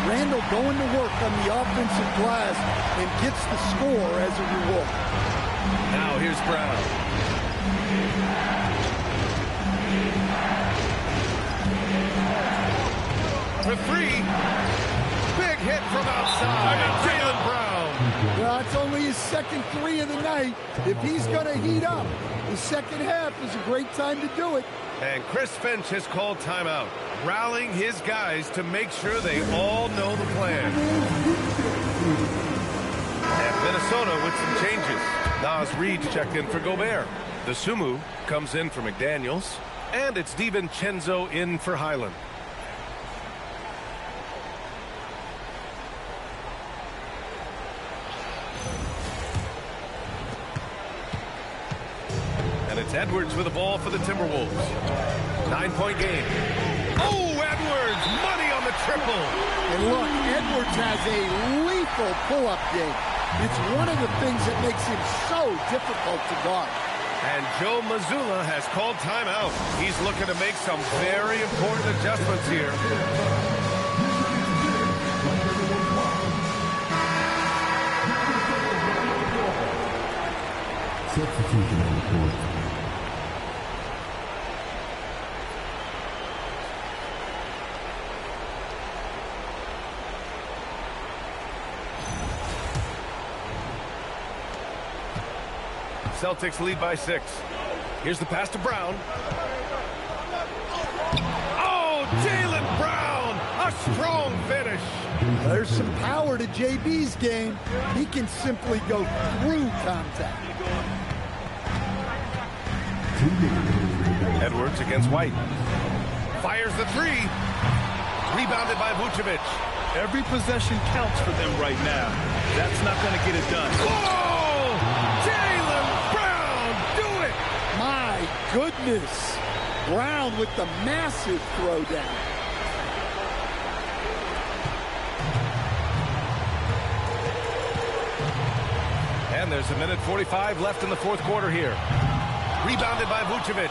Randall going to work on the offensive glass and gets the score as a reward. Now here's Brown. For 3. Big hit from outside. Jaylen Brown. Well, it's only his second 3 of the night. If he's going to heat up, the second half is a great time to do it. And Chris Finch has called timeout, rallying his guys to make sure they all know the plan. And Minnesota with some changes. Nas Reed's checked in for Gobert. The Sumu comes in for McDaniels. And it's DiVincenzo in for Highland. And it's Edwards with the ball for the Timberwolves. 9-point game. Oh, Edwards! Money on the triple! And look, Edwards has a lethal pull-up game. It's one of the things that makes him so difficult to guard. And Joe Mazzulla has called timeout. He's looking to make some very important adjustments here. Substitution on the court. Celtics lead by 6. Here's the pass to Brown. Oh, strong finish. There's some power to JB's game. He can simply go through contact. Edwards against White. Fires the three. Rebounded by Vucevic. Every possession counts for them right now. That's not going to get it done. Whoa! Jaylen Brown, do it! My goodness. Brown with the massive throwdown. And there's a minute 45 left in the fourth quarter here. Rebounded by Vucevic.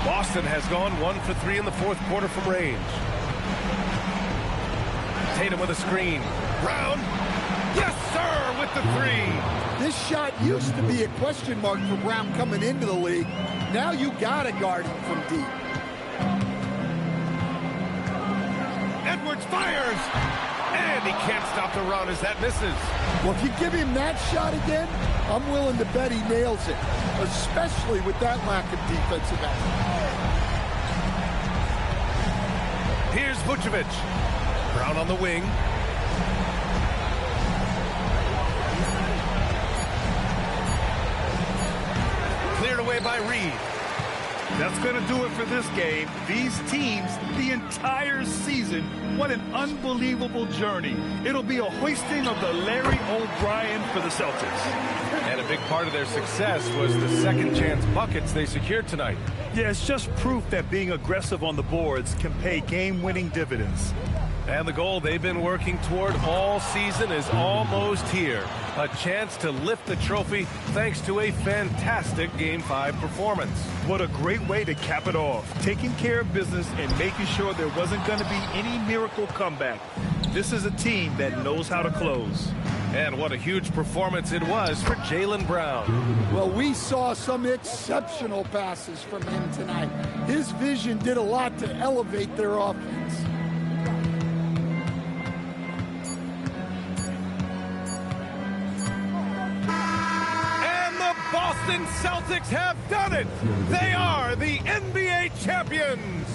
Boston has gone 1 for 3 in the fourth quarter from range. Tatum with a screen. Brown. Yes, sir, with the three. This shot used to be a question mark for Brown coming into the league. Now you got to guard him from deep. Edwards fires. And he can't stop the run as that misses. Well, if you give him that shot again, I'm willing to bet he nails it, especially with that lack of defensive effort. Here's Vucevic. Brown on the wing. Cleared away by Reed. That's going to do it for this game. These teams, the entire season, what an unbelievable journey. It'll be a hoisting of the Larry O'Brien for the Celtics. And a big part of their success was the second chance buckets they secured tonight. Yeah, it's just proof that being aggressive on the boards can pay game-winning dividends. And the goal they've been working toward all season is almost here. A chance to lift the trophy thanks to a fantastic Game 5 performance. What a great way to cap it off. Taking care of business and making sure there wasn't going to be any miracle comeback. This is a team that knows how to close. And what a huge performance it was for Jaylen Brown. Well, we saw some exceptional passes from him tonight. His vision did a lot to elevate their offense. Boston Celtics have done it. They are the NBA champions.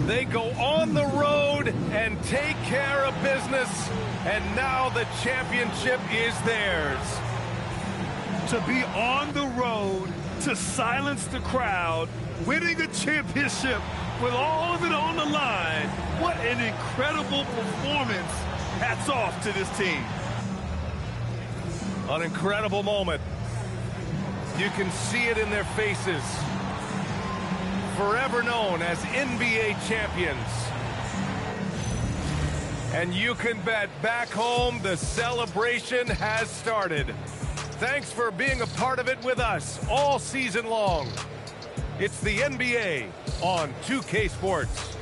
They go on the road and take care of business, and now the championship is theirs. To be on the road, to silence the crowd, winning a championship with all of it on the line. What an incredible performance. Hats off to this team. An incredible moment. You can see it in their faces. Forever known as NBA champions. And you can bet back home the celebration has started. Thanks for being a part of it with us all season long. It's the NBA on 2K Sports.